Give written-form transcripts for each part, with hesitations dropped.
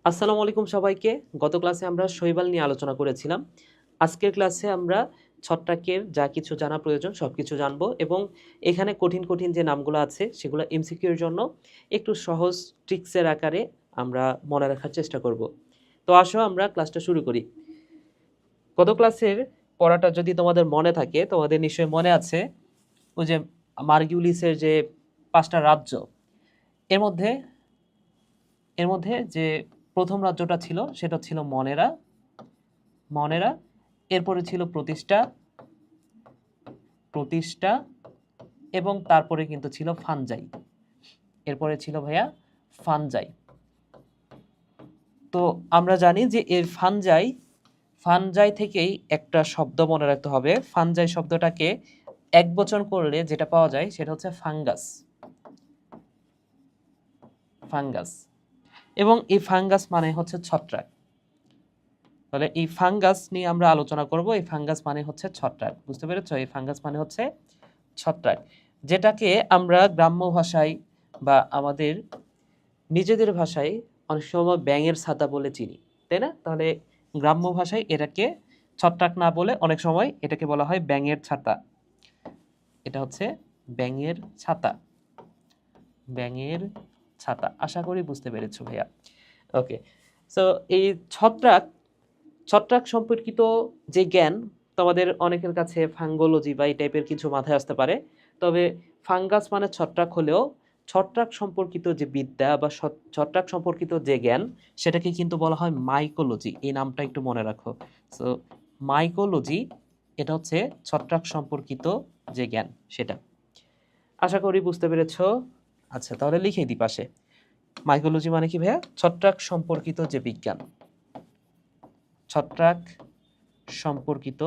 আসসালামু আলাইকুম সবাইকে। গত ক্লাসে আমরা শৈবাল নিয়ে আলোচনা করেছিলাম। আজকের ক্লাসে আমরা ছত্রাকের যা কিছু জানা প্রয়োজন সবকিছু জানবো এবং এখানে কঠিন, কঠিন যে নামগুলো আছে সেগুলো এমসিকিউ এর জন্য একটু সহজ ট্রিক্সের আকারে আমরা মনে রাখার চেষ্টা করব। তো আসো আমরা ক্লাসটা শুরু করি। গত ক্লাসের পড়াটা যদি তোমাদের মনে থাকে, তোমাদের নিশ্চয়ই মনে আছে ওই যে মার্কিউলিসের যে ৫টা রাজ্য, এর মধ্যে এর মধ্যে যে ১ম রাজ্যটা ছিল সেটা ছিল মনেরা। এরপরে ছিল প্রতিষ্ঠা এবং তারপরে কিন্তু ছিল ফানজাই। এরপরে ছিল ভাইয়া ফানজাই। তো আমরা জানি যে এই ফানজাই থেকেই একটা শব্দ মনে রাখতে হবে। ফানজাই শব্দটাকে একবচন করলে যেটা পাওয়া যায় সেটা হচ্ছে ফাঙ্গাস এবং এই ফাঙ্গাস মানে হচ্ছে ছত্রাক। তাহলে এই ফাঙ্গাস নিয়ে আমরা আলোচনা করব। এই ফাঙ্গাস মানে হচ্ছে ছত্রাক, বুঝতে পেরেছো? এই ফাঙ্গাস মানে হচ্ছে ছত্রাক, যেটাকে আমরা গ্রাম্য ভাষায় বা আমাদের নিজেদের ভাষায় অনেক সময় ব্যাঙের ছাতা বলে চিনি, তাই না? তাহলে গ্রাম্য ভাষায় এটাকে ছত্রাক না বলে অনেক সময় এটাকে বলা হয় ব্যাঙের ছাতা। এটা হচ্ছে ব্যাঙের ছাতা। ব্যাঙের ছাতা, আশা করি বুঝতে পেরেছো ভাইয়া। ওকে, সো এই ছত্রাক সম্পর্কিত যে জ্ঞান তোমাদের অনেকের কাছে ফাঙ্গোলজি বা এই টাইপের কিছু মাথায় আসতে পারে। তবে ফাঙ্গাস মানে ছত্রাক হলেও ছত্রাক সম্পর্কিত যে বিদ্যা বা ছত্রাক সম্পর্কিত যে জ্ঞান সেটাকে কিন্তু বলা হয় মাইকোলজি। এই নামটা একটু মনে রাখো। সো মাইকোলজি এটা হচ্ছে ছত্রাক সম্পর্কিত যে জ্ঞান সেটা। আশা করি বুঝতে পেরেছো। আচ্ছা, তাহলে লিখে দিই পাশে। মাইকোলজি মানে কি ভাইয়া? ছত্রাক সম্পর্কিত যে বিজ্ঞান, ছত্রাক সম্পর্কিত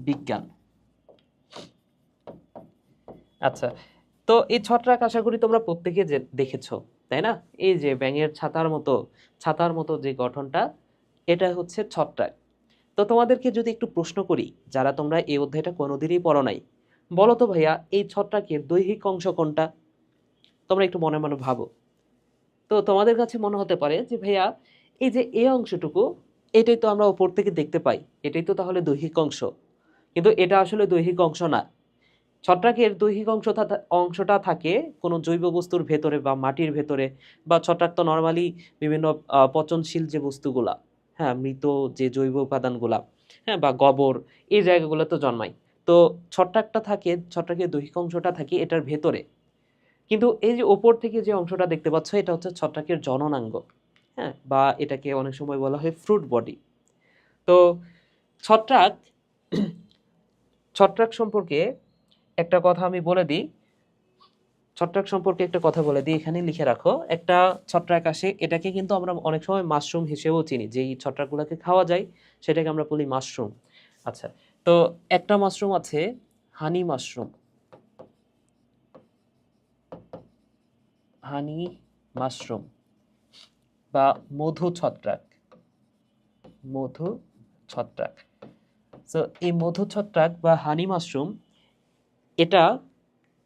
বিজ্ঞান। আচ্ছা, তো এই ছত্রাক আশা করি তোমরা প্রত্যেকে দেখেছো, তাই না? এই যে ব্যাঙের ছাতার মতো যে গঠনটা, এটা হচ্ছে ছত্রাক। তো তোমাদেরকে যদি একটু প্রশ্ন করি, যারা তোমরা এই অধ্যায়টা কোনোদিনই পড়ো নাই, বলো তো ভাইয়া এই ছত্রাকের দৈহিক অংশ কোনটা? তোমরা একটু মনে মনে ভাবো। তো তোমাদের কাছে মনে হতে পারে যে ভাইয়া এই যে এই অংশটুকু, এটাই তো আমরা উপর থেকে দেখতে পাই, এটাই তো তাহলে দৈহিক অংশ। কিন্তু এটা আসলে দৈহিক অংশ না। ছত্রাকের দৈহিক অংশটা থাকে কোনো জৈব বস্তুর ভেতরে বা মাটির ভেতরে, বা ছত্রাক তো নর্মালি বিভিন্ন পচনশীল যে বস্তুগুলা, হ্যাঁ, মৃত যে জৈব উপাদানগুলা, হ্যাঁ, বা গোবর, এই জায়গাগুলোতে জন্মায়। তো ছত্রাকের দৈহিক অংশটা থাকে এটার ভেতরে। কিন্তু এই যে ওপর থেকে যে অংশটা দেখতে পাচ্ছ এটা হচ্ছে ছত্রাকের জননাঙ্গ, হ্যাঁ, বা এটাকে অনেক সময় বলা হয় ফ্রুট বডি। তো ছত্রাক ছত্রাক সম্পর্কে একটা কথা আমি বলে দিই। এখানে লিখে রাখো। একটা ছত্রাক আসে, এটাকে কিন্তু আমরা অনেক সময় মাশরুম হিসেবেও চিনি। যেই ছত্রাকগুলোকে খাওয়া যায় সেটাকে আমরা বলি মাশরুম। আচ্ছা, তো একটা মাশরুম আছে হানি মাশরুম বা মধু ছত্রাক। সো এই মধু ছত্রাক বা হানি মাশরুম, এটা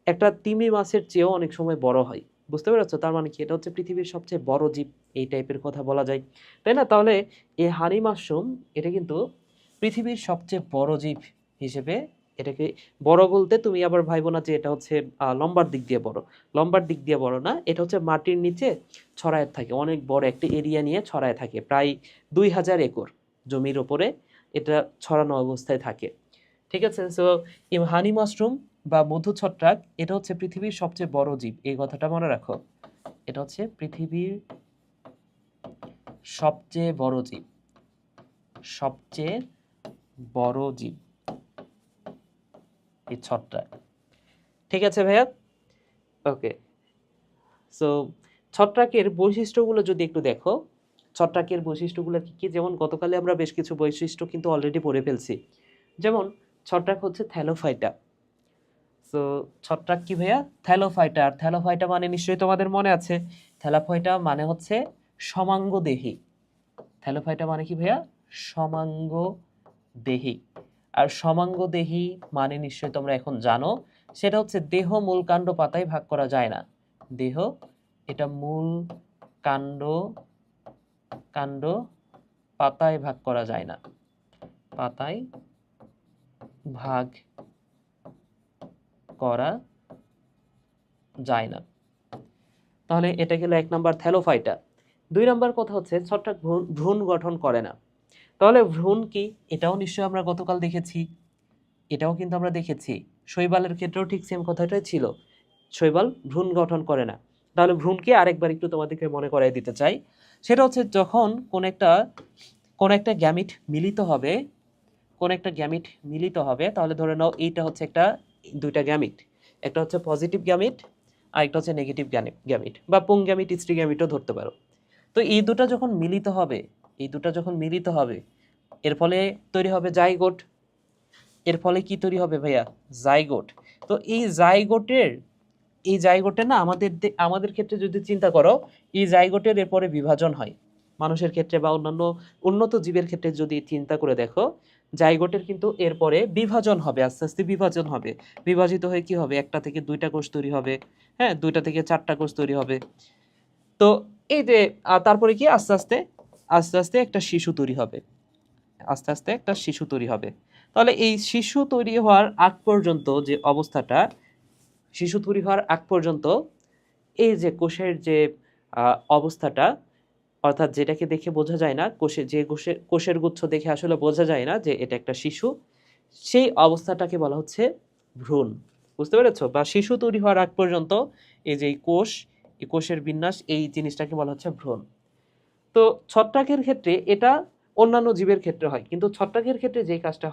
একটা তিমি মাছের চেয়েও অনেক সময় বড় হয়। বুঝতে পেরেছো? তার মানে কি এটা হচ্ছে পৃথিবীর সবচেয়ে বড় জীব, এই টাইপের কথা বলা যায়, তাই না? তাহলে এই হানি মাশরুম এটা কিন্তু পৃথিবীর সবচেয়ে বড় জীব হিসেবে, এটাকে বড় বলতে তুমি আবার ভাইবো না যে এটা হচ্ছে লম্বার দিক দিয়ে বড়। লম্বার দিক দিয়ে বড় না, এটা হচ্ছে মাটির নিচে ছড়ায় থাকে, অনেক বড় একটা এরিয়া নিয়ে ছড়ায় থাকে, প্রায় ২,০০০ একর জমির ওপরে এটা ছড়ানো অবস্থায় থাকে। ঠিক আছে? সো এই হানি মাশরুম বা মধু ছত্রাক এটা হচ্ছে পৃথিবীর সবচেয়ে বড় জীব, এই কথাটা মনে রাখো। এটা হচ্ছে পৃথিবীর সবচেয়ে বড় জীব এই ছত্রাক। ঠিক আছে ভাইয়া? ওকে, সো ছত্রাকের বৈশিষ্ট্যগুলো যদি একটু দেখো, ছত্রাকের বৈশিষ্ট্যগুলো কি কি? যেমন গতকালে আমরা বেশ কিছু বৈশিষ্ট্য কিন্তু অলরেডি পড়ে ফেলছি। যেমন ছত্রাক হচ্ছে থ্যালোফাইটা। সো ছত্রাক কি ভাইয়া? থ্যালোফাইটা। আর থ্যালোফাইটা মানে নিশ্চয়ই তোমাদের মনে আছে, থ্যালোফাইটা মানে হচ্ছে সমাঙ্গদেহী। থ্যালোফাইটা মানে কি ভাইয়া? সমাঙ্গদেহী। আর সমাঙ্গদেহী মানে নিশ্চয়ই তোমরা এখন জানো, সেটা হচ্ছে দেহ মূল কাণ্ড পাতায় ভাগ করা যায় না। দেহ এটা মূল, কাণ্ড, কাণ্ড পাতায় ভাগ করা যায় না, পাতায় ভাগ করা যায় না। তাহলে এটা গেল 1 নাম্বার থ্যালোফাইটা। 2 নাম্বার কথা হচ্ছে ছত্রাক ভ্রূণ গঠন করে না। তাহলে ভ্রূণ কি? এটাও নিশ্চয়ই আমরা গতকাল দেখেছি, এটাও কিন্তু আমরা দেখেছি। শৈবালের ক্ষেত্রেও ঠিক সেম কথাটাই ছিল, শৈবাল ভ্রূণ গঠন করে না। তাহলে ভ্রূণ কি আরেকবার একটু তোমাদেরকে মনে করাই দিতে চাই। সেটা হচ্ছে যখন কোন একটা গ্যামিট মিলিত হবে, তাহলে ধরে নাও এইটা হচ্ছে দুইটা গ্যামিট, একটা হচ্ছে পজিটিভ গ্যামিট আর একটা হচ্ছে নেগেটিভ গ্যামিট বা পুং গ্যামিট, স্ত্রী গ্যামিটও ধরতে পারো। তো এই দুটো যখন মিলিত হবে, এর ফলে তৈরি হবে জাইগোট। এর ফলে কি তৈরি হবে ভাইয়া? জাইগোট। তো এই জাইগোটের না আমাদের ক্ষেত্রে যদি চিন্তা করো, এই জাইগোটের এরপরে বিভাজন হয়। মানুষের ক্ষেত্রে বা অন্যান্য উন্নত জীবের ক্ষেত্রে যদি চিন্তা করে দেখো, জাইগোটের কিন্তু এরপরে বিভাজন হবে, আস্তে আস্তে বিভাজন হবে। বিভাজিত হয়ে কি হবে? একটা থেকে দুইটা কোষ তৈরি হবে, হ্যাঁ, দুইটা থেকে চারটা কোষ তৈরি হবে। তো এই যে তারপরে কি আস্তে আস্তে একটা শিশু তৈরি হবে, তাহলে এই শিশু তৈরি হওয়ার আগ পর্যন্ত যে অবস্থাটা, শিশু তৈরি হওয়ার আগ পর্যন্ত এই যে কোষের যে অবস্থাটা, অর্থাৎ যেটাকে দেখে বোঝা যায় না, কোষের গুচ্ছ দেখে আসলে বোঝা যায় না যে এটা একটা শিশু, সেই অবস্থাটাকে বলা হচ্ছে ভ্রূণ। বুঝতে পেরেছো? বা শিশু তৈরি হওয়ার আগ পর্যন্ত এই যে এই কোষের বিন্যাস, এই জিনিসটাকে বলা হচ্ছে ভ্রূণ। তো ছত্রাকের ক্ষেত্রে এটা অন্যান্য জীবের ক্ষেত্রে হয়, কিন্তু ছত্রাকের ক্ষেত্রে যে কাজটা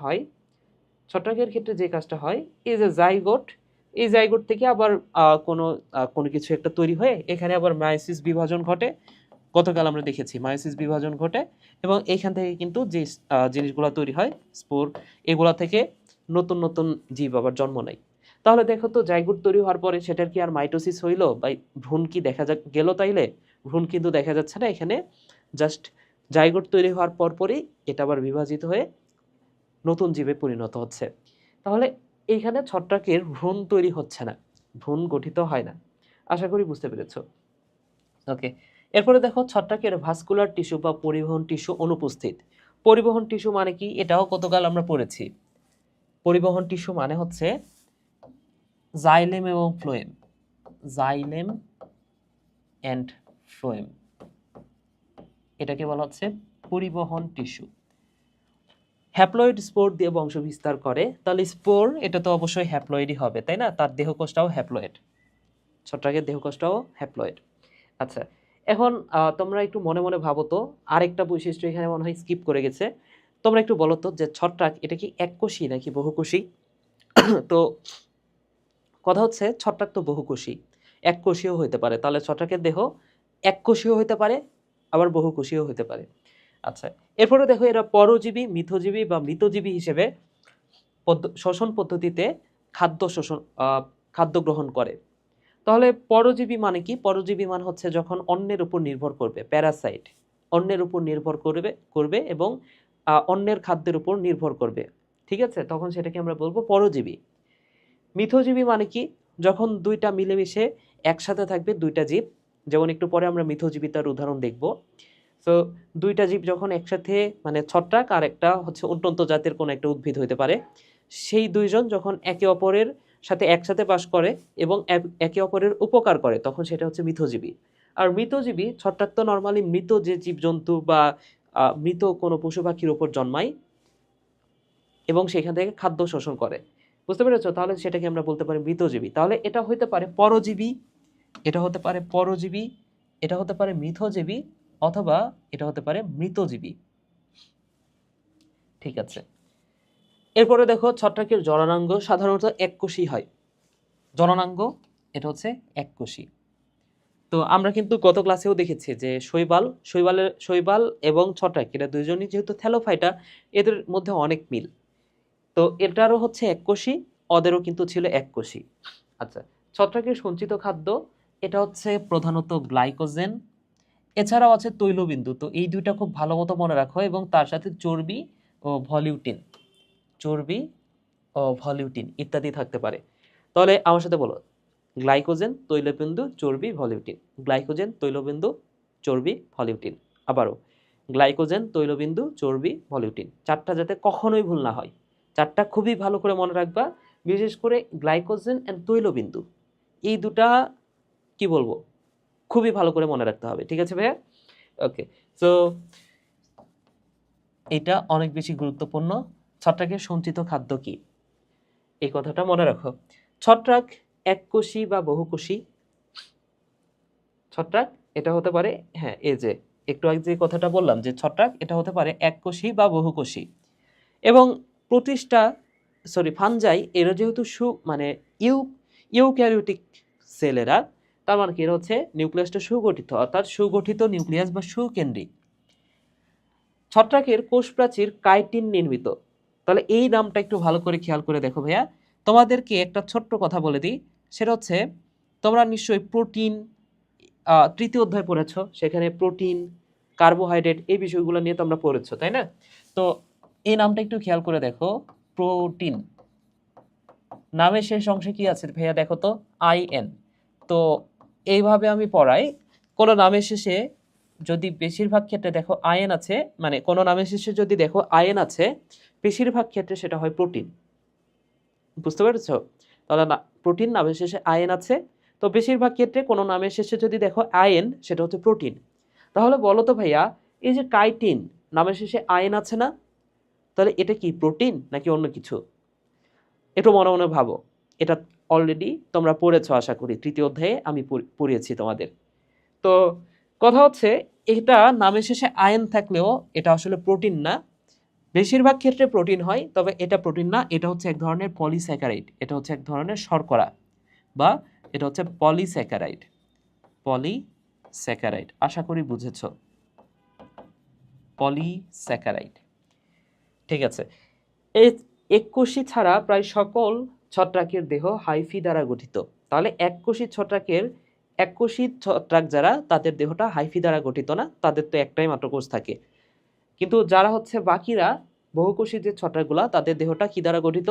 হয়, এই যে জাইগোট, এই জাইগোট থেকে আবার কোনো কিছু একটা তৈরি হয়ে এখানে আবার মায়োসিস বিভাজন ঘটে। গতকাল আমরা দেখেছি মায়োসিস বিভাজন ঘটে, এবং এইখান থেকে কিন্তু যে জিনিসগুলো তৈরি হয়, স্পোর, এগুলা থেকে নতুন নতুন জীব আবার জন্ম নেয়। তাহলে দেখো তো, জাইগোট তৈরি হওয়ার পরে সেটার কি আর মাইটোসিস হইলো বা ভ্রূণ কি দেখা গেল? তাইলে ভ্রূণ কিন্তু দেখা যাচ্ছে না এখানে। জাস্ট জাইগোট তৈরি হওয়ার পরপরই এটা আবার বিভাজিত হয়ে নতুন জীবে পরিণত হচ্ছে। তাহলে এইখানে ছত্রাকের ভ্রূণ তৈরি হচ্ছে না, ভ্রূণ গঠিত হয় না। আশা করি বুঝতে পেরেছো। ওকে, এরপরে দেখো ছত্রাকের ভাস্কুলার টিস্যু বা পরিবহন টিস্যু অনুপস্থিত। পরিবহন টিস্যু মানে কি? এটাও গতকাল আমরা পড়েছি। পরিবহন টিস্যু মানে হচ্ছে জাইলেম এবং ফ্লোয়েম, জাইলেম অ্যান্ড ফ্লোয়েম, এটাকে বলা হচ্ছে পরিবহন টিস্যু। হ্যাপ্লয়েড স্পোর দিয়ে বংশ বিস্তার করে। তাহলে স্পোর, এটা তো অবশ্যই হ্যাপ্লয়েডই হবে, তাই না? তার দেহকোষটাও হ্যাপ্লয়েড, ছত্রাকের দেহকোষটাও হ্যাপ্লয়েড। আচ্ছা, এখন তোমরা একটু মনে মনে ভাবো তো, আরেকটা বৈশিষ্ট্য এখানে মনে হয় স্কিপ করে গেছে। তোমরা একটু বলো তো যে ছত্রাক এটা কি এককোষী নাকি বহুকোষী? তো কথা হচ্ছে ছত্রাক তো বহুকোষী, এককোষীয় হতে পারে। তাহলে ছত্রাকের দেহ এককোষীয় হতে পারে, আবার বহুকোষীয় হতে পারে। আচ্ছা, এরপরে দেখো এরা পরজীবী, মিথজীবী বা মৃতজীবী হিসেবে শ্বসন পদ্ধতিতে খাদ্য গ্রহণ করে। তাহলে পরজীবী মানে কি? পরজীবী মানে হচ্ছে যখন অন্যের উপর নির্ভর করবে, প্যারাসাইট, অন্যের উপর নির্ভর করবে এবং অন্যের খাদ্যের উপর নির্ভর করবে, ঠিক আছে? তখন সেটাকে আমরা বলবো পরজীবী। মিথজীবী মানে কি? যখন দুইটা মিলেমিশে একসাথে থাকবে দুইটা জীব, যেমন একটু পরে আমরা মিথজীবিতার উদাহরণ দেখব। তো দুইটা জীব যখন একসাথে, মানে ছত্রাক আর একটা হচ্ছে উন্নত জাতের কোনো একটা উদ্ভিদ হতে পারে, সেই দুইজন যখন একে অপরের সাথে একসাথে বাস করে এবং একে অপরের উপকার করে, তখন সেটা হচ্ছে মিথজীবী। আর মৃতজীবী, ছত্রাক তো নর্মালি মৃত যে জীবজন্তু বা মৃত কোনো পশু পাখির উপর জন্মায় এবং সেখান থেকে খাদ্য শোষণ করে। বুঝতে পেরেছো? তাহলে সেটাকে আমরা বলতে পারি মৃতজীবী। তাহলে এটা হতে পারে পরজীবী, এটা হতে পারে পরজীবী, এটা হতে পারে মিথজীবী, অথবা এটা হতে পারে মৃতজীবী। ঠিক আছে, এরপরে দেখো ছত্রাকের জননাঙ্গ সাধারণত এককোষী হয়। জননাঙ্গ এটা হচ্ছে এককোষী। তো আমরা কিন্তু গত ক্লাসেও দেখেছি যে শৈবাল এবং ছত্রাক, এটা দুইজনই যেহেতু থ্যালোফাইটা, এদের মধ্যে অনেক মিল। তো এটারও হচ্ছে এককোষী, ওদেরও কিন্তু ছিল এককোষী। আচ্ছা, ছত্রাকের সঞ্চিত খাদ্য এটা হচ্ছে প্রধানত গ্লাইকোজেন, এছাড়াও আছে তৈলবিন্দু। তো এই দুইটা খুব ভালো মতো মনে রাখো, এবং তার সাথে চর্বি ও ভলিউটিন ইত্যাদি থাকতে পারে। তাহলে আমার সাথে বলো, গ্লাইকোজেন, তৈলবিন্দু, চর্বি, ভলিউটিন। গ্লাইকোজেন, তৈলবিন্দু, চর্বি, ভলিউটিন। আবারও গ্লাইকোজেন, তৈলবিন্দু, চর্বি, ভলিউটিন। চারটা যাতে কখনোই ভুল না হয়, চারটা খুবই ভালো করে মনে রাখবা। বিশেষ করে গ্লাইকোজেন অ্যান্ড তৈলবিন্দু, এই দুটা কি বলবো, খুবই ভালো করে মনে রাখতে হবে। ঠিক আছে ভাইয়া? ওকে, সো এটা অনেক বেশি গুরুত্বপূর্ণ। ছত্রাকের সঞ্চিত খাদ্য কি, এই কথাটা মনে রাখো। ছত্রাক এককোষী বা বহুকোষী। ছত্রাক এটা হতে পারে, হ্যাঁ এই যে একটু আগে যে কথাটা বললাম যে ছত্রাক এটা হতে পারে এককোষী বা বহুকোষী। এবং প্রতিষ্ঠা ফানজাই এরা যেহেতু মানে ইউক্যারিওটিক সেলেরা, তার মানে কি এরা হচ্ছে নিউক্লিয়াসটা সুগঠিত, অর্থাৎ সুগঠিত নিউক্লিয়াস বা সুকেন্দ্রিক। ছত্রাকের কোষ প্রাচীর কাইটিন নির্মিত। তাহলে এই নামটা একটু ভালো করে খেয়াল করে দেখো ভাইয়া। তোমাদেরকে একটা ছোট্ট কথা বলে দিই, সেটা হচ্ছে তোমরা নিশ্চয়ই প্রোটিন তৃতীয় অধ্যায় পড়েছো, সেখানে প্রোটিন, কার্বোহাইড্রেট এই বিষয়গুলো নিয়ে তোমরা পড়েছো, তাই না? তো এই নামটা একটু খেয়াল করে দেখো, প্রোটিন নামের শেষ অংশে কি আছে ভাইয়া দেখো তো, IN। তো এইভাবে আমি পড়াই, কোনো নামের শেষে যদি বেশিরভাগ ক্ষেত্রে দেখো আয়ন আছে, মানে কোনো নামের শেষে যদি দেখো আয়ন আছে, বেশিরভাগ ক্ষেত্রে সেটা হয় প্রোটিন। বুঝতে পেরেছো? তাহলে প্রোটিন নামের শেষে আয়ন আছে, তো বেশিরভাগ ক্ষেত্রে কোনো নামের শেষে যদি দেখো আয়ন, সেটা হচ্ছে প্রোটিন। তাহলে বলো তো ভাইয়া, এই যে কাইটিন নামের শেষে আয়ন আছে না, তাহলে এটা কি প্রোটিন নাকি অন্য কিছু? একটু মনে মনে ভাবো। এটা অলরেডি তোমরা পড়েছো আশা করি, তৃতীয় অধ্যায়ে আমি পড়িয়েছি তোমাদের। তো কথা হচ্ছে, এটা নামের শেষে আয়ন থাকলেও এটা আসলে প্রোটিন না। বেশিরভাগ ক্ষেত্রে প্রোটিন হয়, তবে এটা প্রোটিন না, এটা হচ্ছে এক ধরনের পলিস্যাকারাইড, এটা হচ্ছে এক ধরনের শর্করা, বা এটা হচ্ছে পলিস্যাকারাইড। পলিস্যাকারাইড, আশা করি বুঝেছো, পলিস্যাকারাইড। ঠিক আছে। এই এককোষী ছাড়া প্রায় সকল ছত্রাকের দেহ হাইফি দ্বারা গঠিত। তাহলে এককোষী ছত্রাক যারা, তাদের দেহটা হাইফি দ্বারা গঠিত না, তাদের তো একটাই মাত্র কোষ থাকে। কিন্তু যারা হচ্ছে বাকিরা, বহুকোষী যে ছত্রাকগুলা, তাদের দেহটা কি দ্বারা গঠিত?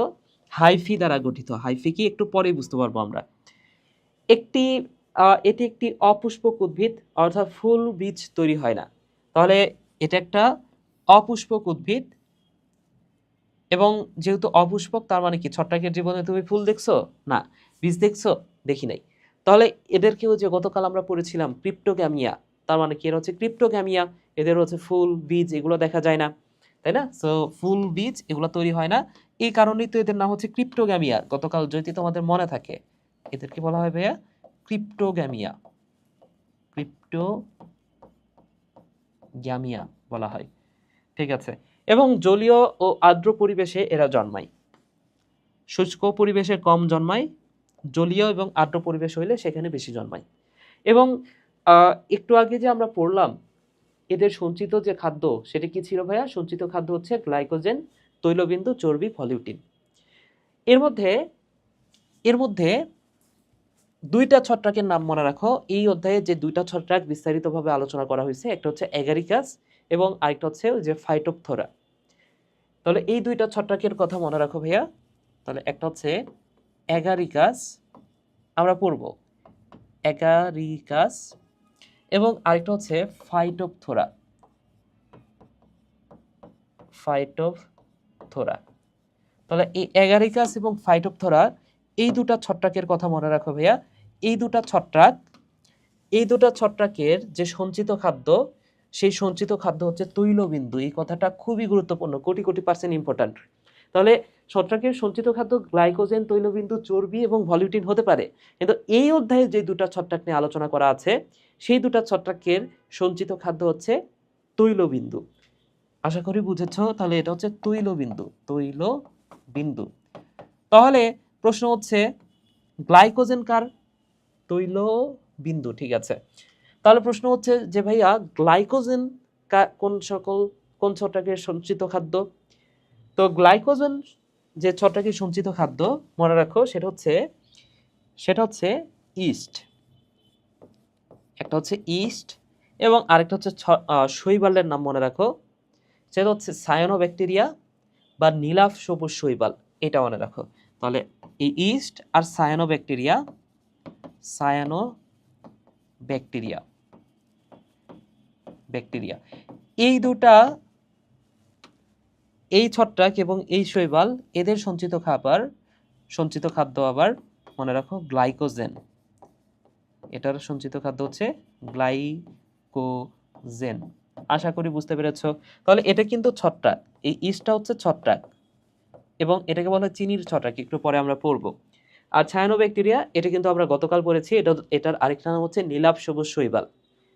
হাইফি দ্বারা গঠিত। হাইফি কি একটু পরেই বুঝতে পারবো আমরা। এটি একটি অপুষ্পক উদ্ভিদ, অর্থাৎ ফুল বীজ তৈরি হয় না। তাহলে এটা একটা অপুষ্পক উদ্ভিদ, এবং যেহেতু অপুষ্পক, তার মানে কি ছত্রাকের জীবনে তুমি ফুল দেখছো না, বীজ দেখছো? দেখি নাই। তাহলে এদেরকেও যে গতকাল আমরা পড়েছিলাম ক্রিপ্টোগ্যামিয়া, তার মানে কি এরা হচ্ছে ক্রিপ্টোগ্যামিয়া, এদের হচ্ছে ফুল বীজ এগুলো দেখা যায় না, তাই না? সো ফুল বীজ এগুলো তৈরি হয় না, এই কারণেই তো এদের নাম হচ্ছে ক্রিপ্টোগ্যামিয়া। গতকাল যদি তোমাদের মনে থাকে, এদেরকে বলা হয় ভাইয়া ক্রিপ্টোগ্যামিয়া, ক্রিপ্টোগ্যামিয়া বলা হয়। ঠিক আছে। এবং জলীয় ও আর্দ্র পরিবেশে এরা জন্মায়, শুষ্ক পরিবেশে কম জন্মায়, জলীয় এবং আর্দ্র পরিবেশ হইলে সেখানে বেশি জন্মায়। এবং একটু আগে যে আমরা পড়লাম এদের সঞ্চিত যে খাদ্য, সেটা কি ছিল ভাইয়া? সঞ্চিত খাদ্য হচ্ছে গ্লাইকোজেন, তৈলবিন্দু, চর্বি, ভলিউটিন। এর মধ্যে দুইটা ছত্রাকের নাম মনে রাখো। এই অধ্যায়ে যে দুইটা ছত্রাক বিস্তারিতভাবে আলোচনা করা হয়েছে, একটা হচ্ছে অ্যাগারিকাস এবং আরেকটা হচ্ছে ওই যে ফাইটোপথোরা। তাহলে এই দুইটা ছত্রাকের কথা মনে রাখো ভাইয়া। তাহলে একটা হচ্ছে অ্যাগারিকাস, আমরা পড়ব অ্যাগারিকাস, এবং আরেকটা হচ্ছে ফাইটোপথোরা, ফাইটোপথোরা। তাহলে এই অ্যাগারিকাস এবং ফাইটোপথোরা, এই দুটা ছত্রাকের কথা মনে রাখো ভাইয়া। এই দুটা ছত্রাকের যে সঞ্চিত খাদ্য, সেই সঞ্চিত খাদ্য হচ্ছে তৈলবিন্দু। এই কথাটা খুবই গুরুত্বপূর্ণ, কোটি কোটি % ইম্পর্ট্যান্ট। তাহলে ছত্রাকের সঞ্চিত খাদ্য গ্লাইকোজেন, তৈলবিন্দু, চর্বি এবং ভলিউটিন হতে পারে, কিন্তু এই অধ্যায়ে যে দুটা ছত্রাক নিয়ে আলোচনা করা আছে, সেই দুটা ছত্রাকের সঞ্চিত খাদ্য হচ্ছে তৈলবিন্দু। আশা করি বুঝেছো। তাহলে এটা হচ্ছে তৈলবিন্দু, তৈলবিন্দু। তাহলে প্রশ্ন হচ্ছে গ্লাইকোজেন কার? তৈলবিন্দু। ঠিক আছে। তাহলে প্রশ্ন হচ্ছে যে ভাইয়া গ্লাইকোজেন কোন ছত্রাকের সঞ্চিত খাদ্য? তো গ্লাইকোজেন যে ছত্রাকের সঞ্চিত খাদ্য, মনে রাখো সেটা হচ্ছে ইস্ট। একটা হচ্ছে ইস্ট এবং আরেকটা হচ্ছে শৈবালের নাম মনে রাখো, সেটা হচ্ছে সায়ানোব্যাকটেরিয়া বা নীলাভ সবুজ শৈবাল, এটা মনে রাখো। তাহলে এই ইস্ট আর সায়ানোব্যাকটেরিয়া সায়ানো ব্যাকটেরিয়া। এই দুটা, এই ছত্রাক এবং এই শৈবাল, এদের সঞ্চিত খাদ্য আবার মনে রাখো গ্লাইকোজেন। এটার সঞ্চিত খাদ্য হচ্ছে গ্লাইকোজেন। আশা করি বুঝতে পেরেছো। তাহলে এটা কিন্তু ছত্রাক, এই ইস্টটা হচ্ছে ছত্রাক এবং এটাকে বলা হয় চিনির ছত্রাক, একটু পরে আমরা পড়বো। আর ছায়ানোব্যাকটেরিয়া, এটা কিন্তু আমরা গতকাল পড়েছি, এটার আরেকটা নাম হচ্ছে নীলাভ সবুজ শৈবাল,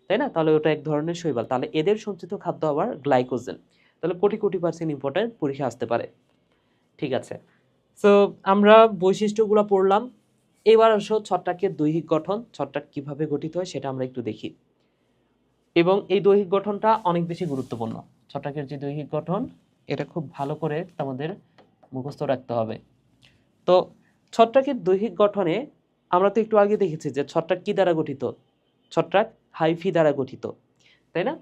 তাই না? তাহলে ওটা এক ধরনের শৈবাল। তাহলে এদের সঞ্চিত খাদ্য আবার গ্লাইকোজেন। তাহলে কোটি % ইম্পর্টেন্ট, পরীক্ষা আসতে পারে। ঠিক আছে, সো আমরা বৈশিষ্ট্যগুলো পড়লাম। এবার আসো ছত্রাকের দৈহিক গঠন, ছত্রাক কিভাবে গঠিত হয় সেটা আমরা একটু দেখি। এবং এই দৈহিক গঠনটা অনেক বেশি গুরুত্বপূর্ণ। ছত্রাকের যে দৈহিক গঠন, এটা খুব ভালো করে আমাদের মুখস্থ রাখতে হবে। তো ছত্রাকের দৈহিক গঠনে আমরা তো একটু আগে দেখেছি যে ছত্রাক কি দ্বারা গঠিত, ছত্রাক হাইফি দ্বারা গঠিত, তাই না?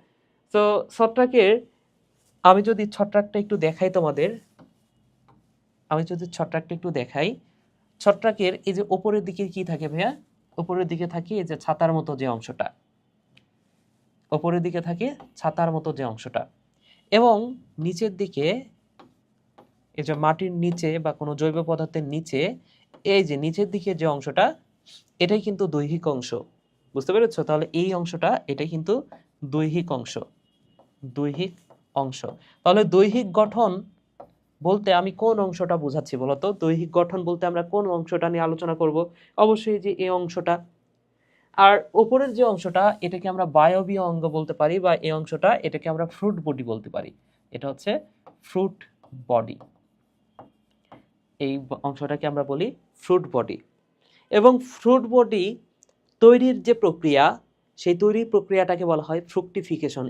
তো ছত্রাকের, আমি যদি ছত্রাকটা একটু দেখাই তোমাদের, ছত্রাকের এই যে উপরের দিকে কি থাকে ভাইয়া? উপরের দিকে থাকে এই যে ছাতার মতো যে অংশটা, উপরের দিকে থাকে ছাতার মতো যে অংশটা, এবং নিচের দিকে এই যে মাটির নিচে বা কোনো জৈব পদার্থের নিচে, এই যে নিচের দিকে যে অংশটা, এটাই কিন্তু দৈহিক অংশ। বুঝতে পেরেছো? তাহলে এই অংশটা, এটাই কিন্তু দৈহিক অংশ। তাহলে দৈহিক গঠন বলতে আমি কোন অংশটা বোঝাচ্ছি বলতো? দৈহিক গঠন বলতে আমরা কোন অংশটা নিয়ে আলোচনা করব? অবশ্যই যে এই অংশটা। আর উপরের যে অংশটা, এটাকে আমরা বায়বীয় অঙ্গ বলতে পারি, বা এই অংশটা, এটাকে আমরা ফ্রুট বডি বলতে পারি। এটা হচ্ছে ফ্রুট বডি। এই অংশটাকে আমরা বলি ফ্রুট বডি। এবং ফ্রুট বডি তৈরির যে প্রক্রিয়া, সেই তৈরির প্রক্রিয়াটাকে বলা হয় ফ্রুকটিফিকেশন।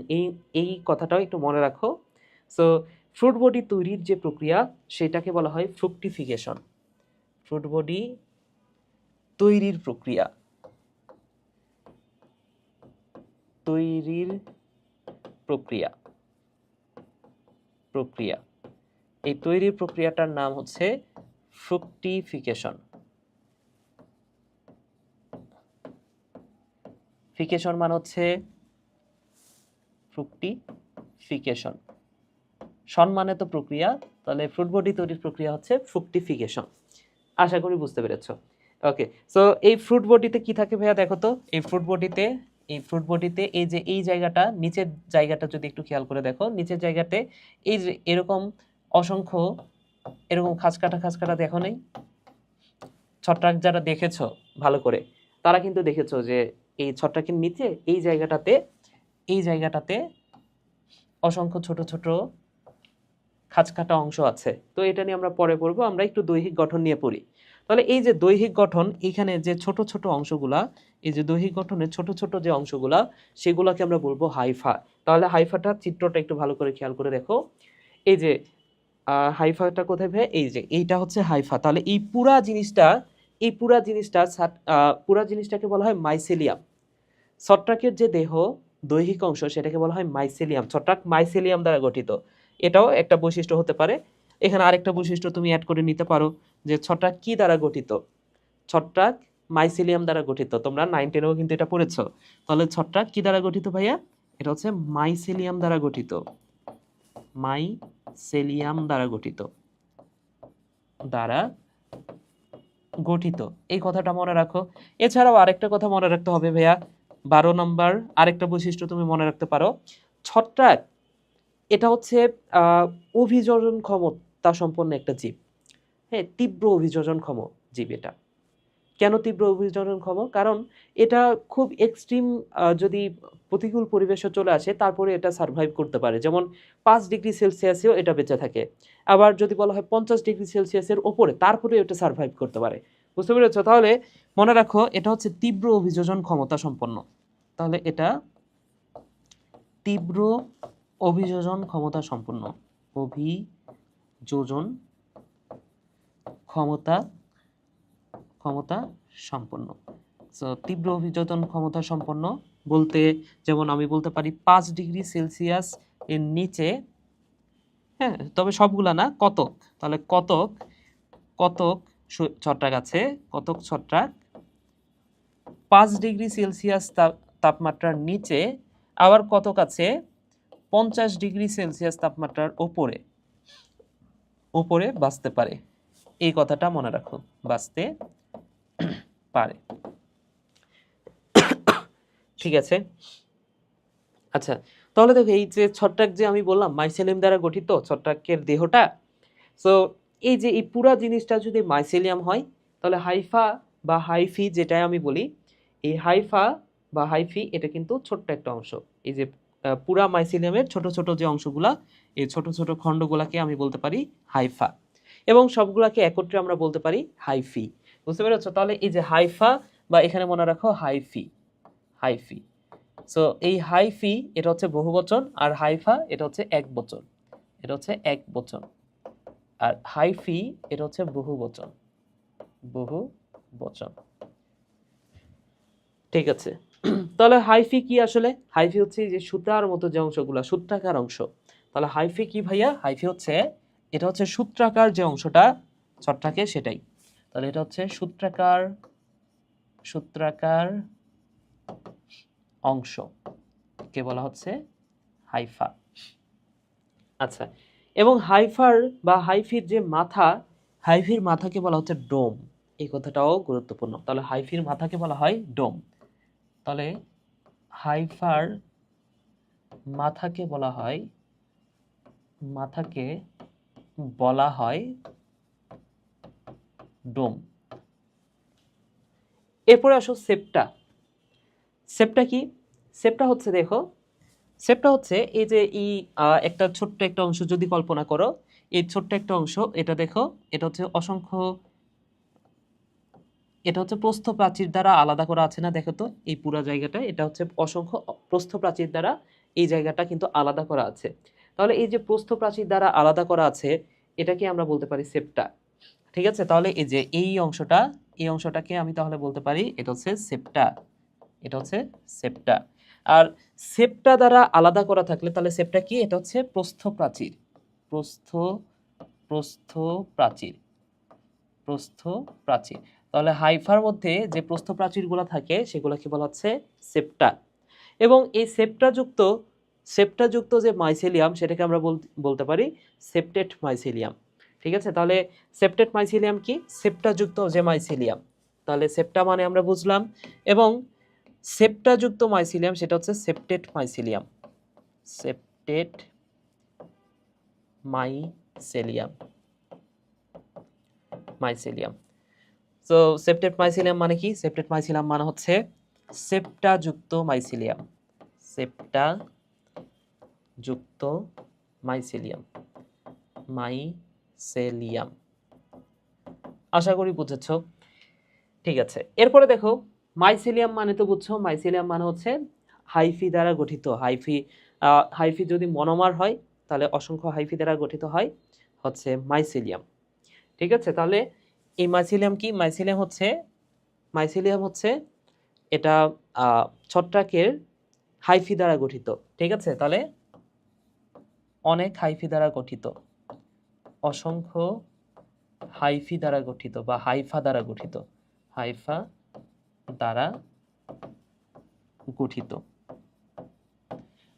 এই কথাটাও একটু মনে রাখো। সো ফ্রুট বডি তৈরির যে প্রক্রিয়া, সেটাকে বলা হয় ফ্রুকটিফিকেশন। ফ্রুট বডি তৈরির প্রক্রিয়া, এই তৈরির প্রক্রিয়াটার নাম হচ্ছে ফ্রুকটিফিকেশন। ফিকেশন মানে হচ্ছে ফ্রুকটিফিকেশন, সন মানে তো প্রক্রিয়া, তাহলে ফ্রুট বডি তৈরির প্রক্রিয়া হচ্ছে ফ্রুকটিফিকেশন। আশা করি বুঝতে পেরেছো। ওকে, সো এই ফ্রুট বডিতে কি থাকে ভাইয়া? দেখো তো, এই ফ্রুট বডিতে এই যে এই জায়গাটা, নিচের জায়গাটা যদি একটু খেয়াল করে দেখো, নিচের জায়গাতে এই যে এরকম অসংখ্য এরকম খাঁজকাটা দেখো নেই? ছত্রাক যারা দেখেছো ভালো করে, তারা কিন্তু দেখেছো যে এই ছত্রাকের নিচে এই জায়গাটাতে অসংখ্য ছোট ছোট খাঁজকাটা অংশ আছে। তো এটা নিয়ে আমরা পরে পড়বো, আমরা একটু দৈহিক গঠন নিয়ে পড়ি। তাহলে এই যে দৈহিক গঠন, এখানে যে ছোট ছোট অংশগুলা, এই যে দৈহিক গঠনের ছোট ছোট যে অংশগুলা, সেগুলাকে আমরা বলবো হাইফা। তাহলে হাইফাটা চিত্রটা একটু ভালো করে খেয়াল করে দেখো। এই যে হাইফাটা কোথায় ভাই? এই যে এইটা হচ্ছে হাইফা। তাহলে এই পুরা জিনিসটাকে বলা হয় মাইসেলিয়াম। ছত্রাকের যে দেহ, দৈহিক অংশ, সেটাকে বলা হয় মাইসেলিয়াম। ছত্রাক মাইসেলিয়াম দ্বারা গঠিত, এটাও একটা বৈশিষ্ট্য হতে পারে। এখানে আরেকটা বৈশিষ্ট্য তুমি অ্যাড করে নিতে পারো, যে ছত্রাক কি দ্বারা গঠিত? ছত্রাক মাইসেলিয়াম দ্বারা গঠিত। তোমরা 9, 10-এও কিন্তু এটা পড়েছো। তাহলে ছত্রাক কি দ্বারা গঠিত ভাইয়া? এটা হচ্ছে মাইসেলিয়াম দ্বারা গঠিত। এই কথাটা মনে রাখো। এছাড়াও আরেকটা কথা মনে রাখতে হবে ভাইয়া, 12 নম্বর আরেকটা বৈশিষ্ট্য তুমি মনে রাখতে পারো। ছত্রাক, এটা হচ্ছে অভিযোজন ক্ষমতা সম্পন্ন একটা জীব। হ্যাঁ, তীব্র অভিযোজনক্ষম জীব এটা। কেন তীব্র অভিযোজনক্ষম? কারণ এটা খুব এক্সট্রিম, যদি প্রতিকূল পরিবেশে চলে আসে, তারপরে এটা সার্ভাইভ করতে পারে। যেমন 5 ডিগ্রি সেলসিয়াসেও এটা বেঁচে থাকে। আবার যদি বলা হয় 50 ডিগ্রি সেলসিয়াসের ওপরে, তারপরে এটা সার্ভাইভ করতে পারে। বুঝতে পেরেছো? তাহলে মনে রাখো, এটা হচ্ছে তীব্র অভিযোজন ক্ষমতা সম্পন্ন। তাহলে এটা তীব্র অভিযোজন ক্ষমতা সম্পন্ন। সো তীব্র অভিযোজন ক্ষমতা সম্পন্ন বলতে, যেমন আমি বলতে পারি 5 ডিগ্রি সেলসিয়াস এর নিচে, হ্যাঁ, তবে সবগুলা না, কতক। তাহলে কতক ছত্রাক আছে, কতক ছত্রাক 5 ডিগ্রি সেলসিয়াস তাপমাত্রার নিচে, আবার কত কাছে 50 ডিগ্রি সেলসিয়াস তাপমাত্রার উপরে উপরে বাঁচতে পারে। এই কথাটা মনে রাখো, বাঁচতে পারে। ঠিক আছে, আচ্ছা তাহলে দেখো এই যে ছত্রাক যে আমি বললাম মাইসেলিয়াম দ্বারা গঠিত ছত্রাকের দেহটা, সো এই যে এই পুরা জিনিসটা যদি মাইসেলিয়াম হয় তাহলে হাইফা বা হাইফি যেটাই আমি বলি, এই হাইফা বা হাইফি এটা কিন্তু ছোট্ট একটা অংশ। এই যে পুরা মাইসেলিয়ামের ছোট ছোট যে অংশগুলা, এই ছোট ছোট খণ্ডগুলাকে আমি বলতে পারি হাইফা, এবং সবগুলাকে একত্রে আমরা বলতে পারি হাইফি। বুঝতে পেরেছো? তাহলে এই যে হাইফা বা এখানে মনে রাখো হাইফি, হাইফি। সো এই হাইফি এটা হচ্ছে বহুবচন, আর হাইফা এটা হচ্ছে একবচন, এটা হচ্ছে একবচন, আর হাইফি এটা হচ্ছে বহুবচন, বহুবচন। ঠিক আছে, তাহলে হাইফি কি আসলে? হাইফি হচ্ছে যে সুতার মতো যে অংশগুলো, সূত্রাকার অংশ। তাহলে হাইফি কি ভাইয়া? হাইফি হচ্ছে এটা হচ্ছে সূত্রাকার যে অংশটা ছত্রাকে, সেটাই। তাহলে এটা হচ্ছে সূত্রাকার, সূত্রাকার অংশ কে বলা হচ্ছে হাইফা। আচ্ছা, এবং হাইফার বা হাইফির যে মাথা, হাইফির মাথাকে বলা হচ্ছে ডোম। এই কথাটাও গুরুত্বপূর্ণ। তাহলে হাইফির মাথাকে বলা হয় ডোম। তাহলে হাইফার মাথাকে বলা হয়, মাথাকে বলা হয় ডোম। এরপরে আসো সেপ্টা। সেপ্টা কি? সেপ্টা হচ্ছে দেখো, সেপ্টা হচ্ছে এই যে একটা ছোট্ট একটা অংশ যদি কল্পনা করো, এই ছোট্ট একটা অংশ, এটা দেখো, এটা হচ্ছে অসংখ্য, এটা হচ্ছে প্রস্থ প্রাচীর দ্বারা আলাদা করা আছে না? দেখো তো এই পুরো জায়গাটা, এটা হচ্ছে অসংখ্য প্রস্থ প্রাচীর দ্বারা এই জায়গাটা কিন্তু আলাদা করা আছে। তাহলে এই যে প্রস্থ প্রাচীর দ্বারা আলাদা করা আছে, এটাকে আমরা বলতে পারি সেপ্টা। ঠিক আছে, তাহলে এই যে এই অংশটা, এই অংশটাকে আমি তাহলে বলতে পারি এটা হচ্ছে সেপ্টা, এটা হচ্ছে সেপ্টা। আর সেপ্টা দ্বারা আলাদা করা থাকলে তাহলে সেপ্টা কি? এটা হচ্ছে প্রস্থ প্রাচীর, প্রস্থ, প্রস্থ প্রাচীর, প্রস্থ প্রাচীর। তাহলে হাইফার মধ্যে যে প্রস্থ প্রাচীরগুলো থাকে সেগুলোকে বলা হচ্ছে সেপ্টা। এবং এই সেপ্টাযুক্ত যে মাইসেলিয়াম সেটাকে আমরা বলতে পারি সেপ্টেট মাইসেলিয়াম। ঠিক আছে, তাহলে সেপ্টেট মাইসেলিয়াম কি? সেপ্টাযুক্ত যে মাইসেলিয়াম। তাহলে সেপ্টা মানে আমরা বুঝলাম, এবং সেপ্টাযুক্ত মাইসেলিয়াম সেটা হচ্ছে septate mycelium, septate mycelium, mycelium. So septate mycelium মানে কি? সেপ্টেট মাইসেলিয়াম মানে হচ্ছে সেপ্টাযুক্ত মাইসেলিয়াম, সেপ্টাযুক্ত মাইসেলিয়াম, মাইসেলিয়াম। আশা করি বুঝেছ। ঠিক আছে, এরপরে দেখো মাইসেলিয়াম মানে তো বুঝছো, মাইসেলিয়াম মানে হচ্ছে হাইফি দ্বারা গঠিত। হাইফি, হাইফি যদি মনোমার হয় তাহলে অসংখ্য হাইফি দ্বারা গঠিত হয় হচ্ছে মাইসেলিয়াম। ঠিক আছে, তাহলে এই মাইসেলিয়াম কি? মাইসেলিয়াম হচ্ছে এটা ছত্রাকের হাইফি দ্বারা গঠিত। ঠিক আছে, তাহলে অনেক হাইফি দ্বারা গঠিত, অসংখ্য হাইফি দ্বারা গঠিত বা হাইফা দ্বারা গঠিত, হাইফা দ্বারা গঠিত।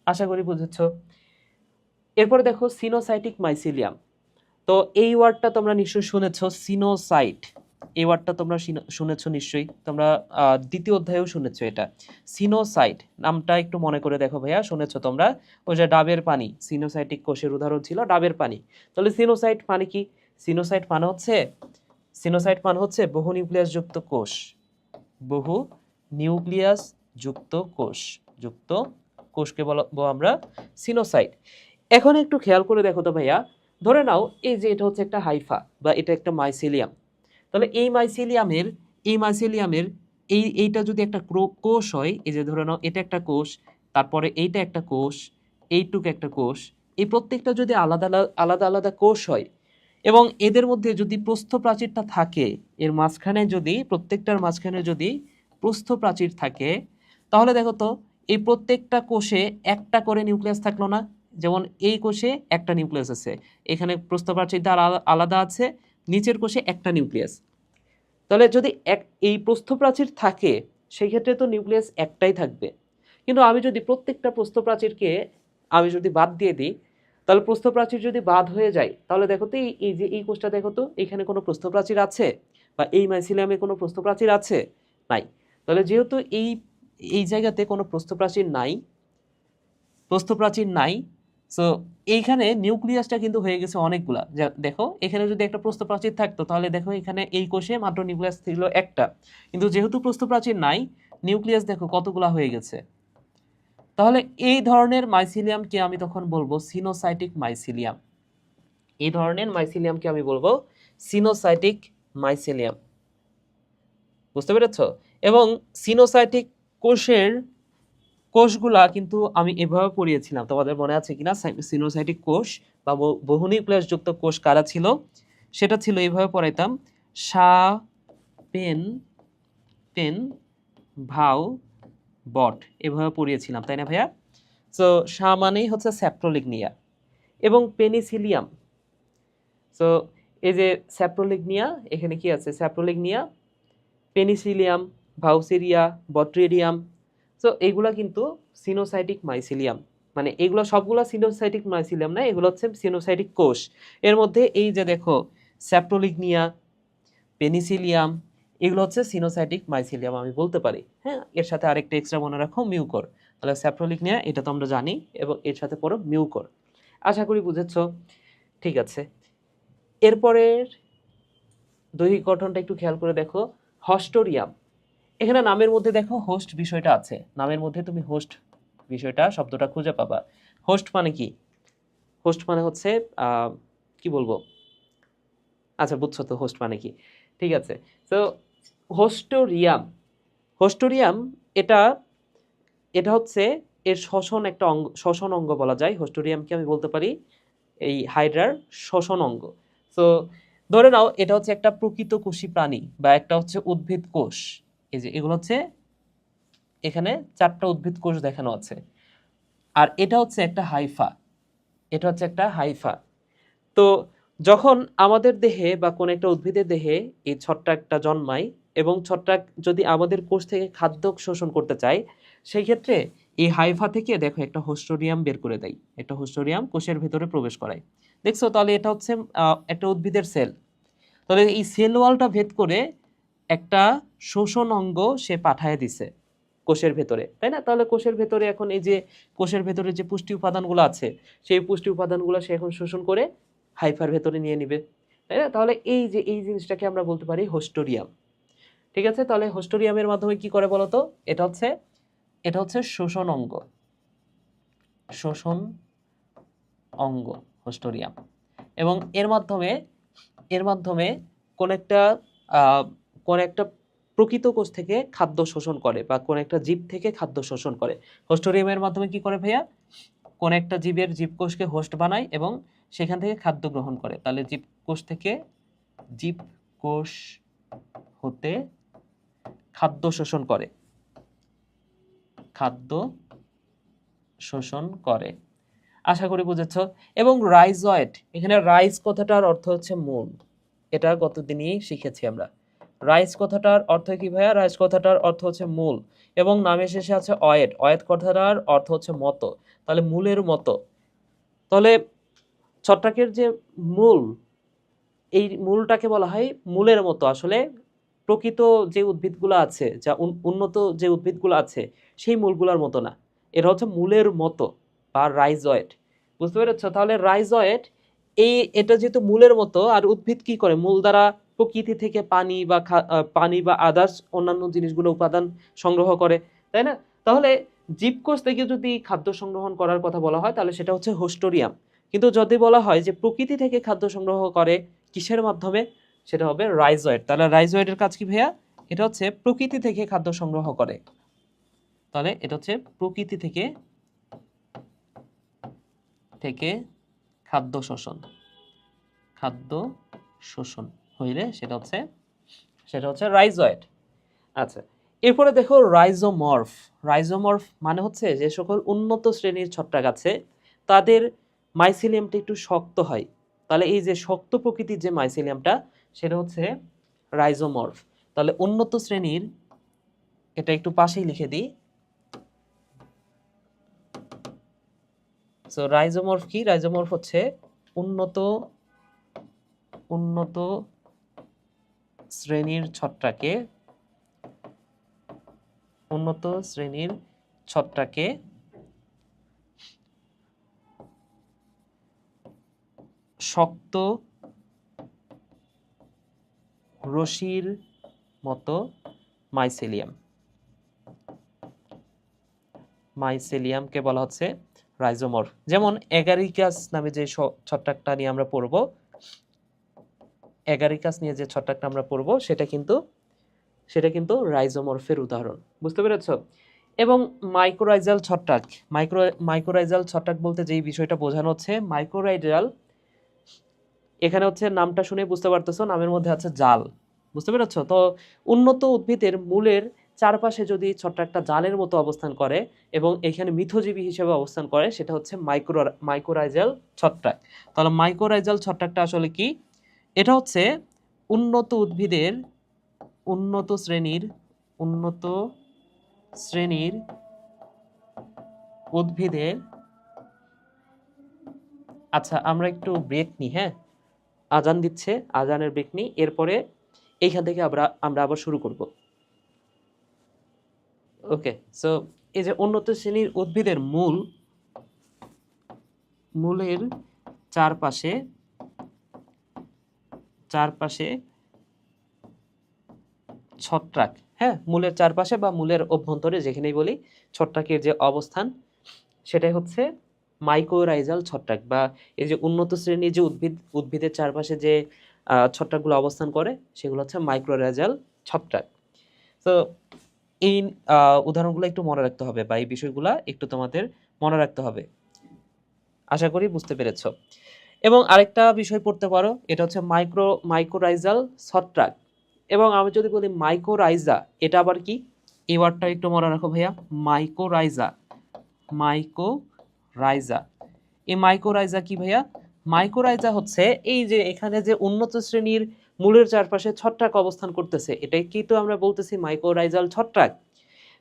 আশা করি বুঝেছ। এরপরে দেখো সিনোসাইটিক মাইসেলিয়াম। তো এই ওয়ার্ডটা তোমরা নিশ্চয়ই শুনেছ, সিনোসাইট। এই ওয়ার্ডটা তোমরা শুনেছ নিশ্চয়ই, তোমরা দ্বিতীয় অধ্যায়েও শুনেছ এটা। সিনোসাইট নামটা একটু মনে করে দেখো ভাইয়া, শুনেছ তোমরা? ওই যে ডাবের পানি, সিনোসাইটিক কোষের উদাহরণ ছিল ডাবের পানি। তাহলে সিনোসাইট মানে কি? সিনোসাইট মানে হচ্ছে বহু নিউক্লিয়াস যুক্ত কোষ, বহু নিউক্লিয়াস যুক্ত কোষ, যুক্ত কোষকে বলবো আমরা সিনোসাইট। এখন একটু খেয়াল করে দেখো তো ভাইয়া, ধরে নাও এই যে এটা হচ্ছে একটা হাইফা বা এটা একটা মাইসেলিয়াম। তাহলে এই মাইসেলিয়ামের এইটা যদি একটা কোষ হয়, এই যে ধরে নাও এটা একটা কোষ, তারপরে এইটা একটা কোষ, এইটুক একটা কোষ, এই প্রত্যেকটা যদি আলাদা আলাদা আলাদা কোষ হয় এবং এদের মধ্যে যদি প্রস্থ প্রাচীরটা থাকে, এর মাঝখানে যদি প্রত্যেকটার মাঝখানে যদি প্রস্থ প্রাচীর থাকে, তাহলে দেখো তো এই প্রত্যেকটা কোষে একটা করে নিউক্লিয়াস থাকলো না? যেমন এই কোষে একটা নিউক্লিয়াস আছে, এখানে প্রস্থ প্রাচীরটা আলাদা আছে, নিচের কোষে একটা নিউক্লিয়াস। তাহলে যদি এই প্রস্থ প্রাচীর থাকে সেই ক্ষেত্রে তো নিউক্লিয়াস একটাই থাকবে। কিন্তু আমি যদি প্রত্যেকটা প্রস্থপ্রাচীরকে আমি যদি বাদ দিয়ে দিই, তাহলে প্রস্থপ্রাচীর যদি বাদ হয়ে যায়, তাহলে দেখো তো এই যে এই কোষটা দেখো তো, এখানে কোনো প্রস্থপ্রাচীর আছে? বা এই মাইসিলিয়ামে কোনো প্রস্থপ্রাচীর আছে? নাই। তাহলে যেহেতু এই এই জায়গাতে কোনো প্রস্থপ্রাচীর নাই, সো এইখানে নিউক্লিয়াসটা কিন্তু হয়ে গেছে অনেকগুলা। দেখো এখানে যদি একটা প্রস্থপ্রাচীর থাকতো, তাহলে দেখো এখানে এই কোষে মাত্র নিউক্লিয়াস ছিল একটা, কিন্তু যেহেতু প্রস্থপ্রাচীর নাই, নিউক্লিয়াস দেখো কতগুলা হয়ে গেছে। তাহলে এই ধরনের মাইসিলিয়ামকে আমি তখন বলবো সিনোসাইটিক মাইসিলিয়াম। এই ধরনের মাইসিলিয়ামকে আমি বলবো সিনোসাইটিক মাইসিলিয়াম। বুঝতে পেরেছ? এবং সিনোসাইটিক কোষগুলা কিন্তু আমি এভাবে পড়িয়েছিলাম, তোমাদের মনে আছে কিনা? সিনোসাইটিক কোষ বা বহুনিউক্লিয়াসযুক্ত কোষ কারা ছিল? সেটা ছিল এইভাবে পড়াইতাম, সা পেন পেন ভাও বট, এভাবে পড়িয়েছিলাম, তাই না ভাইয়া? সো সা মানেই হচ্ছে স্যাপ্রোলিগনিয়া এবং পেনিসিলিয়াম। সো এই যে স্যাপ্রোলিগনিয়া, এখানে কি আছে? স্যাপ্রোলিগনিয়া, পেনিসিলিয়াম, ভাউসেরিয়া, বট্রিডিয়াম। সো এগুলা কিন্তু সিনোসাইটিক মাইসিলিয়াম, মানে এগুলো সবগুলো সিনোসাইটিক মাইসিলিয়াম না, এগুলো হচ্ছে সিনোসাইটিক কোষ। এর মধ্যে এই যে দেখো স্যাপ্রোলিগনিয়া, পেনিসিলিয়াম, এগুলো হচ্ছে সিনোসাইটিক মাইসিলিয়াম আমি বলতে পারি। হ্যাঁ, এর সাথে আরেকটা এক্সট্রা মনে রাখো, মিউকর। তাহলে স্যাপ্রোলিগনিয়া এটা তো আমরা জানি, এবং এর সাথে পড়ো মিউকর। আশা করি বুঝেছো। ঠিক আছে, এরপরের দৈহিক গঠনটা একটু খেয়াল করে দেখো। হস্টোরিয়াম, এখানে নামের মধ্যে দেখো হোস্ট বিষয়টা আছে, নামের মধ্যে তুমি হোস্ট বিষয়টা শব্দটা খুঁজে পাবা। হোস্ট মানে কি? হোস্ট মানে হচ্ছে কি বলবো, আচ্ছা বুঝছো তো হোস্ট মানে কি। ঠিক আছে, তো হোস্টোরিয়াম, হোস্টোরিয়াম এটা এটা হচ্ছে এর শ্বসন একটা অঙ্গ, শ্বসন অঙ্গ বলা যায় হোস্টোরিয়ামকে, আমি বলতে পারি এই হাইড্রার শ্বসন অঙ্গ। তো ধরে নাও এটা হচ্ছে একটা প্রকৃত কোষী প্রাণী বা একটা হচ্ছে উদ্ভিদ কোষ। এই যে এগুলো হচ্ছে, এখানে 4টা উদ্ভিদ কোষ দেখানো আছে, আর এটা হচ্ছে একটা হাইফা, এটা হচ্ছে একটা হাইফা। তো যখন আমাদের দেহে বা কোন একটা উদ্ভিদের দেহে এই ছত্রাকটা জন্মায়, এবং ছত্রাক যদি আমাদের কোষ থেকে খাদ্য শোষণ করতে চায়, সেই ক্ষেত্রে এই হাইফা থেকে দেখো একটা হোস্টোরিয়াম বের করে দেয়, একটা হোস্টোরিয়াম কোষের ভেতরে প্রবেশ করায়। দেখছো? তাহলে এটা হচ্ছে একটা উদ্ভিদের সেল। তাহলে এই সেল ওয়ালটা ভেদ করে একটা শোষণ অঙ্গ সে পাঠায় দিছে কোষের ভেতরে, তাই না? তাহলে কোষের ভেতরে এখন এই যে কোষের ভেতরে যে পুষ্টি উপাদানগুলো আছে, সেই পুষ্টি উপাদানগুলো সে এখন শোষণ করে হাইফার ভেতরে নিয়ে নিবে, তাই না? তাহলে এই যে এই জিনিসটাকে আমরা বলতে পারি হোস্টোরিয়াম। ঠিক আছে, তাহলে হোস্টোরিয়ামের মাধ্যমে কি করে বলতো? এটা হচ্ছে শোষণ অঙ্গ, শোষণ অঙ্গ হোস্টোরিয়াম। এবং এর মাধ্যমে কোন একটা আহ, কোন একটা প্রকৃত কোষ থেকে খাদ্য শোষণ করে বা কোন একটা জীব থেকে খাদ্য শোষণ করে। হোস্টোরিয়ামের মাধ্যমে কি করে ভাইয়া? কোন একটা জীবকোষকে হোস্ট বানায় এবং সেখান থেকে খাদ্য গ্রহণ করে। তাহলে জীবকোষ হতে খাদ্য শোষণ করে, খাদ্য শোষণ করে। আশা করি বুঝেছ। এবং রাইজয়েড, এখানে রাইজ কথাটার অর্থ হচ্ছে মূল, এটা গতদিনই শিখেছি আমরা। রাইজ কথাটার অর্থ কি ভাইয়া? রাইজ কথাটার অর্থ হচ্ছে মূল, এবং নামের শেষে আছে অয়েড, অয়েড কথাটার অর্থ হচ্ছে মতো, তাহলে মূলের মতো। তাহলে ছত্রাকের যে মূল, এই মূলটাকে বলা হয় মূলের মতো। আসলে প্রকৃত যে উদ্ভিদগুলো আছে, যা উন্নত যে উদ্ভিদগুলো আছে, সেই মূলগুলোর মতো না, এটা হচ্ছে মূলের মতো বা রাইজয়েড। বুঝতে পেরেছ? তাহলে রাইজয়েড, এটা যেহেতু মূলের মতো, আর উদ্ভিদ কি করে? মূল দ্বারা প্রকৃতি থেকে পানি বা আদার্স অন্যান্য জিনিসগুলো উপাদান সংগ্রহ করে, তাই না? তাহলে জীবকোষ থেকে যদি খাদ্য সংগ্রহণ করার কথা বলা হয়, তাহলে সেটা হচ্ছে হোস্টোরিয়াম। কিন্তু যদি বলা হয় যে প্রকৃতি থেকে খাদ্য সংগ্রহ করে কিসের মাধ্যমে, সেটা হবে রাইজয়েড। তাহলে রাইজয়েডের কাজ কি ভাইয়া? এটা হচ্ছে প্রকৃতি থেকে খাদ্য সংগ্রহ করে। তাহলে এটা হচ্ছে প্রকৃতি থেকে খাদ্য শোষণ হইলে সেটা হচ্ছে রাইজয়েড। আচ্ছা, এরপরে দেখো রাইজোমর্ফ। রাইজোমর্ফ মানে হচ্ছে যে সকল উন্নত শ্রেণীর ছত্রাক আছে, তাদের মাইসিলিয়ামটা একটু শক্ত হয়। তাহলে এই যে শক্ত প্রকৃতির যে মাইসিলিয়ামটা, সেটা হচ্ছে রাইজোমর্ফ। তাহলে উন্নত শ্রেণীর এটা একটু পাশেই লিখে দিই। সো রাইজোমর্ফ কি? রাইজোমর্ফ হচ্ছে উন্নত উন্নত শ্রেণীর ছত্রাকে শক্ত রশির মতো মাইসেলিয়ামকে বলা হচ্ছে রাইজোমর্ফ। যেমন এগারিকাস নামে যে ছত্রাকটা নিয়ে আমরা পড়বো, সেটা কিন্তু রাইজোমর্ফের উদাহরণ। বুঝতে পেরেছো? এবং মাইক্রোরাইজাল ছত্রাক, মাইক্রোরাইজাল ছত্রাক বলতে যেই বিষয়টা বোঝানো হচ্ছে, মাইক্রোরাইজাল এখানে হচ্ছে নামটা শুনে বুঝতে পারতেছো, নামের মধ্যে আছে জাল। বুঝতে পেরেছো? তো উন্নত উদ্ভিদের মূলের চারপাশে যদি ছত্রাকটা জালের মতো অবস্থান করে এবং এখানে মিথজীবী হিসেবে অবস্থান করে, সেটা হচ্ছে মাইক্রোরাইজাল ছত্রাক। তাহলে মাইক্রোরাইজাল ছত্রাকটা আসলে কি? এটা হচ্ছে উন্নত শ্রেণীর উদ্ভিদের। আচ্ছা, আমরা একটু ব্রেক নিই। হ্যাঁ, আজান দিচ্ছে, আজানের ব্রেক নিই, এরপরে এইখান থেকে আমরা আবার শুরু করব। ওকে, সো এই যে উন্নত শ্রেণীর উদ্ভিদের মূলের চারপাশে ছত্রাক, হ্যাঁ, মূলের চারপাশে বা মূলের অভ্যন্তরে যেখানেই বলি, ছত্রাকের যে অবস্থান সেটাই হচ্ছে মাইক্রোরাইজাল ছত্রাক। বা এই যে উন্নত শ্রেণীর যে উদ্ভিদের চারপাশে যে ছত্রাকগুলো অবস্থান করে, সেগুলো হচ্ছে মাইক্রোরাইজাল ছত্রাক। তো এই উদাহরণগুলো একটু মনে রাখতে হবে, বা এই বিষয়গুলো একটু তোমাদের মনে রাখতে হবে। আশা করি বুঝতে পেরেছো। এবং আরেকটা বিষয় পড়তে পারো, এটা হচ্ছে মাইক্রোরাইজাল ছত্রাক। এবং আমি যদি বলি মাইক্রোরাইজা, এটা আবার কি? এই ওয়ার্ডটা একটু মনে রাখো ভাইয়া, মাইক্রোরাইজা। এই মাইক্রোরাইজা কি ভাইয়া? মাইক্রোরাইজা হচ্ছে এই যে এখানে যে উন্নত শ্রেণীর মূলের চারপাশে ছত্রাক অবস্থান করতেছে, এটাই কিন্তু আমরা বলতেছি মাইক্রোরাইজাল ছত্রাক।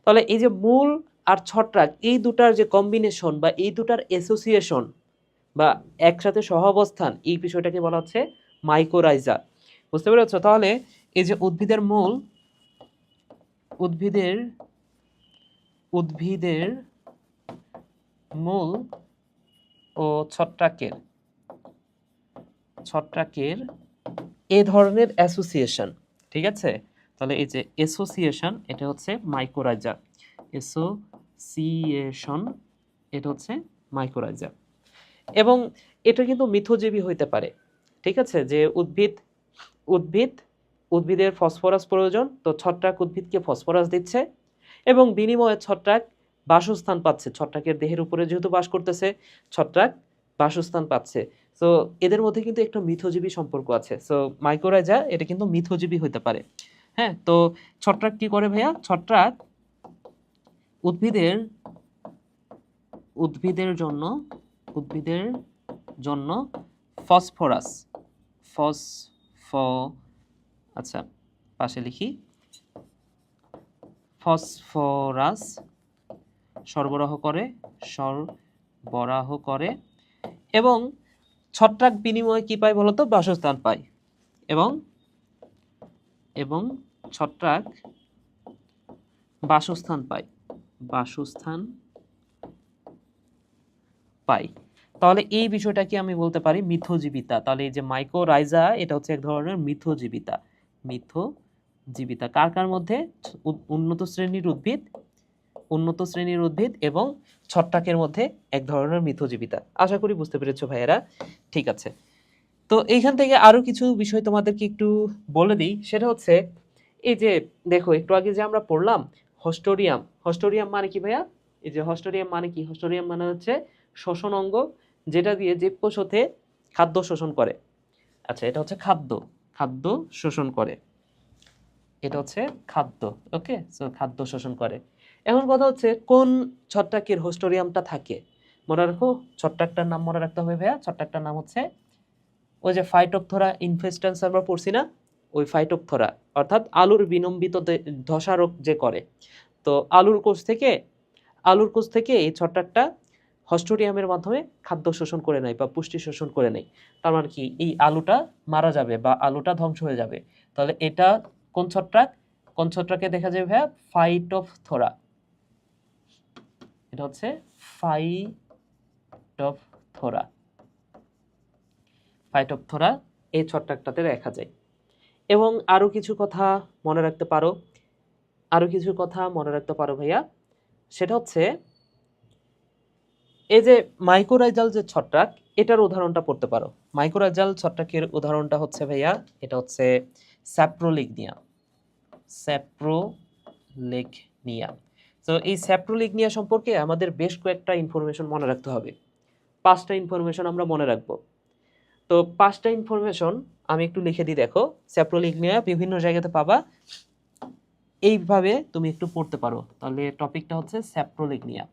তাহলে এই যে মূল আর ছত্রাক, এই দুটার যে কম্বিনেশন বা এই দুটার অ্যাসোসিয়েশন বা একসাথে সহাবস্থান, এই বিষয়টাকে বলা হচ্ছে মাইক্রোরাইজা। বুঝতে পেরেছো? তাহলে এই যে উদ্ভিদের মূল ও ছত্রাকের এ ধরনের অ্যাসোসিয়েশন, ঠিক আছে? তাহলে এই যে অ্যাসোসিয়েশন, এটা হচ্ছে মাইক্রোরাইজা। এটা হচ্ছে মাইক্রোরাইজা। এবং এটা কিন্তু মিথজীবী হইতে পারে, ঠিক আছে? যে উদ্ভিদের ফসফরাস প্রয়োজন, তো ছত্রাক উদ্ভিদকে ফসফরাস দিচ্ছে এবং বিনিময়ে ছত্রাক বাসস্থান পাচ্ছে। ছত্রাকের দেহের উপরে যেহেতু বাস করতেছে, ছত্রাক বাসস্থান পাচ্ছে। সো এদের মধ্যে কিন্তু একটা মিথজীবী সম্পর্ক আছে। সো মাইক্রোরাইজা এটা কিন্তু মিথজীবী হতে পারে। হ্যাঁ, তো ছত্রাক কি করে ভাইয়া? ছত্রাক উদ্ভিদের জন্য ফসফরাস আচ্ছা, পাশে লিখি, ফসফরাস সরবরাহ করে এবং ছত্রাক বিনিময়ে কি পায় বলতো? বাসস্থান পায়। এবং ছত্রাক বাসস্থান পায়। তাহলে এই বিষয়টাকে আমি বলতে পারি মিথজীবিতা। তাহলে এই যে মাইক্রোরাইজা, এটা হচ্ছে এক ধরনের মিথজীবিতা। কার মধ্যে? উন্নত শ্রেণীর উদ্ভিদ এবং ছত্রাকের মধ্যে এক ধরনের মিথজীবিতা। আশা করি বুঝতে পেরেছো ভাইয়েরা। ঠিক আছে, তো এইখান থেকে আরো কিছু বিষয় তোমাদেরকে একটু বলে দিই। সেটা হচ্ছে এই যে দেখো, একটু আগে যে আমরা পড়লাম হস্টোরিয়াম মানে কি ভাইয়া? এই যে হস্টোরিয়াম মানে কি? হস্টোরিয়াম মানে হচ্ছে শ্বসন অঙ্গ, যেটা দিয়ে জীবকোষে খাদ্য শোষণ করে। আচ্ছা, এটা হচ্ছে খাদ্য শোষণ করে। এটা হচ্ছে খাদ্য। ওকে, সো খাদ্য শোষণ করে। এখন কথা হচ্ছে কোন ছত্রাকের হস্টোরিয়ামটা থাকে? মনে রাখো, ছত্রাকটার নাম মনে রাখতে হবে ভাইয়া। ছত্রাকটার নাম হচ্ছে ওই যে ফাইটোপথরা ইনফেস্ট্যান্স আমরা পড়ছি না, ওই ফাইটোপথরা, অর্থাৎ আলুর বিলম্বিত ধসা রোগ যে করে, তো আলুর কোষ থেকে এই ছত্রাকটা হস্টোরিয়ামের মাধ্যমে খাদ্য শোষণ করে নেয় বা পুষ্টি শোষণ করে নেয়। তার মানে কি এই আলুটা মারা যাবে বা আলুটা ধ্বংস হয়ে যাবে। তাহলে এটা কোন ছত্রাক? কোন ছত্রাকে দেখা যাবে ভাইয়া? ফাইটোফথোরা। এটা হচ্ছে ফাইটোফথোরা। ফাইটোফথোরা এই ছত্রাকটাতে দেখা যায়। এবং আরো কিছু কথা মনে রাখতে পারো ভাইয়া, সেটা হচ্ছে এই যে মাইকোরাইজাল যে ছত্রাক, এটার উদাহরণটা পড়তে পারো। মাইকোরাইজাল ছত্রাকের উদাহরণটা হচ্ছে ভাইয়া, এটা হচ্ছে স্যাপ্রোলিগনিয়া। স্যাপ্রোলিগনিয়া। তো এই স্যাপ্রোলিগনিয়া সম্পর্কে আমাদের বেশ কয়েকটা ইনফরমেশন মনে রাখতে হবে। 5টা ইনফরমেশন আমরা মনে রাখবো। তো 5টা ইনফরমেশন আমি একটু লিখে দিই, দেখো। স্যাপ্রোলিগনিয়া বিভিন্ন জায়গাতে পাবা, এইভাবে তুমি একটু পড়তে পারো। তাহলে টপিকটা হচ্ছে স্যাপ্রোলিগনিয়া।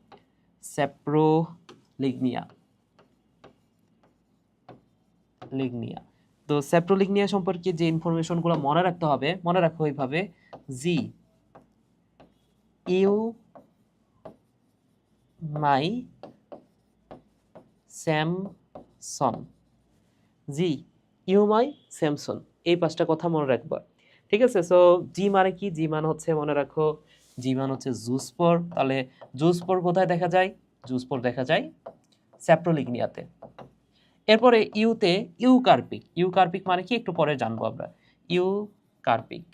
লিগনিয়া। তো স্যাপ্রোলিগনিয়া সম্পর্কে যে ইনফরমেশনগুলো মনে রাখতে হবে, মনে রাখো এইভাবে: G you my Samson. G you my Samson, এই 5টা কথা মনে রাখবা। ঠিক আছে? সো জি মানে কি? জি মানে হচ্ছে, মনে রাখো, জি মানে হচ্ছে জুস্পোর। তাহলে জুস্পোর কোথায় দেখা যায়? জুস্পোর দেখা যায় স্যাপ্রোলিগনিয়াতে। এরপরে ইউতে ইউকার্পিক। ইউকার্পিক মানে কি একটু পরে জানবো আমরা। ইউকার্পিক।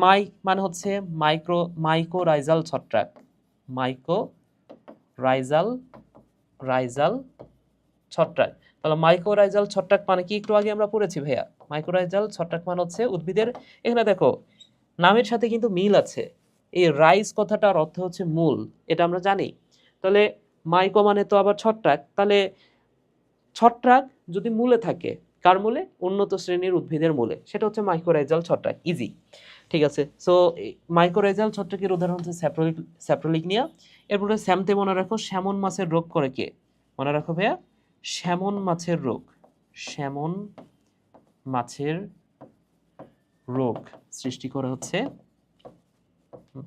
মাই মানে হচ্ছে মাইকোরাইজাল ছত্রাক। মাইকোরাইজাল ছত্রাক। তাহলে মাইকোরাইজাল ছত্রাক মানে কি একটু আগে আমরা পড়েছি ভাইয়া। মাইকোরাইজাল ছত্রাক মানে হচ্ছে উদ্ভিদের, এখানে দেখো নামের সাথে কিন্তু মিল আছে। এই রাইজ কথাটার অর্থ হচ্ছে মূল, এটা আমরা জানি। তাহলে মাইকো মানে তো আবার ছত্রাক, তাহলে ছত্রাক যদি মূলে থাকে, কার মূলে? উন্নত শ্রেণীর উদ্ভিদের মূলে, সেটা হচ্ছে মাইকোরাইজাল ছত্রাক। ইজি। ঠিক আছে? সো মাইকোরাইজাল ছত্রাকের উদাহরণ হচ্ছে স্যাপ্রোলিগনিয়া। এরপরে স্যামতে মনে রাখো, স্যামন মাছের রোগ করে কে? মনে রাখো ভাইয়া, স্যামন মাছের রোগ। স্যামন মাছের রোগ সৃষ্টি করে হচ্ছে,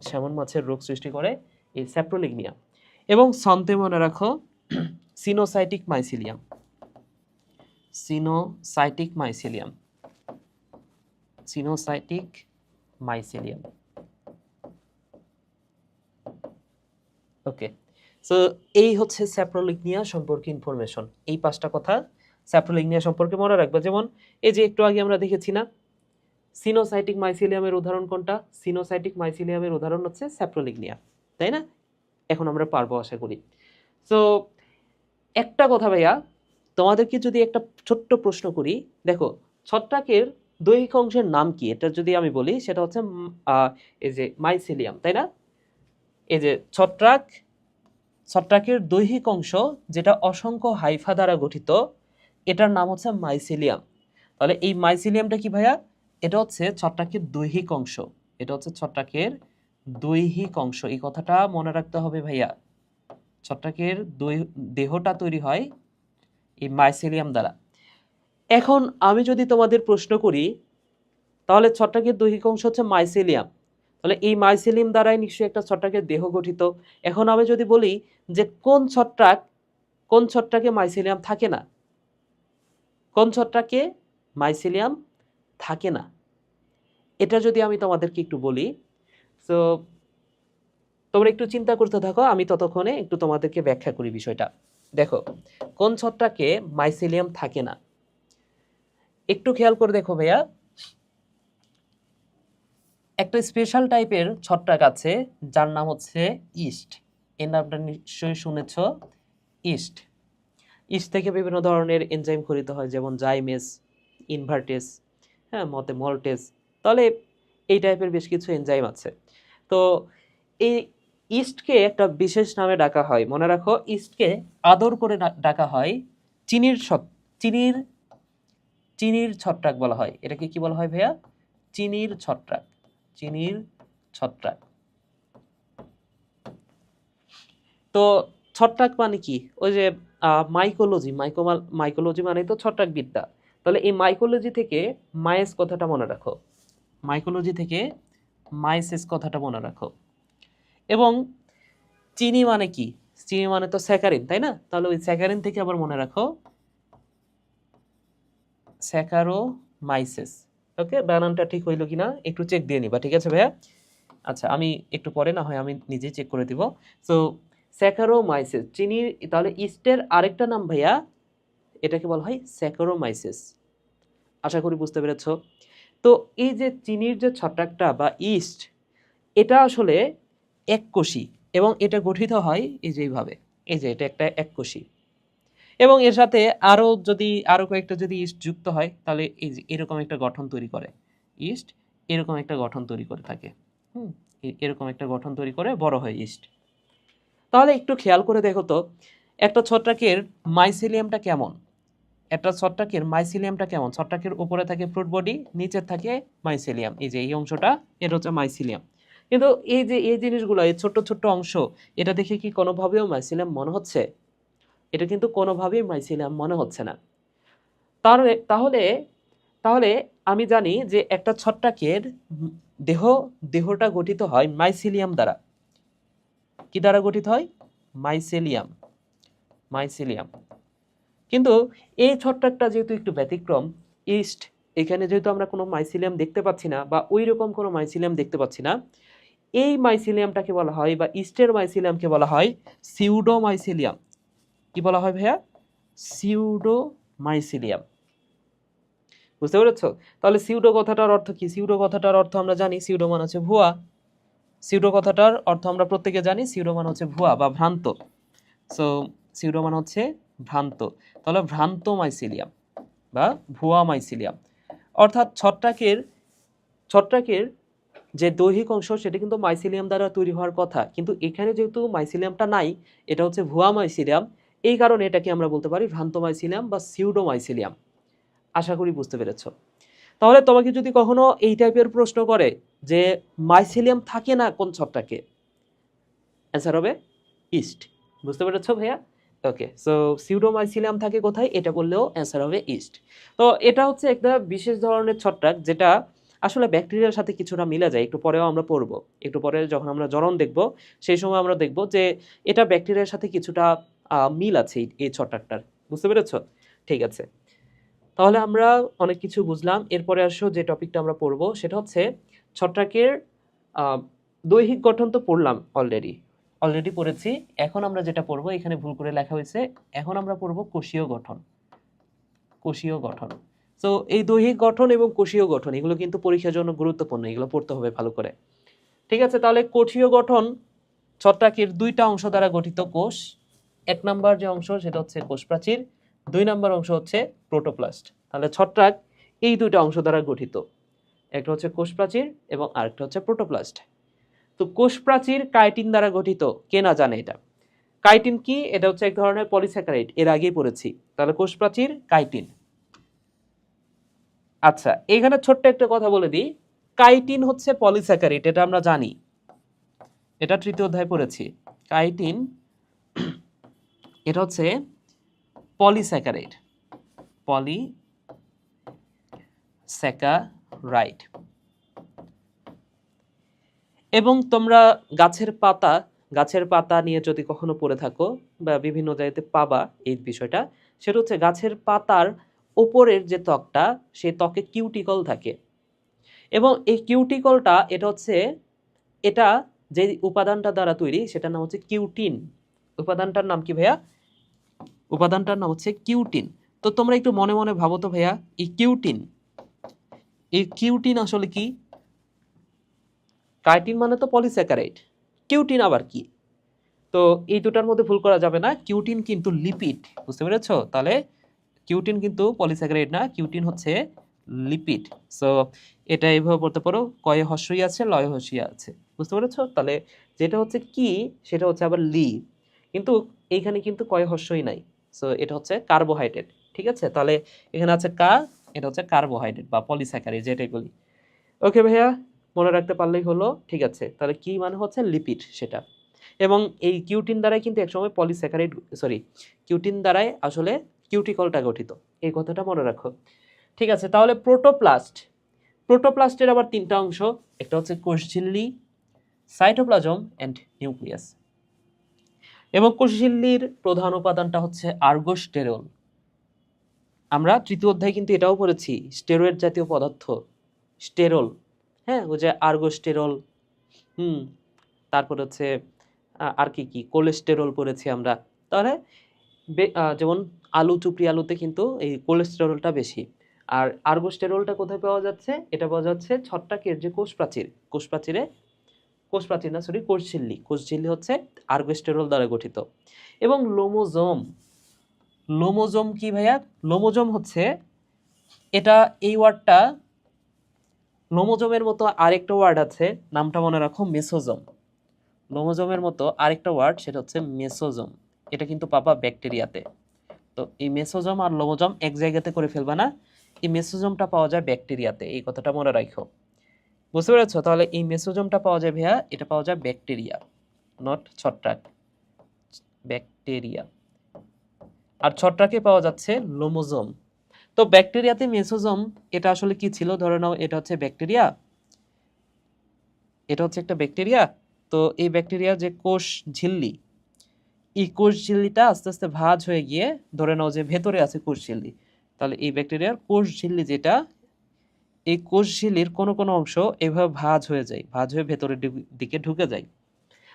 স্যামন মাছের রোগ সৃষ্টি করে এই স্যাপ্রোলিগনিয়া। এবং সন্তে মনে রাখো coenocytic mycelium. Coenocytic mycelium. Okay. So এই হচ্ছে স্যাপ্রোলিগনিয়া সম্পর্কে ইনফরমেশন। এই 5টা কথা স্যাপ্রোলিগনিয়া সম্পর্কে মনে রাখবে। যেমন এই যে একটু আগে আমরা দেখেছি না, সিনোসাইটিক মাইসিলিয়ামের উদাহরণ কোনটা? সিনোসাইটিক মাইসিলিয়ামের উদাহরণ হচ্ছে স্যাপ্রোলিগনিয়া, তাই না? এখন আমরা পারবো আশা করি। সো একটা কথা ভাইয়া, তোমাদেরকে যদি একটা ছোট্ট প্রশ্ন করি, দেখো ছত্রাকের দৈহিক অংশের নাম কি? এটা যদি আমি বলি, সেটা হচ্ছে এই যে মাইসিলিয়াম, তাই না? এই যে ছত্রাকের দৈহিক অংশ যেটা অসংখ্য হাইফা দ্বারা গঠিত, এটার নাম হচ্ছে মাইসিলিয়াম। তাহলে এই মাইসিলিয়ামটা কি ভাইয়া? এটা হচ্ছে ছত্রাকের দৈহিক অংশ। এটা হচ্ছে ছত্রাকের দৈহিক অংশ। এই কথাটা মনে রাখতে হবে ভাইয়া। ছত্রাকের দেহটা তৈরি হয় এই মাইসিলিয়াম দ্বারা। এখন আমি যদি তোমাদের প্রশ্ন করি, তাহলে ছত্রাকের দৈহিক অংশ হচ্ছে মাইসিলিয়াম, তাহলে এই মাইসিলিয়াম দ্বারাই নিশ্চয়ই একটা ছত্রাকের দেহ গঠিত। এখন আমি যদি বলি যে কোন ছত্রাকে মাইসিলিয়াম থাকে না, কোন ছত্রাকে মাইসিলিয়াম থাকে না, এটা যদি আমি তোমাদেরকে একটু বলি, সো তোমরা একটু চিন্তা করতে থাকো, আমি ততক্ষণে একটু তোমাদেরকে ব্যাখ্যা করি বিষয়টা। দেখো কোন ছত্রাকে মাইসিলিয়াম থাকে না, একটু খেয়াল করে দেখো ভাইয়া। একটা স্পেশাল টাইপের ছত্রাক আছে যার নাম হচ্ছে ইস্ট। এর নামটা নিশ্চয়ই শুনেছ, ইস্ট। ইস্ট থেকে বিভিন্ন ধরনের এনজাইম খরিত হয়, যেমন জাইমেস, ইনভার্টেস, হ্যাঁ, মল্টেস। তাহলে এই টাইপের বেশ কিছু এনজাইম আছে। তো এই ইস্টকে একটা বিশেষ নামে ডাকা হয়, মনে রাখো, ইস্টকে আদর করে ডাকা হয় চিনির ছত্রাক বলা হয়। এটাকে কি বলা হয় ভাইয়া? চিনির ছত্রাক। তো ছত্রাক মানে কি? ওই যে মাইকোলজি মানে তো ছত্রাক বিদ্যা। তাহলে এই মাইকোলজি থেকে মায়েস কথাটা মনে রাখো। মাইকোলজি থেকে মাইসেস কথাটা মনে রাখো। এবং চিনি মানে কি? চিনি মানে তো স্যাকারিন, তাই না? তাহলে ওই স্যাকারিন থেকে আবার মনে রাখো স্যাকারোমাইসেস। ওকে, বানানটা ঠিক হইলো কিনা একটু চেক দিয়ে নিবা, ঠিক আছে ভাইয়া? আচ্ছা, আমি একটু পরে না হয় আমি নিজে চেক করে দিব। সো স্যাকারোমাইসেস চিনি, তাহলে ইস্টের আরেকটা নাম ভাইয়া, এটাকে বলা হয় স্যাকারোমাইসেস। আশা করি বুঝতে পেরেছো। তো এই যে চিনির যে ছত্রাকটা বা ইস্ট, এটা আসলে এককোষী এবং এটা গঠিত হয় এই যে এইভাবে, এই যে এটা একটা এককোষী এবং এর সাথে আরো কয়েকটা যদি ইস্ট যুক্ত হয় তাহলে এই যে এরকম একটা গঠন তৈরি করে। ইস্ট এরকম একটা গঠন তৈরি করে থাকে। এরকম একটা গঠন তৈরি করে বড় হয় ইস্ট। তাহলে একটু খেয়াল করে দেখো তো, একটা ছত্রাকের মাইসেলিয়ামটা কেমন? ছত্রাকের উপরে থাকে ফ্রুট বডি, নিচে থাকে মাইসেলিয়াম। এই যে এই অংশটা, এটা হচ্ছে মাইসেলিয়াম। কিন্তু এই যে এই জিনিসগুলো, এই ছোট্ট ছোট্ট অংশ, এটা দেখে কি কোনোভাবেও মাইসেলিয়াম মনে হচ্ছে? এটা কিন্তু কোনোভাবেই মাইসেলিয়াম মনে হচ্ছে না। তাহলে তাহলে তাহলে আমি জানি যে একটা ছত্রাকের দেহ দেহটা গঠিত হয় মাইসেলিয়াম দ্বারা। কি দ্বারা গঠিত হয়? মাইসেলিয়াম। কিন্তু এই ছত্রাকটা যেহেতু একটু ব্যতিক্রম, ইস্ট, এখানে যেহেতু আমরা কোনো মাইসেলিয়াম দেখতে পাচ্ছি না বা ওই রকম কোনো মাইসেলিয়াম দেখতে পাচ্ছি না, এই মাইসেলিয়ামটাকে বলা হয় বা ইস্টের মাইসেলিয়ামকে বলা হয় সিউডোমাইসেলিয়াম। কি বলা হয় ভাইয়া? সিউডোমাইসেলিয়াম। বুঝতে পেরেছো? তাহলে সিউডো কথাটার অর্থ কি? সিউডো কথাটার অর্থ আমরা জানি, সিউডো মানে হচ্ছে ভুয়া। সিউডো কথাটার অর্থ আমরা প্রত্যেকে জানি, সিউডো মানে হচ্ছে ভুয়া বা ভ্রান্ত। সো সিউডো মানে হচ্ছে ভ্রান্ত। তাহলে ভ্রান্ত মাইসেলিয়াম বা ভুয়া মাইসেলিয়াম, অর্থাৎ ছত্রাকের যে দৈহিক অংশ সেটা কিন্তু মাইসেলিয়াম দ্বারা তৈরি হওয়ার কথা, কিন্তু এখানে যেহেতু মাইসেলিয়ামটা নাই, এটা হচ্ছে ভুয়া মাইসেলিয়াম। এই কারণে এটাকে আমরা বলতে পারি ভ্রান্ত মাইসেলিয়াম বা সিউডো মাইসেলিয়াম। আশা করি বুঝতে পেরেছো। তাহলে তোমাকে যদি কখনো এই টাইপের প্রশ্ন করে যে মাইসেলিয়াম থাকে না কোন ছত্রাকে, অ্যান্সার হবে ইস্ট। বুঝতে পেরেছো ভাইয়া? ওকে, সো সিউডোমাইসিলিয়াম থাকে কোথায়, এটা বললেও অ্যান্সার হবে ইস্ট। তো এটা হচ্ছে একটা বিশেষ ধরনের ছত্রাক যেটা আসলে ব্যাকটেরিয়ার সাথে কিছুটা মিলে যায়, একটু পরেও আমরা পড়বো। একটু পরে যখন আমরা জনন দেখব সেই সময় আমরা দেখব যে এটা ব্যাকটেরিয়ার সাথে কিছুটা মিল আছে এই ছত্রাকটার। বুঝতে পেরেছো? ঠিক আছে, তাহলে আমরা অনেক কিছু বুঝলাম। এরপরে আসো যে টপিকটা আমরা পড়বো সেটা হচ্ছে ছত্রাকের দৈহিক গঠন। তো পড়লাম, অলরেডি পড়েছি। এখন আমরা যেটা পড়বো, এখানে ভুল করে লেখা হয়েছে, এখন আমরা পড়বো কোষীয় গঠন। তো এই দৈহিক গঠন এবং কোষীয় গঠন এগুলো কিন্তু পরীক্ষার জন্য গুরুত্বপূর্ণ, এগুলো পড়তে হবে ভালো করে। ঠিক আছে, তাহলে কোষীয় গঠন, ছত্রাকের দুইটা অংশ দ্বারা গঠিত কোষ। এক নাম্বার যে অংশ সেটা হচ্ছে কোষ প্রাচীর, 2 নাম্বার অংশ হচ্ছে প্রোটোপ্লাস্ট। তাহলে ছত্রাক এই দুইটা অংশ দ্বারা গঠিত, একটা হচ্ছে কোষ প্রাচীর এবং আরেকটা হচ্ছে প্রোটোপ্লাস্ট। তো কোষ প্রাচীর কাইটিন দ্বারা গঠিত, কে না জানে এটা? কাইটিন কি? এটা হচ্ছে এক ধরনের পলিস্যাকারাইড, এর আগেই পড়েছি। তাহলে কোষ প্রাচীর কাইটিন। আচ্ছা, এখানে ছোট্ট একটা কথা বলে দিই, কাইটিন হচ্ছে পলিস্যাকারাইড, এটা আমরা জানি, এটা তৃতীয় অধ্যায় পড়েছি। কাইটিন এটা হচ্ছে পলিস্যাকারাইড, পলিস্যাকারাইড। এবং তোমরা গাছের পাতা নিয়ে যদি কখনো পড়ে থাকো বা বিভিন্ন জায়গাতে পাবা এই বিষয়টা, সেটা হচ্ছে গাছের পাতার উপরের যে ত্বকটা, সেই ত্বকে কিউটিকল থাকে এবং এই কিউটিকলটা এটা যে উপাদানটা দ্বারা তৈরি সেটার নাম হচ্ছে কিউটিন। উপাদানটার নাম কি ভাইয়া? উপাদানটার নাম হচ্ছে কিউটিন। তো তোমরা একটু মনে মনে ভাবো তো ভাইয়া, এই কিউটিন আসলে কি? কাইটিন মানে তো পলিস্যাকারাইড, কিউটিন আবার কি? তো এই দুটার মধ্যে ভুল করা যাবে না, কিউটিন কিন্তু লিপিড। বুঝতে পেরেছো? তাহলে কিউটিন কিন্তু পলিস্যাকারাইড না, কিউটিন হচ্ছে লিপিড। সো এটা এইভাবে পড়তে পারো, কয়ে হস্যই আছে, লয়ে হস্যই আছে। বুঝতে পেরেছো? তাহলে যেটা হচ্ছে কি সেটা হচ্ছে আবার লি, কিন্তু এইখানে কিন্তু কয়ে হস্যই নাই। সো এটা হচ্ছে কার্বোহাইড্রেট। ঠিক আছে, তাহলে এখানে আছে এটা হচ্ছে কার্বোহাইড্রেট বা পলিস্যাকারাইড যেটাই বলি। ওকে ভাইয়া, মনে রাখতে পারলেই হলো। ঠিক আছে, তাহলে কি মানে হচ্ছে লিপিড সেটা। এবং এই কিউটিন দ্বারাই কিন্তু একসময় কিউটিন দ্বারাই আসলে কিউটিকলটা গঠিত, এই কথাটা মনে রাখো। ঠিক আছে, তাহলে প্রোটোপ্লাস্টের আবার তিনটা অংশ, একটা হচ্ছে কোষঝিল্লি, সাইটোপ্লাজম এন্ড নিউক্লিয়াস। এবং কোষঝিল্লির প্রধান উপাদানটা হচ্ছে আর্গোস্টেরল। আমরা তৃতীয় অধ্যায়ে কিন্তু এটাও পড়েছি, স্টেরয়েড জাতীয় পদার্থ, স্টেরল। হ্যাঁ, ওই যে আর্গোস্টেরল, তারপর হচ্ছে আর কি কি কোলেস্টেরল পড়েছি আমরা। তাহলে যেমন আলু, চুপড়ি আলুতে কিন্তু এই কোলেস্টেরলটা বেশি। আর আর্গোস্টেরলটা কোথায় পাওয়া যাচ্ছে? এটা পাওয়া যাচ্ছে ছত্রাকের যে কোষঝিল্লি হচ্ছে আর্গোস্টেরল দ্বারা গঠিত। এবং লোমোজোম কি ভাইয়া? লোমোজোম হচ্ছে এটা, এই ওয়ার্ডটা, লোমোজোমের মতো আরেকটা ওয়ার্ড আছে, নামটা মনে রাখো, মেসোজোম। লোমোজোমের মতো আরেকটা ওয়ার্ড, সেটা হচ্ছে মেসোজোম। এটা কিন্তু পাবা ব্যাকটেরিয়াতে। তো এই মেসোজোম আর লোমোজোম এক জায়গাতে করে ফেলবা না, এই মেসোজোমটা পাওয়া যায় ব্যাকটেরিয়াতে, এই কথাটা মনে রাখো। বুঝতে পেরেছো? তাহলে এই মেসোজোমটা পাওয়া যায় ভাইয়া, এটা পাওয়া যায় ব্যাকটেরিয়া, নট ছত্রাক, ব্যাকটেরিয়া। আর ছত্রাকে পাওয়া যাচ্ছে লোমোজোম। তো ব্যাকটেরিয়াতে মেসোজোম, এটা আসলে কি ছিল? ধরে নাও এটা হচ্ছে ব্যাকটেরিয়া, এটা হচ্ছে একটা ব্যাকটেরিয়া। তো এই ব্যাকটেরিয়া যে কোষ ঝিল্লি, এই কোষ ঝিল্লিটা আস্তে আস্তে ভাঁজ হয়ে গিয়ে, ধরে নাও যে ভেতরে আছে কোষ ঝিল্লি, তাহলে এই ব্যাকটেরিয়ার কোষ ঝিল্লি যেটা, এই কোষ ঝিল্লির কোনো কোনো অংশ এভাবে ভাঁজ হয়ে যায়, ভাঁজ হয়ে ভেতরের দিকে ঢুকে যায়।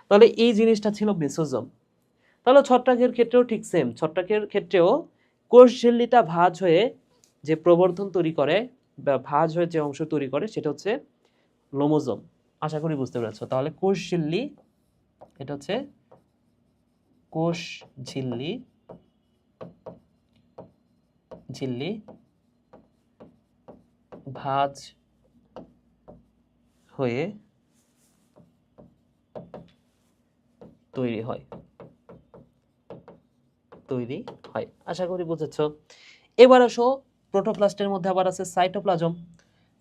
তাহলে এই জিনিসটা ছিল মেসোজোম। তাহলে ছত্রাকের ক্ষেত্রেও ঠিক সেম, ছত্রাকের ক্ষেত্রেও কোষ ঝিল্লিটা ভাঁজ হয়ে যে প্রবর্ধন তৈরি করে বা ভাঁজ হয়ে যে অংশ তৈরি করে, সেটা হচ্ছে লোমোজোম। আশা করি বুঝতে পেরেছো। তাহলে কোষ ঝিল্লি, এটা হচ্ছে কোষ ঝিল্লি, ভাঁজ হয়ে তৈরি হয়। আশা করি বুঝেছো। এবার আসো, প্রোটোপ্লাস্টের মধ্যে আবার আছে সাইটোপ্লাজম।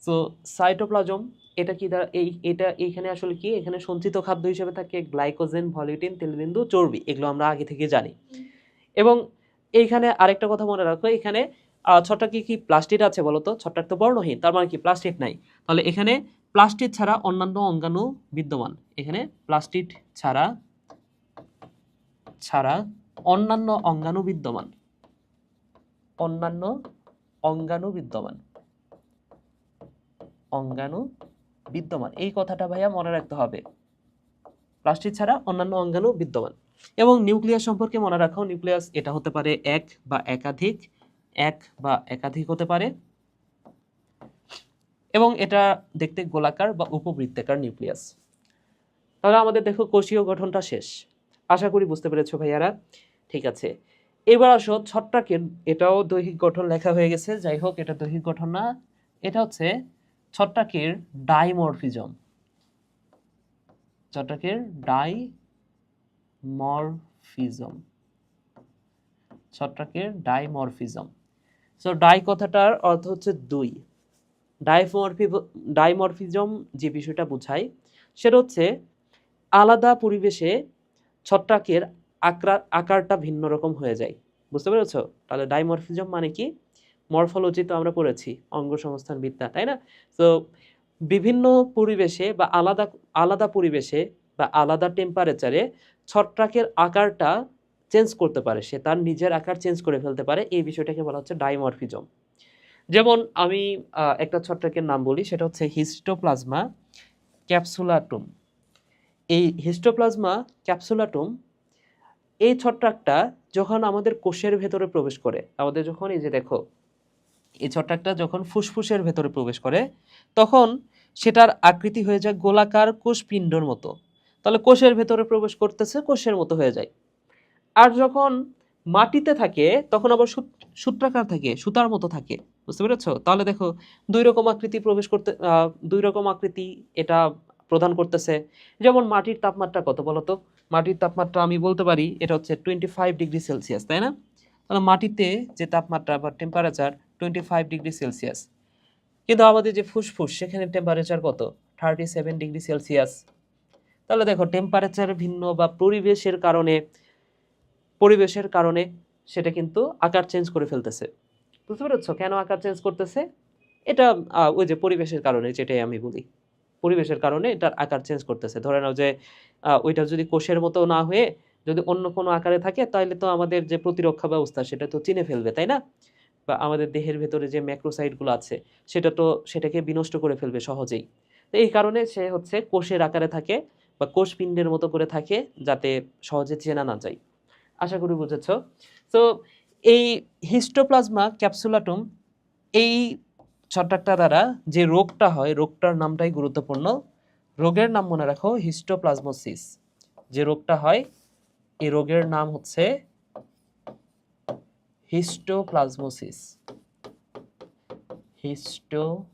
তো সাইটোপ্লাজম, এটা কি এটা এইখানে আসলে কি, এখানে সঞ্চিত খাদ্য হিসেবে থাকে গ্লাইকোজেন, ভলিটিন, তেলবিন্দু, চর্বি, এগুলো আমরা আগে থেকে জানি। এবং এইখানে আরেকটা কথা মনে রাখো, এখানে ছত্রাকে কি প্লাস্টিড আছে বলতো? ছত্রাক তো বর্ণহীন, তার মানে কি প্লাস্টিড নাই। তাহলে এখানে প্লাস্টিড ছাড়া অন্যান্য অঙ্গাণু বিদ্যমান, এখানে প্লাস্টিড ছাড়া অন্যান্য অঙ্গাণু বিদ্যমান, এই কথাটা ভাইয়া মনে রাখতে হবে, প্লাস্টিড ছাড়া অন্যান্য অঙ্গাণু বিদ্যমান। এবং নিউক্লিয়াস সম্পর্কে মনে রাখো, নিউক্লিয়াস এটা হতে পারে এক বা একাধিক হতে পারে, এবং এটা দেখতে গোলাকার বা উপবৃত্তাকার নিউক্লিয়াস। তাহলে আমাদের দেখো কোষীয় গঠনটা শেষ। আশা করি বুঝতে পেরেছো ভাইয়ারা। ঠিক আছে, এবার আসো ছত্রাকের, এটাও দৈহিক গঠন লেখা হয়ে গেছে, যাই হোক এটা দৈহিক গঠন না, এটা হচ্ছে ছত্রাকের ডাইমরফিজম। ডাইমরফিজম। সো ডাই কথাটার অর্থ হচ্ছে দুই। ডাইমরফিজম যে বিষয়টা বোঝায়, সেটা হচ্ছে আলাদা পরিবেশে ছত্রাকের আকারটা ভিন্ন রকম হয়ে যায়। বুঝতে পেরেছো? তাহলে ডাইমরফিজম মানে কি? মরফোলজি তো আমরা পড়েছি, অঙ্গ সংস্থান বিদ্যা, তাই না? তো বিভিন্ন পরিবেশে বা আলাদা পরিবেশে বা আলাদা টেম্পারেচারে ছত্রাকের আকারটা চেঞ্জ করতে পারে, সে তার নিজের আকার চেঞ্জ করে ফেলতে পারে, এই বিষয়টাকে বলা হচ্ছে ডাইমরফিজম। যেমন আমি একটা ছত্রাকের নাম বলি, সেটা হচ্ছে হিস্টোপ্লাজমা ক্যাপসুলাটুম। এই হিস্টোপ্লাজমা ক্যাপসুলাটুম, এই ছত্রাকটা যখন আমাদের কোষের ভেতরে প্রবেশ করে, আমাদের যখন, এই যে দেখো, এই ছত্রাকটা যখন ফুসফুসের ভেতরে প্রবেশ করে, তখন সেটার আকৃতি হয়ে যায় গোলাকার কোষপিণ্ডর মতো। তাহলে কোষের ভেতরে প্রবেশ করতেছে, কোষের মতো হয়ে যায়। আর যখন মাটিতে থাকে, তখন আবার সূত্রাকার থাকে, সুতার মতো থাকে। বুঝতে পেরেছো? তাহলে দেখো দুই রকম আকৃতি এটা প্রদান করতেছে। যেমন মাটির তাপমাত্রা কত বলতো? মাটির তাপমাত্রা আমি বলতে পারি, এটা হচ্ছে 25 ডিগ্রি সেলসিয়াস, তাই না? তাহলে মাটিতে যে তাপমাত্রা বা টেম্পারেচার 25 ডিগ্রি সেলসিয়াস, কিন্তু আমাদের যে ফুসফুস, সেখানে টেম্পারেচার কত? 37 ডিগ্রি সেলসিয়াস। তাহলে দেখো টেম্পারেচার ভিন্ন বা পরিবেশের কারণে সেটা কিন্তু আকার চেঞ্জ করে ফেলতেছে। বুঝতে পেরেছো কেন আকার চেঞ্জ করতেছে? এটা ওই যে পরিবেশের কারণে, যেটাই আমি বলি, পরিবেশের কারণে এটার আকার চেঞ্জ করতেছে। ধরে নাও যে ওইটা যদি কোষের মতো না হয়ে যদি অন্য কোনো আকারে থাকে, তাহলে তো আমাদের যে প্রতিরক্ষা ব্যবস্থা সেটা তো চিনে ফেলবে, তাই না? বা আমাদের দেহের ভেতরে যে ম্যাক্রোসাইটগুলো আছে সেটাকে বিনষ্ট করে ফেলবে সহজেই। তো এই কারণে সে হচ্ছে কোষের আকারে থাকে বা কোষপিণ্ডের মতো করে থাকে, যাতে সহজে চেনা না যায়। আশা করি বুঝেছ। তো এই হিস্টোপ্লাজমা ক্যাপসুলাটুম, এই ছত্রাকটা দ্বারা যে রোগটা হয়, রোগটার নামটাই গুরুত্বপূর্ণ। রোগের নাম মনে রাখো হিস্টোপ্লাজমোসিস। যে রোগটা হয় এই রোগের নাম হচ্ছে হিস্টোপ্লাজমোসিস। হিস্টোপ্লাজমোসিস।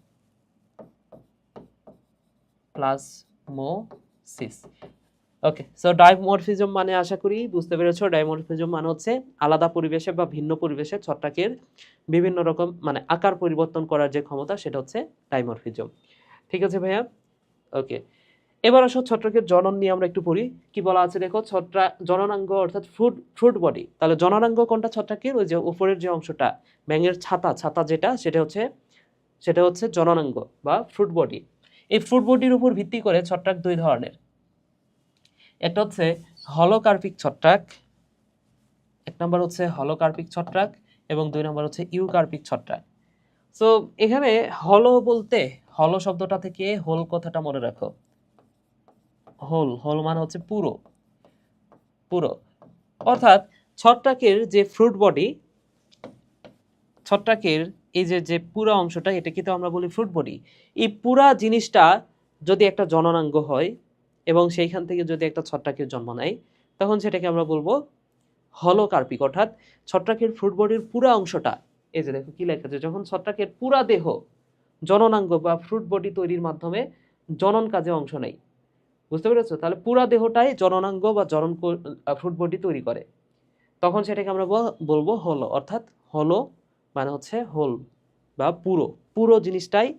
ওকে, সো ডাইমরফিজম মানে আশা করি বুঝতে পেরেছো। ডাইমরফিজম মানে হচ্ছে আলাদা পরিবেশে বা ভিন্ন পরিবেশে ছত্রাকের বিভিন্ন রকম মানে আকার পরিবর্তন করার যে ক্ষমতা, সেটা হচ্ছে ডাইমরফিজম। ঠিক আছে ভাইয়া? ওকে, এবার আসো ছত্রাকের জনন নিয়ে আমরা একটু পড়ি। কি বলা আছে দেখো, ছত্রাক জননাঙ্গ অর্থাৎ ফ্রুট বডি। তাহলে জননাঙ্গ কোনটা ছত্রাকের? ওই যে উপরের যে অংশটা, ব্যাঙের ছাতা যেটা, সেটা হচ্ছে জননাঙ্গ বা ফ্রুট বডি। এই ফ্রুট বডির উপর ভিত্তি করে ছত্রাক দুই ধরনের। একটা হচ্ছে হলোকার্পিক ছত্রাক, এক নম্বর হচ্ছে হলোকার্পিক ছত্রাক, এবং দুই নম্বর হচ্ছে ইউকার্পিক ছত্রাক। সো এখানে হলো শব্দটা থেকে হোল কথাটা মনে রাখো। হোল মানে হচ্ছে পুরো, অর্থাৎ ছত্রাকের যে ফ্রুট বডি, ছত্রাকের এই যে পুরো অংশটা, এটাকে তো আমরা বলি ফ্রুট বডি। এই পুরা জিনিসটা যদি একটা জননাঙ্গ হয় এবং সেইখান থেকে যদি একটা ছত্রাকের জন্ম নেয়, তখন সেটাকে আমরা বলবো হলোকার্পিক। অর্থাৎ ছত্রাকের ফ্রুট বডির পুরা অংশটা, এই যে দেখো কি লেখা আছে, যখন ছত্রাকের পুরা দেহ জননাঙ্গ বা ফ্রুট বডি তৈরির মাধ্যমে জনন কাজে অংশ নেয়। বুঝতে পেরেছো? তাহলে পুরা দেহটাই জননাঙ্গ বা ফ্রুট বডি তৈরি করে, তখন সেটাকে আমরা বলবো হলো। অর্থাৎ হলো মানে হচ্ছে হোল বা পুরো জিনিসটাই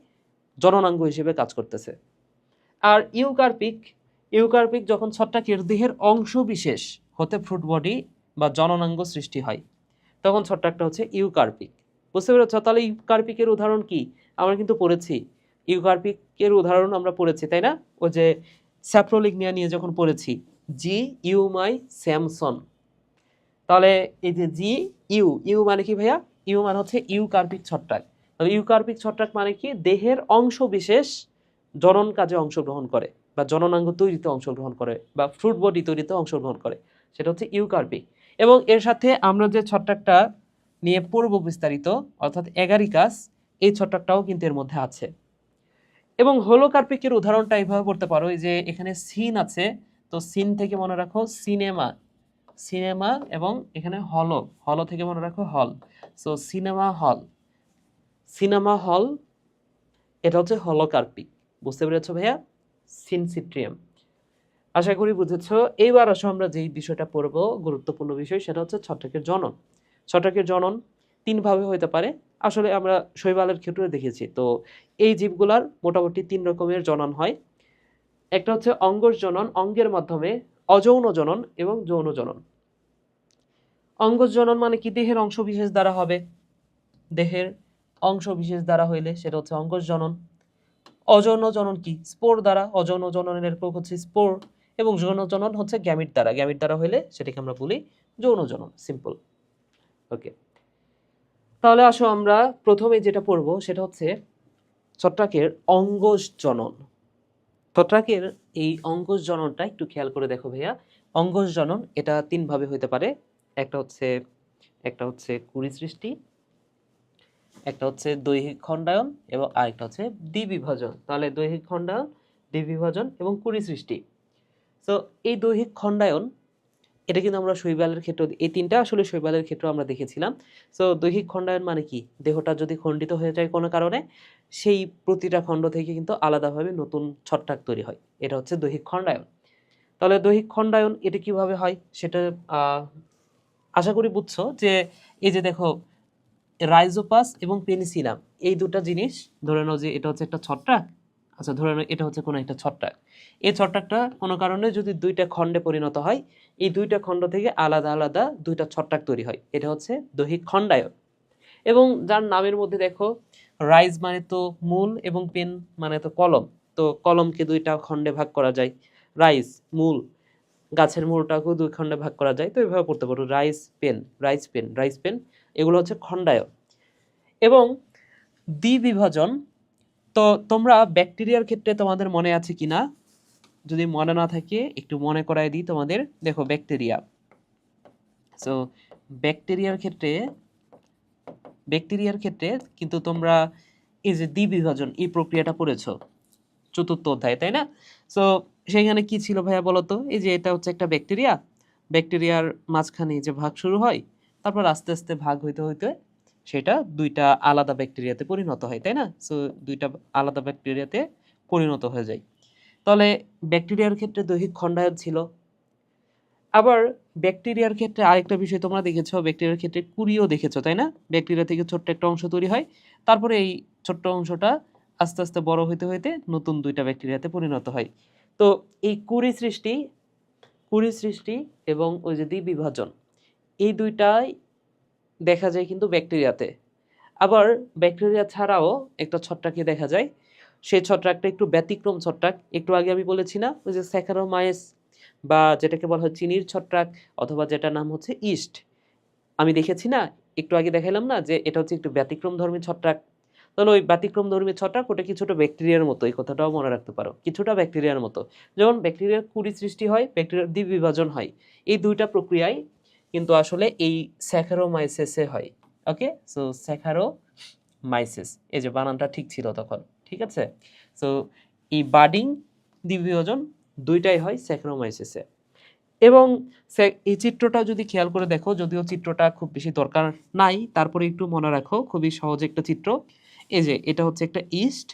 জননাঙ্গ হিসেবে কাজ করতেছে। আর ইউকার্পিক যখন ছত্রাকের দেহের অংশ বিশেষ হতে ফ্রুট বডি বা জননাঙ্গ সৃষ্টি হয়, তখন ছত্রাকটা হচ্ছে ইউকার্পিক। বুঝতে পেরেছ? তাহলে ইউকার্পিকের উদাহরণ কি? আমরা কিন্তু পড়েছি, ইউকার্পিকের উদাহরণ আমরা পড়েছি, তাই না? ওই যে স্যাপ্রোলিগনিয়া নিয়ে যখন পড়েছি, জি ইউমাই স্যামসন। তাহলে এই যে ইউ মানে কি ভাইয়া? ইউ মানে হচ্ছে ইউকার্পিক ছত্রাক। তাহলে ইউকার্পিক ছত্রাক মানে কি? দেহের অংশ বিশেষ জনন কাজে অংশগ্রহণ করে বা জননাঙ্গ তৈরিতে অংশগ্রহণ করে বা ফ্রুট বডি তৈরিতে অংশগ্রহণ করে, সেটা হচ্ছে ইউকার্পিক। এবং এর সাথে আমরা যে ছত্রাকটা নিয়ে পূর্ব বিস্তারিত, অর্থাৎ এগারিকাস, এই ছত্রাকটাও কিন্তু এর মধ্যে আছে। এবং হোলোকার্পিকের উদাহরণটা এইভাবে করতে পারো, এই যে এখানে সিন আছে, তো সিন থেকে মনে রাখো সিনেমা, এবং এখানে হলো থেকে মনে রাখো হল। সো সিনেমা হল এটা হচ্ছে হলোকার্পিক। বুঝতে পেরেছো ভাইয়া? সিনসিট্রিয়াম। আশা করি বুঝেছো। এইবার আসো আমরা যেই বিষয়টা পড়বো, গুরুত্বপূর্ণ বিষয়, সেটা হচ্ছে ছত্রাকের জনন। ছত্রাকের জনন তিনভাবে হতে পারে। আসলে আমরা শৈবালের ক্ষেত্রে দেখেছি। তো এই জীবগুলার মোটামুটি 3 রকমের জনন হয়। একটা হচ্ছে অঙ্গজ জনন, অঙ্গের মাধ্যমে, অযৌন জনন এবং যৌন জনন। অঙ্গজ জনন মানে কি? দেহের অংশ বিশেষ দ্বারা হবে। দেহের অংশ বিশেষ দ্বারা হইলে সেটা হচ্ছে অঙ্গজ জনন। অযৌন জনন কি? স্পোর দ্বারা। অযৌন জননের একক হচ্ছে স্পোর। এবং যৌন জনন হচ্ছে গ্যামিট দ্বারা হইলে সেটাকে আমরা বলি যৌন জনন। সিম্পল। ওকে, তাহলে আসো আমরা প্রথমে যেটা পড়বো সেটা হচ্ছে ছত্রাকের অঙ্গজ জনন। ছত্রাকের এই অঙ্গজ জননটা একটু খেয়াল করে দেখো ভাইয়া। অঙ্গজ জনন এটা 3 ভাবে হতে পারে। একটা হচ্ছে কুড়ি সৃষ্টি, একটা হচ্ছে দৈহিক খণ্ডায়ন, এবং আরেকটা হচ্ছে দ্বিবিভাজন। তাহলে দৈহিক খণ্ডায়ন, দ্বিবিভাজন এবং কুড়ি সৃষ্টি। সো এই দৈহিক খণ্ডায়ন এটা কিন্তু আমরা শৈবালের ক্ষেত্রে, এই তিনটা আসলে শৈবালের ক্ষেত্রে আমরা দেখেছিলাম। সো দৈহিক খণ্ডায়ন মানে কি? দেহটা যদি খণ্ডিত হয়ে যায় কোনো কারণে, সেই প্রতিটা খণ্ড থেকে কিন্তু আলাদাভাবে নতুন ছত্রাক তৈরি হয়। এটা হচ্ছে দৈহিক খণ্ডায়ন। তাহলে দৈহিক খণ্ডায়ন এটা কিভাবে হয় সেটা আশা করি বুঝছো। যে এই যে দেখো, রাইজোপাস এবং পেনিসিলাম, এই দুটো জিনিস, ধরে নাও যে এটা হচ্ছে একটা ছত্রাক। আচ্ছা, ধরে নাও এটা হচ্ছে কোনো একটা ছত্রাক। এই ছত্রাকটা কোনো কারণে যদি 2টা খণ্ডে পরিণত হয়, এই 2টা খণ্ড থেকে আলাদা আলাদা 2টা ছত্রাক তৈরি হয়। এটা হচ্ছে দৈহিক খণ্ডায়ন। এবং যার নামের মধ্যে দেখো রাইজ মানে তো মূল এবং পেন মানে তো কলম, তো কলমকে দুইটা খণ্ডে ভাগ করা যায়, রাইজ মূল, গাছের মূলটাকেও দুই খণ্ডে ভাগ করা যায়, তো এইভাবে পড়তে পারো rice pen, rice pen, rice pen, এগুলো হচ্ছে খণ্ডায়ন। এবং দ্বিবিভাজন, তো তোমরা ব্যাকটেরিয়ার ক্ষেত্রে তোমাদের মনে আছে কিনা, যদি মনে না থাকে একটু মনে করায় দিই তোমাদের। দেখো ব্যাকটেরিয়া, সো ব্যাকটেরিয়ার ক্ষেত্রে কিন্তু তোমরা এই যে দ্বিবিভাজন এই প্রক্রিয়াটা পড়েছো চতুর্থ অধ্যায়, তাই না? সো সেখানে কি ছিল ভাইয়া বলো তো? এই যে এটা হচ্ছে একটা ব্যাকটেরিয়া, ব্যাকটেরিয়ার মাঝখানে যে ভাগ শুরু হয়, তারপর আস্তে আস্তে ভাগ হইতে হইতে সেটা দুইটা আলাদা ব্যাকটেরিয়াতে পরিণত হয়, তাই না? সো দুইটা আলাদা ব্যাকটেরিয়াতে পরিণত হয়ে যায়। তাহলে ব্যাকটেরিয়ার ক্ষেত্রে দৈহিক খণ্ডায়ন ছিল। আবার ব্যাকটেরিয়ার ক্ষেত্রে আরেকটা বিষয় তোমরা দেখেছো, ব্যাকটেরিয়ার ক্ষেত্রে কুড়িও দেখেছো, তাই না? ব্যাকটেরিয়া থেকে ছোট্ট একটা অংশ তৈরি হয়, তারপরে এই ছোট্ট অংশটা আস্তে আস্তে বড় হইতে হইতে নতুন দুইটা ব্যাকটেরিয়াতে পরিণত হয়। তো এই কুড়ি সৃষ্টি এবং ওই যে দ্বিবিভাজন, এই দুইটাই দেখা যায় কিন্তু ব্যাকটেরিয়াতে। আবার ব্যাকটেরিয়া ছাড়াও একটা ছত্রাকে দেখা যায়, সেই ছত্রাকটা একটু ব্যতিক্রম ছত্রাক। একটু আগে আমি বলেছি না, ওই যে স্যাকারোমাইস বা যেটাকে বলা হয় চিনির ছত্রাক, অথবা যেটার নাম হচ্ছে ইস্ট, আমি দেখেছি না, একটু আগে দেখাইলাম না যে এটা হচ্ছে একটু ব্যতিক্রমধর্মী ছত্রাক। তাহলে ওই ব্যতিক্রমধর্মী ছত্রাক ওটা কিছুটা ব্যাকটেরিয়ার মতো, এই কথাটাও মনে রাখতে পারো, কিছুটা ব্যাকটেরিয়ার মতো। যেমন ব্যাকটেরিয়ার কুড়ি সৃষ্টি হয়, ব্যাকটেরিয়ার দ্বিবিভাজন হয়, এই দুইটা প্রক্রিয়ায় কিন্তু আসলে এই স্যাকারোমাইসেসে হয়। ওকে, সো স্যাকারোমাইসিস, এই যে বানানটা ঠিক ছিল তখন, ঠিক আছে? সো এই বাডিং দ্বিবিভাজন দুইটাই হয় স্যাকারোমাইসিসে। এবং এই চিত্রটা যদি খেয়াল করে দেখো, যদিও চিত্রটা খুব বেশি দরকার নাই, তারপরে একটু মনে রাখো, খুবই সহজ একটা চিত্র। এই যে এটা হচ্ছে একটা ইস্ট,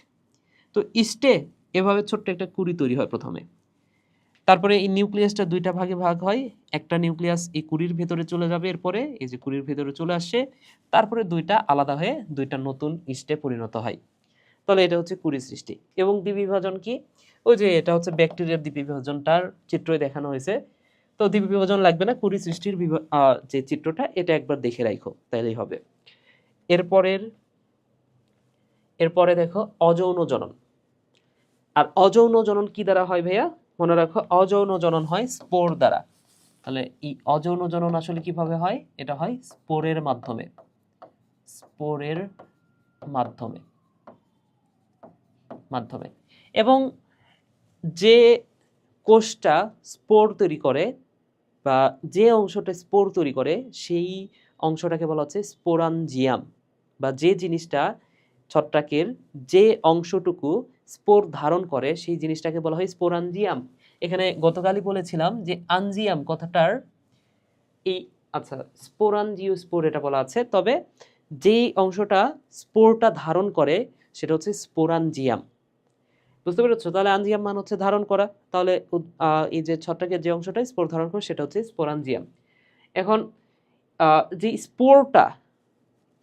তো ইস্টে এভাবে ছোট্ট একটা কুড়ি তৈরি হয় প্রথমে, তারপরে এই নিউক্লিয়াসটা দুইটা ভাগে ভাগ হয়, একটা নিউক্লিয়াস এই কুড়ির ভেতরে চলে যাবে, এরপরে এই যে কুড়ির ভেতরে চলে আসছে, তারপরে দুইটা আলাদা হয়ে দুইটা নতুন ইস্টে পরিণত হয়। তাহলে এটা হচ্ছে কুড়ি সৃষ্টি। এবং দ্বিবিভাজন কি? ওই যে এটা হচ্ছে ব্যাকটেরিয়ার দ্বিবিভাজনটার চিত্রই দেখানো হয়েছে। তো দ্বিবিভাজন লাগবে না, কুড়ি সৃষ্টির যে চিত্রটা এটা একবার দেখে রাখো তাইলেই হবে। এরপরের এরপরে দেখো অযৌন জনন। আর অযৌন জনন কি দ্বারা হয় ভাইয়া? মনে রাখো, অযৌন জনন হয় স্পোর দ্বারা। তাহলে এই অযৌন জনন আসলে কিভাবে হয়? এটা হয় স্পোরের মাধ্যমে, স্পোরের মাধ্যমে মাধ্যমে এবং যে কোষটা স্পোর তৈরি করে বা যে অংশটা স্পোর তৈরি করে সেই অংশটাকে বলা হচ্ছে স্পোরাঞ্জিয়াম, বা যে জিনিসটা ছত্রাকের যে অংশটুকু স্পোর ধারণ করে সেই জিনিসটাকে বলা হয় স্পোরাঞ্জিয়াম। এখানে গতকালই বলেছিলাম যে আঞ্জিয়াম কথাটার এই, আচ্ছা স্পোরাঞ্জিও স্পোর এটা বলা আছে, তবে যেই অংশটা স্পোরটা ধারণ করে সেটা হচ্ছে স্পোরাঞ্জিয়াম। বুঝতে পেরেছো? তাহলে আঞ্জিয়াম মানে হচ্ছে ধারণ করা, তাহলে এই যে ছত্রাকের যে অংশটা স্পোর ধারণ করে সেটা হচ্ছে স্পোরাঞ্জিয়াম। এখন যে স্পোরটা,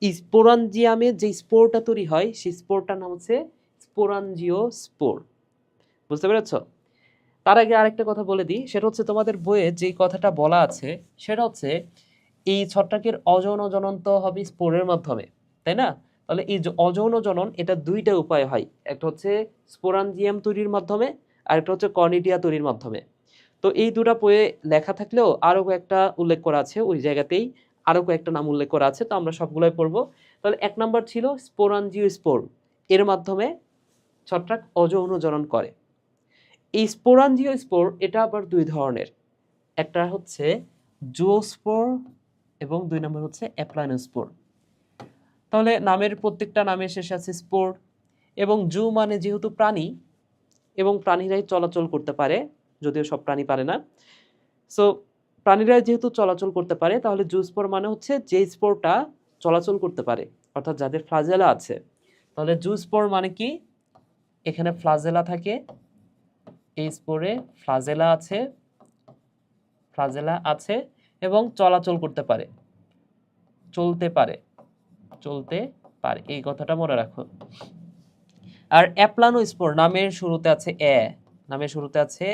স্পোরাঞ্জিয়ামে যে স্পোরটা তৈরি হয় সেই স্পোরটার নাম হচ্ছে স্পোরাঞ্জিও স্পোর। বুঝতে পেরেছো? তার আগে আরেকটা কথা বলে দিই, সেটা হচ্ছে তোমাদের বইয়ে যে কথাটা বলা আছে সেটা হচ্ছে এই ছত্রাকের অযৌন জনন তো হবে স্পোরের মাধ্যমে, তাই না? তাহলে এই যে অযৌন জনন, এটা দুইটা উপায় হয়, একটা হচ্ছে স্পোরাঞ্জিয়াম তৈরির মাধ্যমে আর একটা হচ্ছে কর্নিডিয়া তৈরির মাধ্যমে। তো এই দুটা বইয়ে লেখা থাকলেও আরো কয়েকটা উল্লেখ করা আছে, ওই জায়গাতেই আরো কয়েকটা নাম উল্লেখ করা আছে, তো আমরা সবগুলোই পড়বো। তাহলে এক নাম্বার ছিল স্পোরাঞ্জিও স্পোর, এর মাধ্যমে ছত্রাক অযৌন জনন করে। এই স্পোরাঞ্জিও স্পোর এটা আবার দুই ধরনের, একটা হচ্ছে জুওস্পোর এবং দুই নম্বর হচ্ছে অ্যাপ্লানোস্পোর। তাহলে নামের প্রত্যেকটা নামের শেষে আছে স্পোর, এবং জু মানে যেহেতু প্রাণী এবং প্রাণীরাই চলাচল করতে পারে, যদিও সব প্রাণী পারে না, সো প্রাণীরা যেহেতু চলাচল করতে পারে, তাহলে জুস্পোর মানে হচ্ছে যে স্পোরটা চলাচল করতে পারে, অর্থাৎ যাদের ফ্লাজেলা আছে। তাহলে জুস্পোর মানে কি? এখানে ফ্লাজেলা থাকে, এই স্পোরে ফ্লাজেলা আছে এবং চলাচল করতে পারে, চলতে পারে, এই কথাটা মনে রাখো। আর অ্যাপ্লানোস্পোর নামের শুরুতে আছে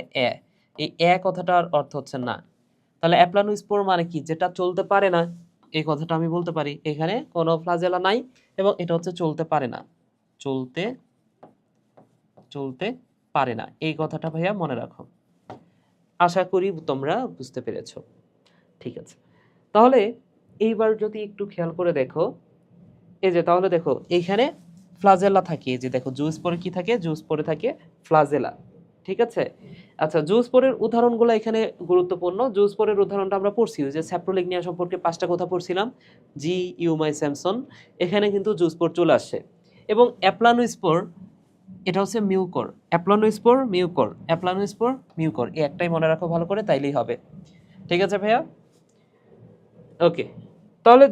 এই কথাটার অর্থ হচ্ছে না। তাহলে অ্যাপ্লানোস্পোর মানে কি? যেটা চলতে পারে না, এই কথাটা আমি বলতে পারি, এখানে কোনো ফ্লাজেলা নাই এবং এটা হচ্ছে চলতে পারে না। চলতে চলতে পারে না, এই কথাটা ভাইয়া মনে রাখো। আশা করি তোমরা বুঝতে পেরেছো। ঠিক আছে, তাহলে এইবার যদি একটু খেয়াল করে দেখো, এই যে তাহলে দেখো এইখানে ফ্লাজেলা থাকে, এই যে দেখো জুস পরে কি থাকে, জুস পরে থাকে ফ্লাজেলা। ঠিক আছে, আচ্ছা জুস পরের উদাহরণগুলো এখানে গুরুত্বপূর্ণ। জুস পরের উদাহরণটা আমরা পড়ছি, ওই যে স্যাপ্রোলিগনিয়া সম্পর্কে 5টা কথা পড়ছিলাম, জি ইউমাই স্যামসন, এখানে কিন্তু জুস পর চলে আসে। এবং অ্যাপ্লানোস্পোর, এটা হচ্ছে mucor, aplanospore mucor, aplanospore mucor, এই একটাই মনে রাখো ভালো করে, তাইলেই হবে। ঠিক আছে ভাইয়া, ওকে। তাহলে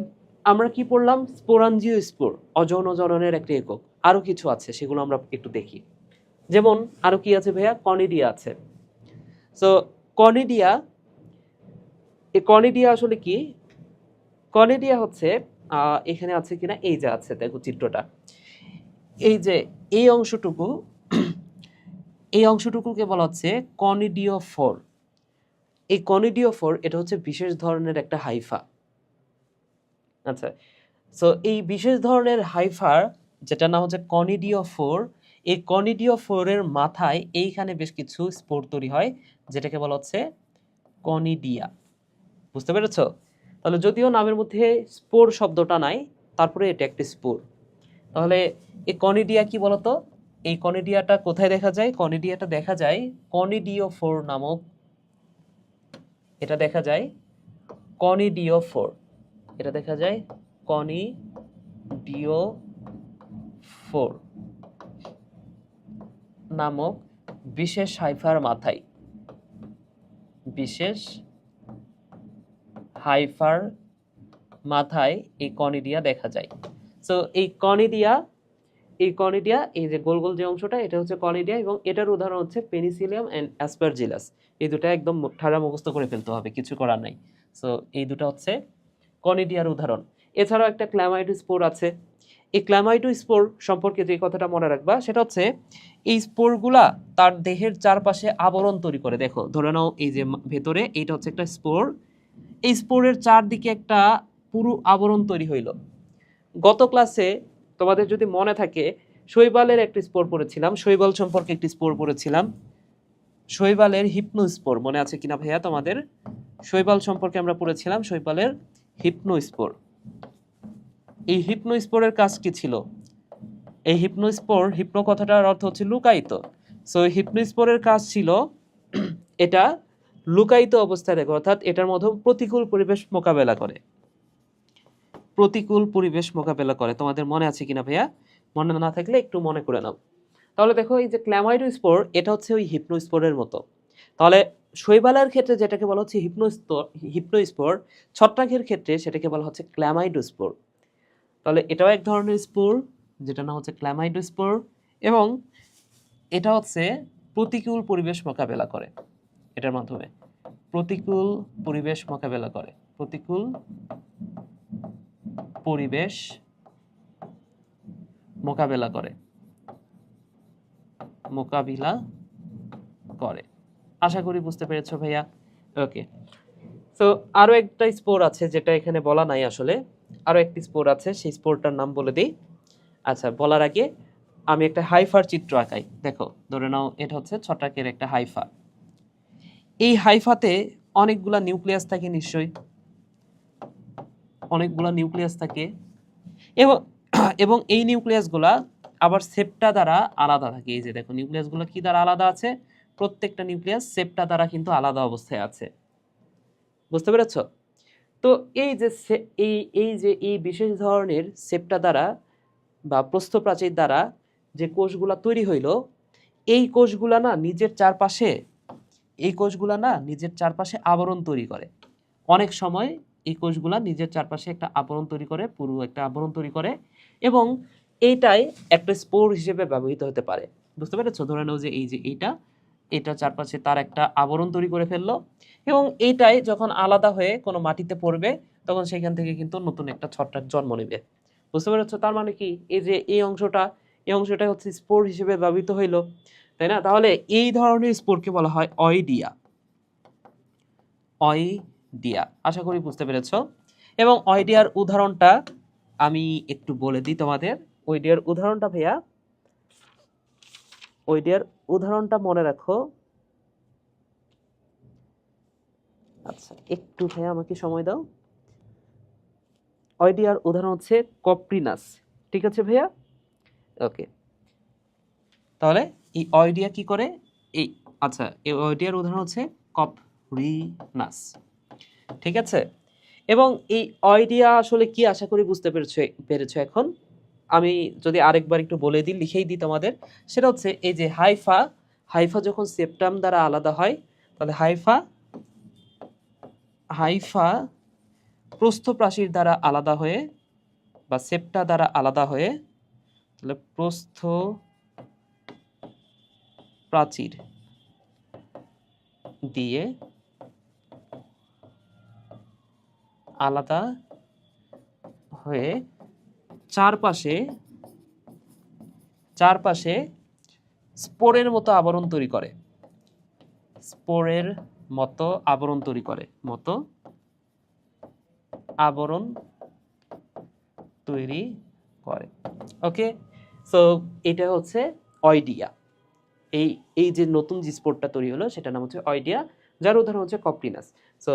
আমরা কি পড়লাম, স্পোরাঞ্জিওস্পোর, অযৌন জননের একটি একক। আরো কিছু আছে, সেগুলো আমরা একটু দেখি। যেমন আরো কি আছে ভাইয়া, কনিডিয়া আছে। সো কনিডিয়া, এই কনিডিয়া আসলে কি, কনিডিয়া হচ্ছে এখানে আছে কিনা, এই যে আছে, দেখো চিত্রটা, এই যে এই অংশটুকু, এই অংশটুকুকে বলা হচ্ছে কনিডিওফোর। এই কনিডিওফোর এটা হচ্ছে বিশেষ ধরনের একটা হাইফা। আচ্ছা, সো এই বিশেষ ধরনের হাইফার যেটা নাম হচ্ছে কনিডিওফোর, এই কনিডিওফোরের মাথায় এইখানে বেশ কিছু স্পোর তৈরি হয়, যেটাকে বলা হচ্ছে কনিডিয়া। বুঝতে পেরেছো? তাহলে যদিও নামের মধ্যে স্পোর শব্দটা নাই, তারপরে এটা একটি স্পোর। তাহলে এই কনিডিয়া কি বলতো, এই কনিডিয়াটা কোথায় দেখা যায়, কনিডিয়াটা দেখা যায় কনিডিওফোর নামক, এটা দেখা যায় কনিডিওফোর, এটা দেখা যায় কনিডিওফোর নামক বিশেষ হাইফার মাথায়, বিশেষ হাইফার মাথায় এই কনিডিয়া দেখা যায়। সো এই কনিডিয়া, এই কনিডিয়া, এই যে গোল গোল যে অংশটা, এটা হচ্ছে কনিডিয়া, এবং এটার উদাহরণ হচ্ছে পেনিসিলিয়াম এন্ড অ্যাসপারজিলাস। এই দুটো একদম ঠাড়া মুখস্থ করে ফেলতে হবে, কিছু করার নাই। সো এই দুটো হচ্ছে কনিডিয়ার উদাহরণ। এছাড়াও একটা ক্ল্যামাইডোস্পোর আছে। এই ক্ল্যামাইডোস্পোর সম্পর্কে যে কথাটা মনে রাখবা সেটা হচ্ছে, এই স্পোরগুলা তার দেহের চারপাশে আবরণ তৈরি করে। দেখো ধরে নাও এই যে ভেতরে এইটা হচ্ছে একটা স্পোর, এই স্পোরের চারদিকে একটা পুরো আবরণ তৈরি হইল। গত ক্লাসে তোমাদের যদি মনে থাকে, শৈবালের একটি স্পোর পড়েছিলাম, শৈবাল সম্পর্কে একটি স্পোর পড়েছিলাম, শৈবালের হিপনোস্পোর, মনে আছে কিনা ভাইয়া তোমাদের? শৈবাল সম্পর্কে আমরা পড়েছিলাম শৈবালের হিপনোস্পোর। এই হিপনোস্পোরের কাজ কি ছিল? এই হিপনোস্পোর, হিপনো কথাটার অর্থ হচ্ছে লুকায়িত। সো হিপনোস্পোরের কাজ ছিল এটা লুকায়িত অবস্থায় রাখে, অর্থাৎ এটার মধ্যে প্রতিকূল পরিবেশ মোকাবেলা করে, প্রতিকূল পরিবেশ মোকাবেলা করে। তোমাদের মনে আছে কিনা ভাইয়া? মনে না থাকলে একটু মনে করে নাও। তাহলে দেখো এই যে ক্ল্যামাইডোস্পোর, এটা হচ্ছে ওই হিপনোস্পোরের মতো। তাহলে শৈবালের ক্ষেত্রে যেটাকে বলা হচ্ছে হিপনোস্পোর, ছত্রাকের ক্ষেত্রে সেটাকে বলা হচ্ছে ক্ল্যামাইডোস্পোর। তাহলে এটাও এক ধরনের স্পোর, যেটা নাম হচ্ছে ক্ল্যামাইডোস্পোর, এবং এটা হচ্ছে প্রতিকূল পরিবেশ মোকাবেলা করে, এটার মাধ্যমে প্রতিকূল পরিবেশ মোকাবেলা করে, প্রতিকূল পরিবেশ মোকাবেলা করে, মোকাবিলা করে। আশা করি বুঝতে পেরেছো ভাইয়া। ওকে, তো আরো একটা স্পোর আছে যেটা এখানে বলা নাই আসলে, আরো একটি স্পোর আছে, সেই স্পোরটার নাম বলে দিই। আচ্ছা, বলার আগে আমি একটা হাইফার চিত্র আঁকাই। দেখো ধরে নাও এটা হচ্ছে ছত্রাকের একটা হাইফা। এই হাইফাতে অনেকগুলা নিউক্লিয়াস থাকে নিশ্চয়ই, অনেকগুলা নিউক্লিয়াস থাকে, এবং এবং এই নিউক্লিয়াসগুলা আবার সেপ্টা দ্বারা আলাদা থাকে। এই যে দেখো নিউক্লিয়াসগুলো কি দ্বারা আলাদা আছে, প্রত্যেকটা নিউক্লিয়াস সেপ্টা দ্বারা কিন্তু আলাদা অবস্থায় আছে। বুঝতে পেরেছো? তো এই যে এই বিশেষ ধরনের সেপ্টা দ্বারা বা প্রস্থপ্রাচীর দ্বারা যে কোষগুলা তৈরি হইল, এই কোষগুলা না নিজের চারপাশে, এই কোষগুলা না নিজের চারপাশে আবরণ তৈরি করে। অনেক সময় এই কোষগুলা নিজের চারপাশে একটা আবরণ তৈরি করে, পুরো একটা আবরণ তৈরি করে, এবং এইটাই একটা স্পোর হিসেবে ব্যবহৃত হতে পারে। বুঝতে পেরেছো? ধরে নাও যে এই যে এটা চারপাশে তার একটা আবরণ তৈরি করে ফেললো, এবং এইটাই যখন আলাদা হয়ে কোনো মাটিতে পড়বে, তখন সেখান থেকে কিন্তু নতুন একটা ছত্রাক জন্ম নেবে। বুঝতে পেরেছো? তার মানে কি, এই যে এই অংশটা হচ্ছে স্পোর হিসেবে ব্যবহৃত হইলো, তাই না? তাহলে এই ধরনের স্পোরকে বলা হয় অইডিয়া, অইডিয়া। আশা করি বুঝতে পেরেছো। এবং অইডিয়ার উদাহরণটা আমি একটু বলে দিই তোমাদের। অইডিয়ার উদাহরণটা ভাইয়া, ওইডিয়ার উদাহরণটা মনে রাখো। আচ্ছা একটু ভাইয়া আমাকে সময় দাও। ওইডিয়ার উদাহরণ হচ্ছে কপ্রিনাস, ঠিক আছে ভাইয়া? ওকে, তাহলে এই ওইডিয়া কি করে এই, আচ্ছা এই ওইডিয়ার উদাহরণ হচ্ছে কপ্রিনাস, ঠিক আছে? এবং এই ওইডিয়া আসলে কি আশা করি বুঝতে পেরেছো এখন। আমি যদি আরেকবার একটু বলে দিই, লিখেই দিই তোমাদের, সেটা হচ্ছে এই যে হাইফা, হাইফা যখন সেপ্টাম দ্বারা আলাদা হয়, তাহলে হাইফা হাইফা প্রস্থ প্রাচীর দ্বারা আলাদা হয়ে বা সেপ্টা দ্বারা আলাদা হয়ে, তাহলে প্রস্থ প্রাচীর দিয়ে আলাদা হয়ে চারপাশে চারপাশে স্পোরের মতো আবরণ তৈরি করে, স্পোরের মতো আবরণ তৈরি করে, মতো আবরণ তৈরি করে। ওকে, সো এটা হচ্ছে ওইডিয়া। এই এই যে নতুন যে স্পোরটা তৈরি হলো সেটার নাম হচ্ছে ওইডিয়া, যার উদাহরণ হচ্ছে কপ্রিনাস। সো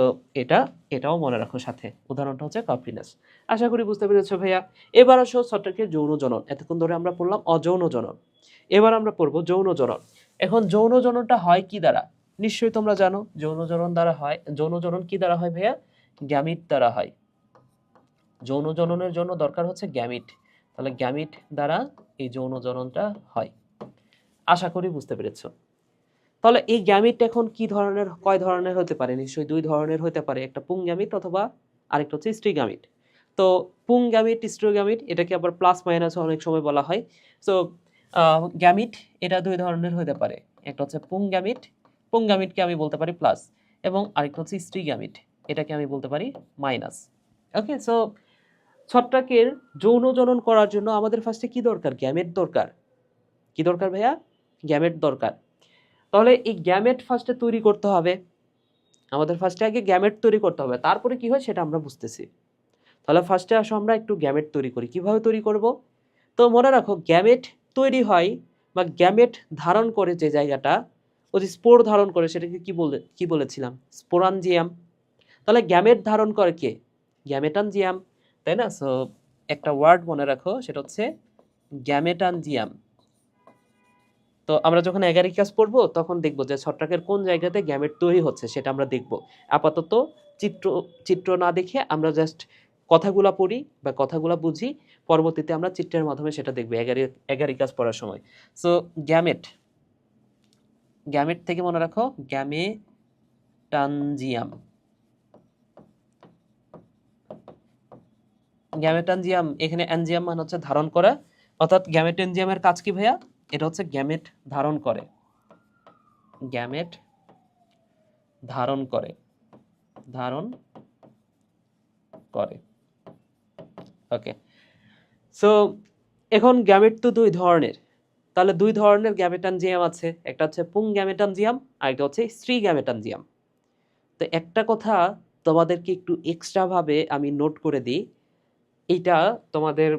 এটাও মনে রাখো সাথে, উদাহরণটা হচ্ছে কপ্রিনাস। আশা করি বুঝতে পেরেছো ভাইয়া। এবার আসো ছত্রাকের যৌন জনন। এতক্ষণ ধরে আমরা পড়লাম অযৌন জনন, এবার আমরা পড়বো যৌন জনন। এখন যৌন জননটা হয় কি দ্বারা? নিশ্চয়ই তোমরা জানো যৌন জনন দ্বারা হয়। যৌন জনন কি দ্বারা হয় ভাইয়া? গ্যামিট দ্বারা হয়। যৌন জননের জন্য দরকার হচ্ছে গ্যামিট, তাহলে গ্যামিট দ্বারা এই যৌন জননটা হয়। আশা করি বুঝতে পেরেছো। তাহলে এই গ্যামিট এখন কি ধরনের, কয় ধরনের হতে পারে? নিশ্চয়ই দুই ধরনের হতে পারে, একটা পুং গ্যামিট অথবা আরেকটা হচ্ছে স্ত্রী গ্যামিট। তো পুং গ্যামিট, স্ত্রী গ্যামিট, এটাকে আবার প্লাস মাইনাস অনেক সময় বলা হয়। সো গ্যামিট এটা দুই ধরনের হতে পারে, একটা হচ্ছে পুং গ্যামিট, পুং গ্যামিটকে আমি বলতে পারি প্লাস, এবং আরেকটা হচ্ছে স্ত্রী গ্যামিট, এটাকে আমি বলতে পারি মাইনাস। ওকে, সো ছত্রাকের যৌন জনন করার জন্য আমাদের ফার্স্টে কি দরকার? গ্যামেট দরকার। কি দরকার ভাইয়া? গ্যামেট দরকার। তাহলে এই গ্যামেট ফার্স্টে তৈরি করতে হবে, আমাদের ফার্স্টে আগে গ্যামেট তৈরি করতে হবে, তারপরে কি হয় সেটা আমরা বুঝতেছি। তাহলে ফার্স্টে আসো আমরা একটু গ্যামেট তৈরি করি। কিভাবে তৈরি করব? তো মনে রাখো গ্যামেট তৈরি হয় বা গ্যামেট ধারণ করে যে জায়গাটা, ওই যে স্পোর ধারণ করে, সেটাকে কি বলেছিলাম? স্পোরাঞ্জিয়াম। তাহলে গ্যামেট ধারণ করে কে? গ্যামেটানজিয়াম, তাই না? সো একটা ওয়ার্ড মনে রাখো, সেটা হচ্ছে গ্যামেটানজিয়াম। তো আমরা যখন অ্যাগারিকাস পড়বো তখন দেখবো যে ছত্রাকের কোন জায়গাতে গ্যামেট তৈরি হচ্ছে সেটা আমরা দেখব। আপাতত চিত্র না দেখে আমরা জাস্ট কথাগুলা পড়ি বা কথাগুলা বুঝি, পরবর্তীতে আমরা চিত্রের মাধ্যমে সেটা দেখবো অ্যাগারিকাস পড়ার সময়। সো গ্যামেট, গ্যামেট থেকে মনে রাখো গ্যামেটানজিয়াম। গ্যামেটানজিয়াম, এখানে অ্যানজিয়াম মানে হচ্ছে ধারণ করা, অর্থাৎ গ্যামেটেনজিয়ামের কাজ কি ভাইয়া? এটা হচ্ছে গ্যামেট ধারণ করে, গ্যামেট ধারণ করে, ধারণ করে। ওকে, সো এখন গ্যামেট তো দুই ধরনের, তাহলে দুই ধরনের গ্যামেটানজিয়াম আছে, একটা হচ্ছে পুং গ্যামেটানজিয়াম আর একটা হচ্ছে স্ত্রী গ্যামেটানজিয়াম। তো একটা কথা তোমাদেরকে একটু এক্সট্রা ভাবে আমি নোট করে দিই, এইটা তোমাদের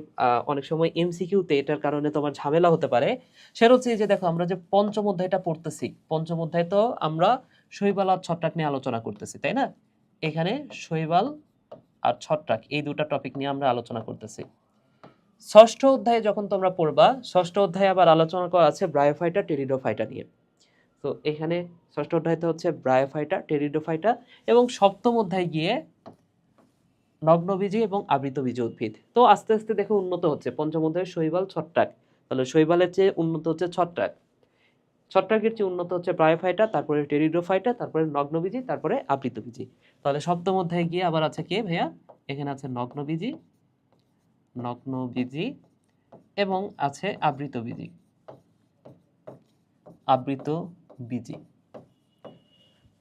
অনেক সময় এমসিকিউতে এটার কারণে তোমার ঝামেলা হতে পারে। সেটা হচ্ছে যে দেখো আমরা যে পঞ্চম অধ্যায়টা পড়তেছি, পঞ্চম অধ্যায় তো আমরা শৈবাল আর ছত্রাক নিয়ে আলোচনা করতেছি, তাই না? এখানে শৈবাল আর ছত্রাক এই দুটো টপিক নিয়ে আমরা আলোচনা করতেছি। ষষ্ঠ অধ্যায়ে যখন তোমরা পড়বা, ষষ্ঠ অধ্যায়ে আবার আলোচনা করা আছে ব্রায়োফাইটা টেরিডোফাইটা নিয়ে। তো এখানে ষষ্ঠ অধ্যায়তে হচ্ছে ব্রায়োফাইটা টেরিডোফাইটা, এবং সপ্তম অধ্যায় গিয়ে নগ্নবীজি এবং আবৃতবীজি উদ্ভিদ। তো আস্তে আস্তে দেখো উন্নত হচ্ছে, পঞ্চম অধ্যায়ে শৈবাল ছত্রাক, তাহলে শৈবালের চেয়ে উন্নত হচ্ছে ছত্রাক, ছত্রাকের চেয়ে উন্নত হচ্ছে ব্রায়োফাইটা, তারপরে টেরিডোফাইটা, তারপরে নগ্নবীজি, তারপরে আবৃতবীজি। তাহলে সপ্তম অধ্যায়ে গিয়ে আবার আছে কে ভাইয়া? এখানে আছে নগ্নবীজি, নগ্নবীজি, এবং আছে আবৃতবীজি, আবৃতবীজি।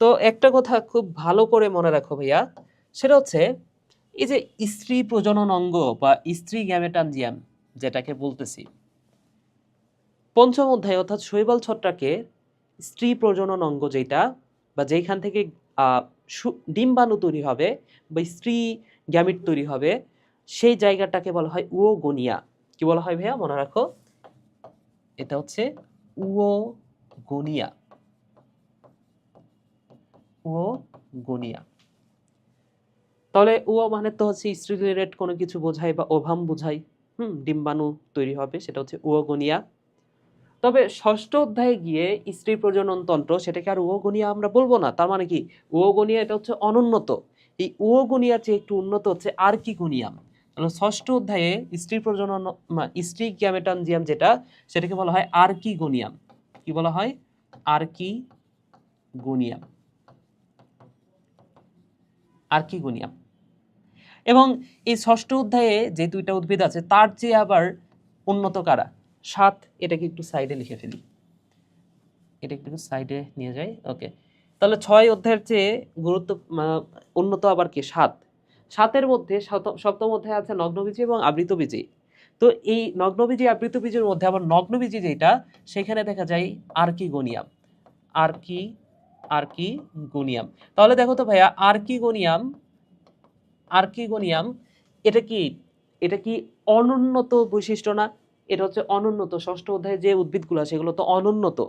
তো একটা কথা খুব ভালো করে মনে রাখো ভাইয়া, সেটা হচ্ছে এই যে স্ত্রী প্রজনন অঙ্গ বা স্ত্রী গ্যামেটানজিয়াম যেটাকে বলতেছি, পঞ্চম অধ্যায় অর্থাৎ শৈবাল ছত্রাকের স্ত্রী প্রজনন অঙ্গ যেটা, বা যেখান থেকে ডিম্বাণু তৈরি হবে বা স্ত্রী গ্যামিট তৈরি হবে, সেই জায়গাটাকে বলা হয় উওগোনিয়া। কি বলা হয় ভাইয়া? মনে রাখো, এটা হচ্ছে উওগোনিয়া, উওগোনিয়া। তাহলে উও মানে তো হচ্ছে স্ত্রী রিলেটেড কোনো কিছু বোঝায় বা ওভাম বোঝায়, ডিম্বাণু তৈরি হবে, সেটা হচ্ছে উওগোনিয়া। তবে ষষ্ঠ অধ্যায়ে গিয়ে স্ত্রী প্রজনন তন্ত্র, সেটাকে আর উওগোনিয়া আমরা বলবো না। তার মানে কি, উওগোনিয়া এটা হচ্ছে অনুন্নত, এই উওগোনিয়ার চেয়ে একটু উন্নত হচ্ছে আর্কিগোনিয়াম। তাহলে ষষ্ঠ অধ্যায়ে স্ত্রী প্রজনন স্ত্রী গ্যামেটানজিয়াম যেটা, সেটাকে বলা হয় আর্কিগোনিয়াম। কি বলা হয়? Archegonium, archegonium. এবং এই ষষ্ঠ অধ্যায়ে যে দুইটা উদ্ভিদ আছে তার চেয়ে আবার উন্নত কারা? 7। এটাকে একটু সাইডে লিখে ফেলি, এটা একটু সাইডে নিয়ে যাই। ওকে, তাহলে 6 অধ্যায়ের চেয়ে উন্নত আবার কি? 7। 7-এর মধ্যে সপ্তম অধ্যায়ে আছে নগ্নবীজি এবং আবৃতবীজি। তো এই নগ্নবীজি আবৃতবীজির মধ্যে আবার নগ্নবীজি যেটা, সেখানে দেখা যায় আর্কিগোনিয়াম, আর্কিগোনিয়াম। তাহলে দেখো তো ভাইয়া, আর্কিগোনিয়াম এটা কি? এটা কি অনুন্নত বৈশিষ্ট্য না? এটা হচ্ছে অনুন্নত। ষষ্ঠ অধ্যায়ে যে উদ্ভিদগুলো সেগুলো তো অনুন্নত,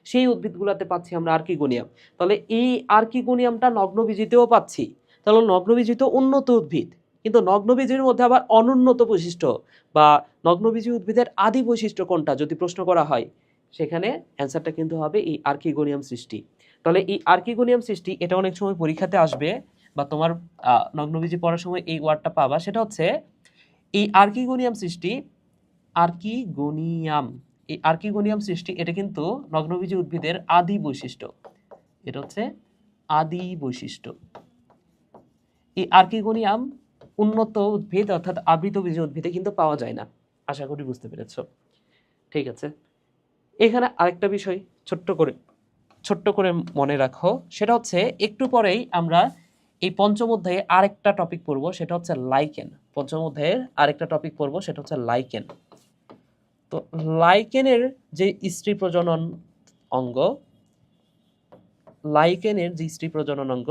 সেই উদ্ভিদগুলোতে পাচ্ছি আমরা আর্কিগোনিয়াম। তাহলে এই আর্কিগোনিয়ামটা নগ্নবীজিতেও পাচ্ছি। তাহলে নগ্নবীজি তো উন্নত উদ্ভিদ, কিন্তু নগ্নবীজির মধ্যে আবার অনুন্নত বৈশিষ্ট্য বা নগ্নবীজি উদ্ভিদের আদি বৈশিষ্ট্য কোনটা যদি প্রশ্ন করা হয়, সেখানে অ্যান্সারটা কিন্তু হবে এই আর্কিগোনিয়াম সৃষ্টি। তাহলে এই আর্কিগোনিয়াম সৃষ্টি, এটা অনেক সময় পরীক্ষাতে আসবে বা তোমার নগ্নবীজি পড়ার সময় এই ওয়ার্ডটা পাবা। সেটা হচ্ছে এই আর্কিগোনিয়াম সৃষ্টি, আর্কিগোনিয়াম, এই আর্কিগোনিয়াম সৃষ্টি এটা কিন্তু নগ্নবীজি উদ্ভিদের আদি বৈশিষ্ট্য। এটা হচ্ছে আদি বৈশিষ্ট্য। এই আর্কিগোনিয়াম উন্নত উদ্ভিদ অর্থাৎ আবৃতবীজি উদ্ভিদে কিন্তু পাওয়া যায় না। আশা করি বুঝতে পেরেছ। ঠিক আছে, এখানে আরেকটা বিষয় ছোট্ট করে মনে রাখো, সেটা হচ্ছে একটু পরেই আমরা এই পঞ্চম অধ্যায়ে আরেকটা টপিক পড়বো, সেটা হচ্ছে লাইকেন। পঞ্চম অধ্যায়ের আরেকটা টপিক পড়বো, সেটা হচ্ছে লাইকেন। তো লাইকেনের যে স্ত্রী প্রজনন অঙ্গ, লাইকেনের যে স্ত্রী প্রজনন অঙ্গ,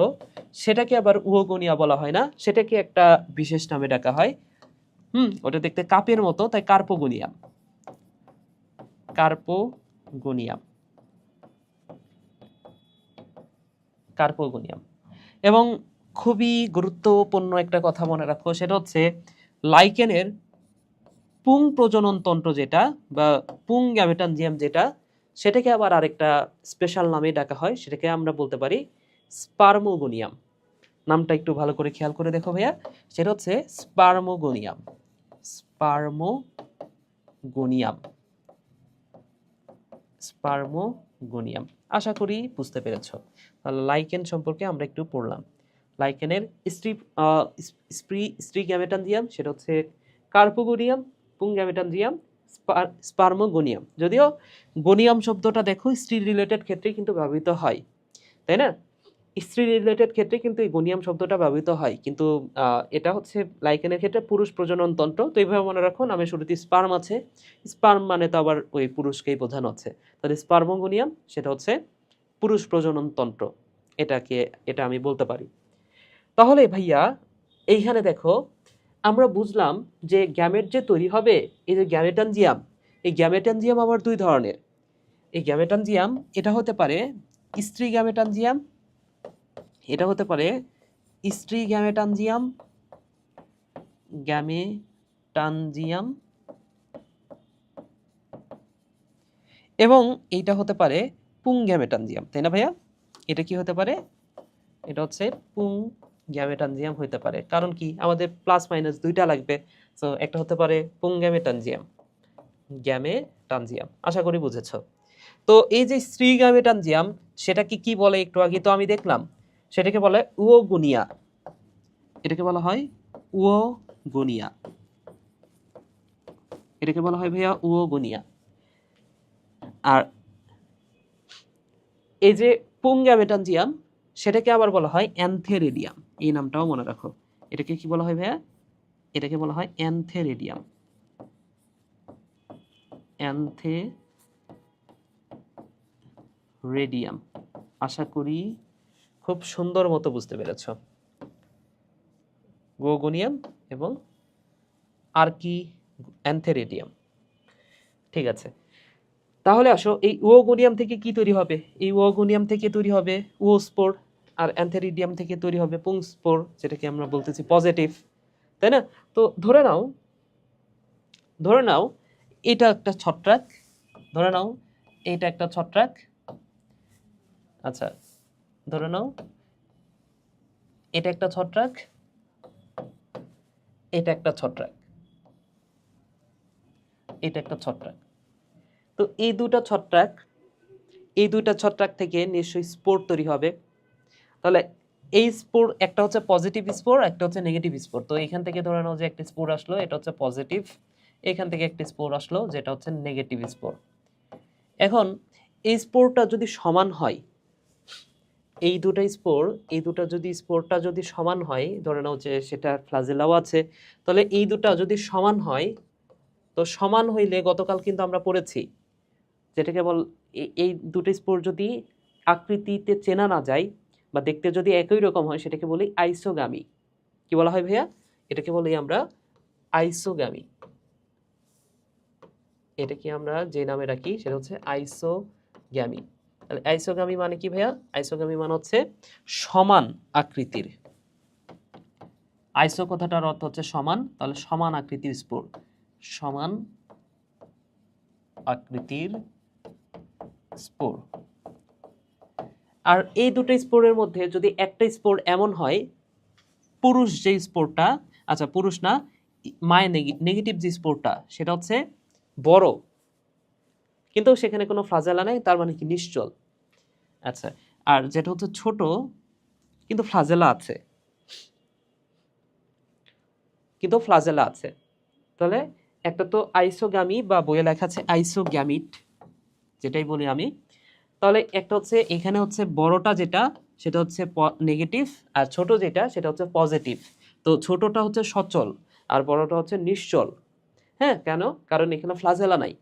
সেটাকে আবার উওগোনিয়া বলা হয় না, সেটাকে একটা বিশেষ নামে ডাকা হয়। ওটা দেখতে কাপের মতো, তাই কার্পোগোনিয়াম, কার্পোগোনিয়াম, কার্পোগোনিয়াম। এবং খুবই গুরুত্বপূর্ণ একটা কথা মনে রাখো, সেটা হচ্ছে লাইকেনের পুং প্রজনন তন্ত্র যেটা বা পুং গ্যামেটানজিয়াম যেটা, সেটাকে আবার আরেকটা স্পেশাল নামে ডাকা হয়, সেটাকে আমরা বলতে পারি স্পার্মোগোনিয়াম। নামটা একটু ভালো করে খেয়াল করে দেখো ভাইয়া, সেটা হচ্ছে স্পার্মোগোনিয়াম, স্পার্মোগোনিয়াম, স্পার্মোগোনিয়াম। আশা করি বুঝতে পেরেছ। লাইকেন সম্পর্কে আমরা একটু পড়লাম। লাইকেনের স্ত্রী গ্যামেটানজিয়াম সেটা হচ্ছে কার্পোগোনিয়াম, পুং গ্যামেটানজিয়াম, স্পার্মোগোনিয়াম। যদিও গোনিয়াম শব্দটা দেখো স্ত্রী রিলেটেড ক্ষেত্রে কিন্তু ব্যবহৃত হয়, তাই না? স্ত্রী রিলেটেড ক্ষেত্রে কিন্তু এই গোনিয়াম শব্দটা ব্যবহৃত হয়, কিন্তু এটা হচ্ছে লাইকেনের ক্ষেত্রে পুরুষ প্রজনন তন্ত্র। তো এইভাবে মনে রাখো, নামের শুরুতে স্পার্ম আছে, স্পার্ম মানে তো আবার ওই পুরুষকেই বোঝানো হচ্ছে। তাহলে স্পার্মোগোনিয়াম সেটা হচ্ছে পুরুষ প্রজনন তন্ত্র, এটা আমি বলতে পারি। তাহলে ভাইয়া এইখানে দেখো, আমরা বুঝলাম যে গ্যামেট যে তৈরি হবে, এই যে গ্যামেটানজিয়াম, এই গ্যামেটানজিয়াম আবার দুই ধরনের। এই গ্যামেটানজিয়াম এটা হতে পারে স্ত্রী গ্যামেটানজিয়াম, এটা হতে পারে স্ত্রী গ্যামেটানজিয়াম, গ্যামেটানজিয়াম, এবং এইটা হতে পারে পুং গ্যামেটানজিয়াম, তাই না ভাইয়া? এটা কি হতে পারে? এটা হচ্ছে পুং গ্যামেটানজিয়াম হতে পারে। কারণ কি, আমাদের প্লাস মাইনাস দুইটা লাগবে। সো একটা হতে পারে পুং গ্যামেটানজিয়াম, গ্যামেটানজিয়াম। আশা করি বুঝেছো। তো এই যে স্ত্রী গ্যামেটানজিয়াম, সেটাকে কি বলে একটু আগে তো আমি দেখলাম, সেটাকে বলে উওগোনিয়া। এটাকে বলা হয় উওগোনিয়া, এটাকে বলা হয় ভাইয়া উওগোনিয়া। আর এই যে পুং গ্যামেটানজিয়াম, সেটাকে আবার বলা হয় অ্যান্থেরেডিয়াম। এই নামটাও মনে রাখো। এটাকে কি বলা হয় ভাইয়া? এটাকে বলা হয় অ্যান্থেরেডিয়াম, অ্যান্থেরেডিয়াম। আশা করি খুব সুন্দর মতো বুঝতে পেরেছ। গোগোনিয়াম এবং অ্যান্থেরেডিয়াম। ঠিক আছে, তাহলে আসো এই ওগোনিয়াম থেকে কি তৈরি হবে? এই ওগোনিয়াম থেকে তৈরি হবে ওস্পোর, আর অ্যান্থেরিডিয়াম থেকে তৈরি হবে পুংস্পোর, যেটাকে আমরা বলতেছি পজিটিভ, তাই না? তো ধরে নাও এটা একটা ছত্রাক, ধরে নাও এটা একটা ছত্রাক। আচ্ছা, ধরে নাও এটা একটা ছত্রাক, এটা একটা ছত্রাক, এটা একটা ছত্রাক। তো এই দুটা ছত্রাক থেকে নিশ্চয়ই স্পোর তৈরি হবে। তাহলে এই স্পোর, একটা হচ্ছে পজিটিভ স্পোর, একটা হচ্ছে নেগেটিভ স্পোর। তো এখান থেকে ধরে নাও যে একটা স্পোর আসলো, এটা হচ্ছে পজিটিভ, এখান থেকে একটা স্পোর আসলো যেটা হচ্ছে নেগেটিভ স্পোর। এখন এই স্পোরটা যদি সমান হয়, এই দুটা যদি স্পোরটা যদি সমান হয়, ধরে নাও যে সেটা ফ্লাজেলাও আছে, তাহলে এই দুটা যদি সমান হয়, তো সমান হইলে গতকাল কিন্তু আমরা পড়েছি যেটাকে বল এই দুটো স্পোর যদি আকৃতিতে চেনা না যায় বা দেখতে যদি একই রকম হয়, সেটাকে বলি আইসোগামী। কি বলা হয় ভাইয়া? এটাকে বলি আমরা আইসোগামী। এটাকে আমরা যে নামে রাখি সেটা হচ্ছে আইসোগামী। তাহলে আইসোগামী মানে কি ভাইয়া? আইসোগামী মানে হচ্ছে সমান আকৃতির। আইসো কথাটার অর্থ হচ্ছে সমান, তাহলে সমান আকৃতির স্পোর, সমান আকৃতির স্পোর। আর এই দুটো স্পোরের মধ্যে যদি একটা স্পোর এমন হয়, পুরুষ যে স্পোরটা, আচ্ছা পুরুষ না, মায়ের নেগেটিভ যে স্পোরটা সেটা হচ্ছে বড়, কিন্তু সেখানে কোনো ফ্লাজেলা নাই, তার মানে কি নিশ্চল। আচ্ছা, আর যেটা হচ্ছে ছোট কিন্তু ফ্লাজেলা আছে, তাহলে একটা তো আইসোগামী বা বইয়ে লেখা আছে আইসোগ্যামিট, যেটাই বলি আমি। তাহলে একটা হচ্ছে এখানে হচ্ছে বড়টা যেটা সেটা হচ্ছে নেগেটিভ, আর ছোট যেটা সেটা হচ্ছে পজিটিভ। তো ছোটটা হচ্ছে সচল আর বড়টা হচ্ছে নিশ্চল। হ্যাঁ, কেন? কারণ এখানে ফ্লাজেলা নাই।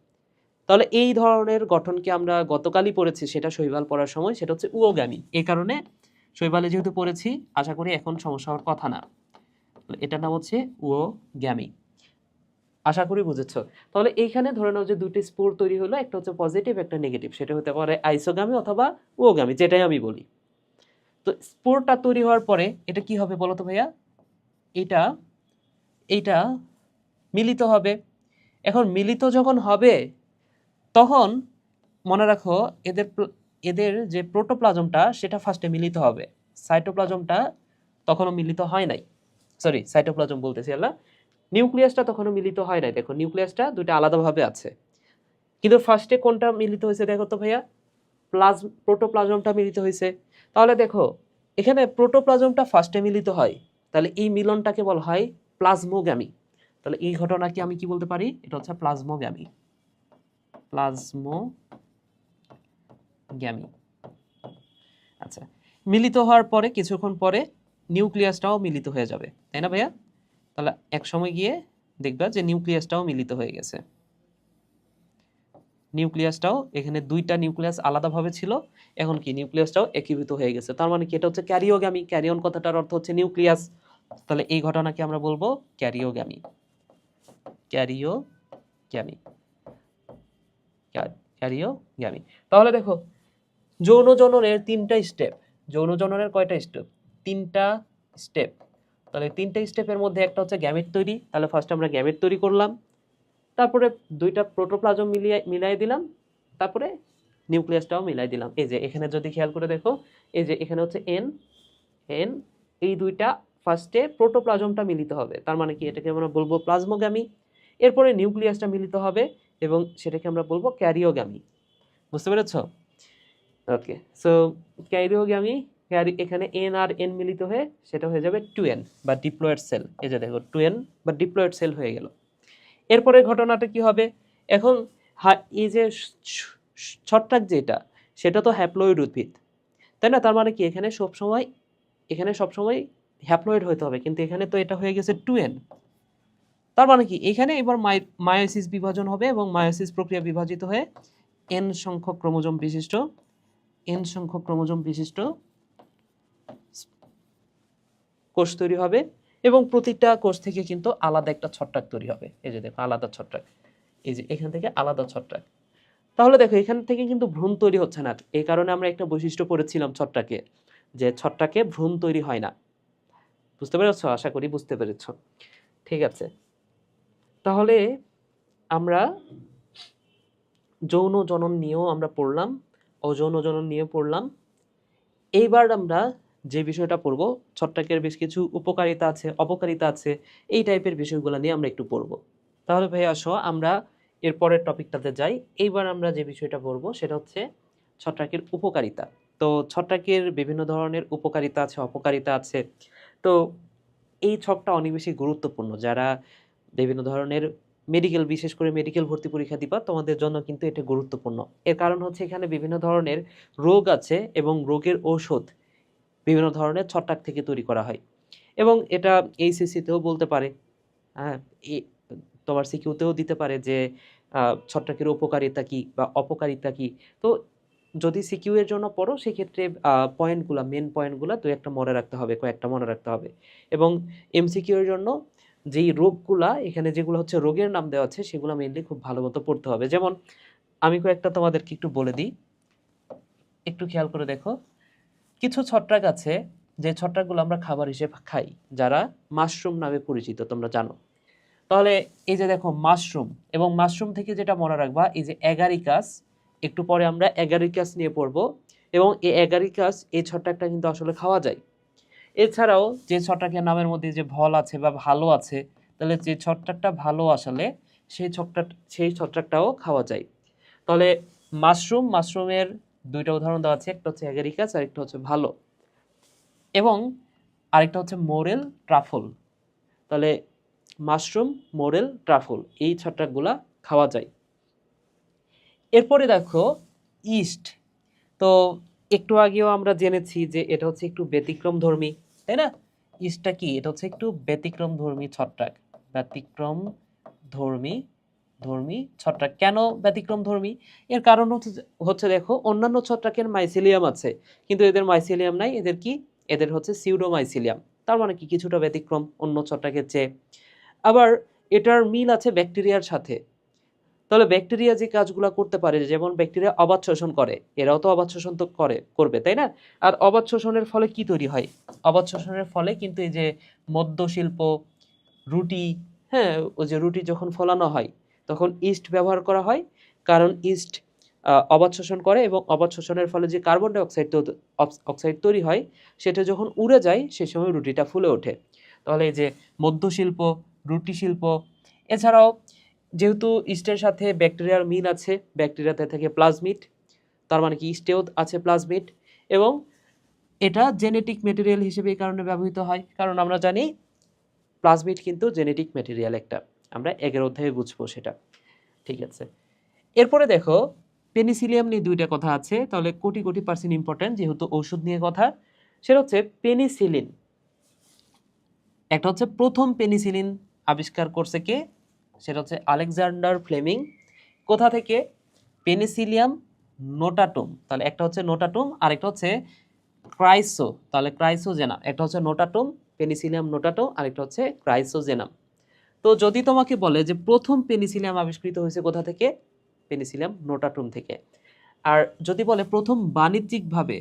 তাহলে এই ধরনের গঠনকে আমরা গতকালই পড়েছি, সেটা শৈবাল পড়ার সময়, সেটা হচ্ছে উওগামী। এই কারণে শৈবালে যেহেতু পড়েছি, আশা করি এখন সমস্যা হওয়ার কথা না। এটার নাম হচ্ছে উওগামী। আশা করি বুঝেছো। তাহলে এইখানে ধরে নাও যে দুটি স্পোর তৈরি হলো, একটা হচ্ছে পজিটিভ, একটা নেগেটিভ। সেটা হতে পারে আইসোগামী অথবা উওগামী, যেটাই আমি বলি। তো স্পোরটা তৈরি হওয়ার পরে এটা কি হবে বলো তো ভাইয়া? এটা এইটা মিলিত হবে। এখন মিলিত যখন হবে, তখন মনে রাখো এদের যে প্রোটোপ্লাজমটা সেটা ফার্স্টে মিলিত হবে। সাইটোপ্লাজমটা তখনও মিলিত হয় নাই। সরি, সাইটোপ্লাজম বলতেছি আল্লাহ, নিউক্লিয়াসটা তখনও মিলিত হয় নাই। দেখো নিউক্লিয়াসটা দুইটা আলাদাভাবে আছে, কিন্তু ফার্স্টে কোনটা মিলিত হয়েছে দেখো তো ভাইয়া? প্রোটোপ্লাজমটা মিলিত হয়েছে। তাহলে দেখো এখানে প্রোটোপ্লাজমটা ফার্স্টে মিলিত হয়, তাহলে এই মিলনটাকে বলা হয় প্লাজমোগ্যামি। তাহলে এই ঘটনাকে আমি কি বলতে পারি? এটা হচ্ছে প্লাজমোগ্যামি। প্লাজমোগ্যামি। আচ্ছা, মিলিত হওয়ার পরে কিছুক্ষণ পরে নিউক্লিয়াসটাও মিলিত হয়ে যাবে, তাই না ভাইয়া? তাহলে এক সময় গিয়ে দেখবা যে নিউক্লিয়াসটাও মিলিত হয়ে গেছে। নিউক্লিয়াসটাও, এখানে দুইটা নিউক্লিয়াস আলাদাভাবে ছিল, এখন কি নিউক্লিয়াসটাও একীভূত হয়ে গেছে। তার মানে কি এটা হচ্ছে ক্যারিওগ্যামি। ক্যারিয়ন কথাটার অর্থ হচ্ছে নিউক্লিয়াস। তাহলে এই ঘটনাকে আমরা বলবো ক্যারিওগ্যামি। ক্যারিওগ্যামি, ক্যারিওগ্যামি। তাহলে দেখো যৌন জননের তিনটা স্টেপ। যৌন জননের কয়টা স্টেপ? তিনটা স্টেপ। তাহলে তিনটা স্টেপের মধ্যে একটা হচ্ছে গ্যামেট তৈরি। তাহলে ফার্স্ট আমরা গ্যামেট তৈরি করলাম, তারপরে দুইটা প্রোটোপ্লাজম মিলাই দিলাম, তারপরে নিউক্লিয়াসটাও মিলাই দিলাম। এই যে এখানে যদি খেয়াল করে দেখো, এই যে এখানে হচ্ছে এন, এই দুইটা ফার্স্টে প্রোটোপ্লাজমটা মিলিত হবে, তার মানে কি এটাকে আমরা বলবো প্লাজমোগ্যামি। এরপরে নিউক্লিয়াসটা মিলিত হবে এবং সেটাকে আমরা বলবো ক্যারিওগ্যামি। বুঝতে পেরেছো? ওকে, সো ক্যারিওগ্যামি, এখানে এন আর এন মিলিত হয়ে সেটা হয়ে যাবে 2n বা ডিপ্লয়েড সেল। এই যে দেখো 2n বা ডিপ্লয়েড সেল হয়ে গেল। এরপরে ঘটনাটা কি হবে? এখন এই যে ছত্রাক যেটা, সেটা তো হ্যাপ্লয়েড উদ্ভিদ, তাই না? তার মানে কি এখানে সবসময় হ্যাপ্লয়েড হতে হবে, কিন্তু এখানে তো এটা হয়ে গেছে 2n। তার মানে কি এখানে এবার মায়োসিস বিভাজন হবে এবং মায়োসিস প্রক্রিয়া বিভাজিত হয়ে n সংখ্যক ক্রোমোজোম বিশিষ্ট কোষ তৈরি হবে এবং প্রতিটা কোষ থেকে কিন্তু আলাদা একটা ছত্রাক তৈরি হবে। এই যে দেখো আলাদা ছত্রাক, এই যে এখান থেকে আলাদা ছত্রাক। তাহলে দেখো এখান থেকে কিন্তু ভ্রূণ তৈরি হচ্ছে না, এই কারণে আমরা একটা বৈশিষ্ট্য পড়েছিলাম ছত্রাকে, যে ছত্রাকে ভ্রূণ তৈরি হয় না। বুঝতে পেরেছো? আশা করি বুঝতে পেরেছো। ঠিক আছে, তাহলে আমরা যৌন জনন নিয়েও আমরা পড়লাম, অযৌন জনন নিয়ে পড়লাম। এইবার আমরা যে বিষয়টা পড়বো, ছত্রাকের বেশ কিছু উপকারিতা আছে, অপকারিতা আছে, এই টাইপের বিষয়গুলো নিয়ে আমরা একটু পড়বো। তাহলে ভাই আসো আমরা এর পরের টপিকটাতে যাই। এইবার আমরা যে বিষয়টা পড়বো সেটা হচ্ছে ছত্রাকের উপকারিতা। তো ছত্রাকের বিভিন্ন ধরনের উপকারিতা আছে, অপকারিতা আছে। তো এই ছকটা অনেক বেশি গুরুত্বপূর্ণ। যারা বিভিন্ন ধরনের মেডিকেল, বিশেষ করে মেডিকেল ভর্তি পরীক্ষা দিবা, তোমাদের জন্য কিন্তু এটা গুরুত্বপূর্ণ। এর কারণ হচ্ছে এখানে বিভিন্ন ধরনের রোগ আছে এবং রোগের ঔষধ বিভিন্ন ধরনের ছত্রাক থেকে তৈরি করা হয়। এবং এটা এইচএসসিতেও বলতে পারে, হ্যাঁ, তোমার সিকিউতেও দিতে পারে যে ছত্রাকের উপকারিতা কি বা অপকারিতা কি। তো যদি সিকিউ এর জন্য পড়ো সেক্ষেত্রে পয়েন্টগুলো, মেন পয়েন্টগুলো দু একটা মনে রাখতে হবে, কয়েকটা মনে রাখতে হবে। এবং এমসিকিউ এর জন্য যেই রোগগুলা এখানে যেগুলো হচ্ছে রোগের নাম দেওয়া আছে সেগুলো মেনলি খুব ভালো মতো পড়তে হবে। যেমন আমি কয়েকটা তোমাদেরকে একটু বলে দিই, একটু খেয়াল করে দেখো। কিছু ছত্রাক আছে যে ছত্রাকগুলো আমরা খাবার হিসেবে খাই, যারা মাশরুম নামে পরিচিত, তোমরা জানো। তাহলে এই যে দেখো মাশরুম, এবং মাশরুম থেকে যেটা মনে রাখবা, এই যে অ্যাগারিকাস, একটু পরে আমরা অ্যাগারিকাস নিয়ে পড়বো। এবং এই অ্যাগারিকাস, এই ছত্রাকটা কিন্তু আসলে খাওয়া যায়। এছাড়াও যে ছত্রাকের নামের মধ্যে যে ভল আছে বা ভালো আছে, তাহলে যে ছত্রাকটা ভালো আসলে সেই ছত্রাকটাও খাওয়া যায়। তাহলে মাশরুমের দুইটা উদাহরণ দেওয়া আছে, একটা হচ্ছে অ্যাগারিকাস আর একটা হচ্ছে ভালো, এবং আরেকটা হচ্ছে মোরেল ট্রাফল। তাহলে মাশরুম, মোরেল, ট্রাফল, এই ছত্রাকগুলা খাওয়া যায়। এরপরে দেখো ইস্ট। তো একটু আগেও আমরা জেনেছি যে এটা হচ্ছে একটু ব্যতিক্রমধর্মী, তাই না? ইস্টটা কি? এটা হচ্ছে একটু ব্যতিক্রমধর্মী ছত্রাক। ব্যতিক্রমধর্মী ছত্রাক। কেন ব্যতিক্রমধর্মী? এর কারণ হচ্ছে দেখো, অন্যান্য ছত্রাকের মাইসিলিয়াম আছে, কিন্তু এদের মাইসিলিয়াম নাই। এদের কি? এদের হচ্ছে সিউডোমাইসিলিয়াম। তার মানে কি? কিছুটা ব্যতিক্রম অন্য ছত্রাকের চেয়ে। আবার এটার মিল আছে ব্যাকটেরিয়ার সাথে। তাহলে ব্যাকটেরিয়া যে কাজগুলো করতে পারে, যেমন ব্যাকটেরিয়া অবাত শোষণ করে, এরাও তো অবাত শোষণ তো করবে, তাই না? আর অবাত শোষণের ফলে কি তৈরি হয়? অবাত শোষণের ফলে কিন্তু এই যে মদ্য শিল্প, রুটি, হ্যাঁ, ওই যে রুটি যখন ফলানো হয় তখন ইস্ট ব্যবহার করা হয়, কারণ ইস্ট অবাত শোষণ করে, এবং অবাত শোষণের ফলে যে কার্বন ডাই অক্সাইড তৈরি হয়, সেটা যখন উড়ে যায় সে সময় রুটিটা ফুলে ওঠে। তাহলে এই যে মদ্য শিল্প, রুটি শিল্প, এছাড়াও যেহেতু ইস্টের সাথে ব্যাকটেরিয়ার মিল আছে, ব্যাকটেরিয়াতে থাকে প্লাজমিড, তার মানে কি ইস্টেও আছে প্লাজমিড। এবং এটা জেনেটিক ম্যাটেরিয়াল হিসেবে এই কারণে ব্যবহৃত হয়, কারণ আমরা জানি প্লাজমিড কিন্তু জেনেটিক ম্যাটেরিয়াল একটা, আমরা 11 অধ্যায়ে বুঝবো সেটা। ঠিক আছে, এরপরে দেখো পেনিসিলিয়াম নিয়ে দুইটা কথা আছে, তাহলে কোটি কোটি % ইম্পর্টেন্ট, যেহেতু ওষুধ নিয়ে কথা। সেটা হচ্ছে পেনিসিলিন। একটা হচ্ছে প্রথম পেনিসিলিন আবিষ্কার করছে কে? সেটা হচ্ছে আলেকজান্ডার ফ্লেমিং। কোথা থেকে? Penicillium notatum. তাহলে একটা হচ্ছে নোটাটুম, আরেকটা হচ্ছে ক্রাইসো, তাহলে ক্রাইসোজেনাম। একটা হচ্ছে নোটাটুম, পেনিসিলিয়াম নোটাটুম, আরেকটা হচ্ছে ক্রাইসোজেনাম। তো যদি তোমাকে বলে যে প্রথম পেনিসিলিয়াম আবিষ্কৃত হয়েছে কোথা থেকে? পেনিসিলিয়াম নোটাটুম থেকে। আর যদি বলে প্রথম বাণিজ্যিকভাবে,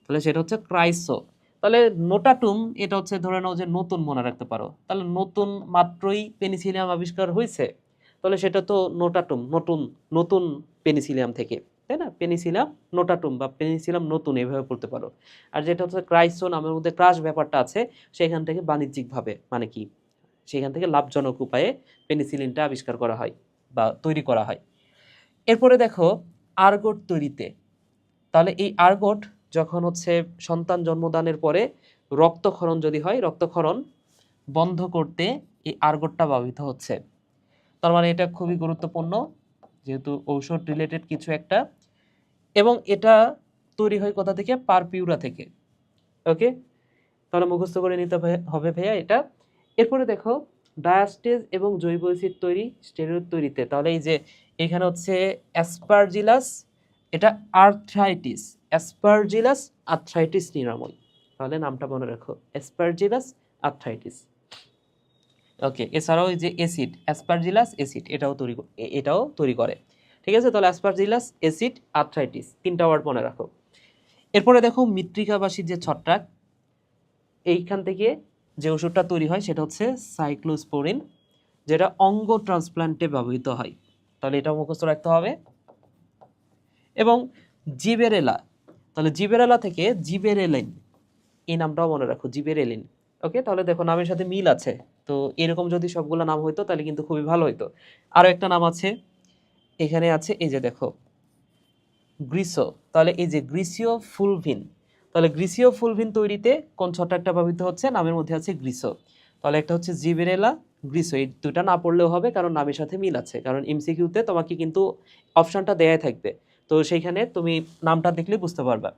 তাহলে সেটা হচ্ছে ক্রাইসো। তাহলে নোটাটুম এটা হচ্ছে ধরে নাও যে নতুন, মনে রাখতে পারো। তাহলে নতুন মাত্রই পেনিসিলিয়াম আবিষ্কার হয়েছে, তাহলে সেটা তো নোটাটুম, নতুন নতুন পেনিসিলিয়াম থেকে, তাই না? পেনিসিলিয়াম নোটাটুম বা পেনিসিলিয়াম নতুন, এভাবে পড়তে পারো। আর যেটা হচ্ছে ক্রাইসো, নামের মধ্যে ক্রাশ ব্যাপারটা আছে, সেখান থেকে বাণিজ্যিকভাবে, মানে কি, সেখান থেকে লাভজনক উপায়ে পেনিসিলিনটা আবিষ্কার করা হয় বা তৈরি করা হয়। এরপরে দেখো আর্গট তৈরিতে। তাহলে এই আর্গট যখন হচ্ছে সন্তান জন্মদানের পরে রক্তক্ষরণ যদি হয়, রক্তক্ষরণ বন্ধ করতে এই আর্গটটা ব্যবহৃত হচ্ছে। তার মানে এটা খুবই গুরুত্বপূর্ণ, যেহেতু ঔষধ রিলেটেড কিছু একটা। এবং এটা তৈরি হয় কোথা থেকে? পারপিউরা থেকে। ওকে, তাহলে মুখস্থ করে নিতে হবে ভাইয়া এটা। এরপরে দেখো ডায়াস্টেজ এবং জৈব অ্যাসিড তৈরি স্টেরয়েড তৈরিতে। তাহলে এই যে এখানে হচ্ছে অ্যাসপারজিলাস, এটা আর্থ্রাইটিস, অ্যাসপারজিলাস আর্থ্রাইটিস নিরাময়। তাহলে নামটা মনে রাখো, অ্যাসপারজিলাস আর্থ্রাইটিস। ওকে, এছাড়াও এই যে অ্যাসিড, অ্যাসপারজিলাস অ্যাসিড, এটাও তৈরি করে। ঠিক আছে, তাহলে অ্যাসপারজিলাস, অ্যাসিড, আর্থ্রাইটিস, 3টা ওয়ার্ড মনে রাখো। এরপরে দেখো মৃত্তিকাবাসীর যে ছত্রাক, এইখান থেকে যে ওষুধটা তৈরি হয় সেটা হচ্ছে সাইক্লোস্পোরিন, যেটা অঙ্গ ট্রান্সপ্লান্টে ব্যবহৃত হয়। তাহলে এটাও মুখস্থ রাখতে হবে। এবং জিবেরেলা, তাহলে জিবেরেলা থেকে জিবেরেলিন, এই নামটাও মনে রাখো, জিবেরেলিন। ওকে, তাহলে দেখো নামের সাথে মিল আছে। তো এরকম যদি সবগুলো নাম হইতো তাহলে কিন্তু খুবই ভালো হইতো। আরও একটা নাম আছে, এখানে আছে, এই যে দেখো গ্রিসো, তাহলে এই যে গ্রিসিও ফুলভিন, তাহলে গ্রিসিও ফুলভিন তৈরিতে কোন ছত্রাকটা ব্যবহৃত হচ্ছে, নামের মধ্যে আছে গ্রিসো। তাহলে একটা হচ্ছে জিবেরেলা, গ্রিসো, এই দুটা না পড়লেও হবে কারণ নামের সাথে মিল আছে, কারণ এমসিকিউতে তোমাকে কিন্তু অপশনটা দেয়াই থাকবে, তো সেইখানে তুমি নামটা দেখলে বুঝতে পারবা।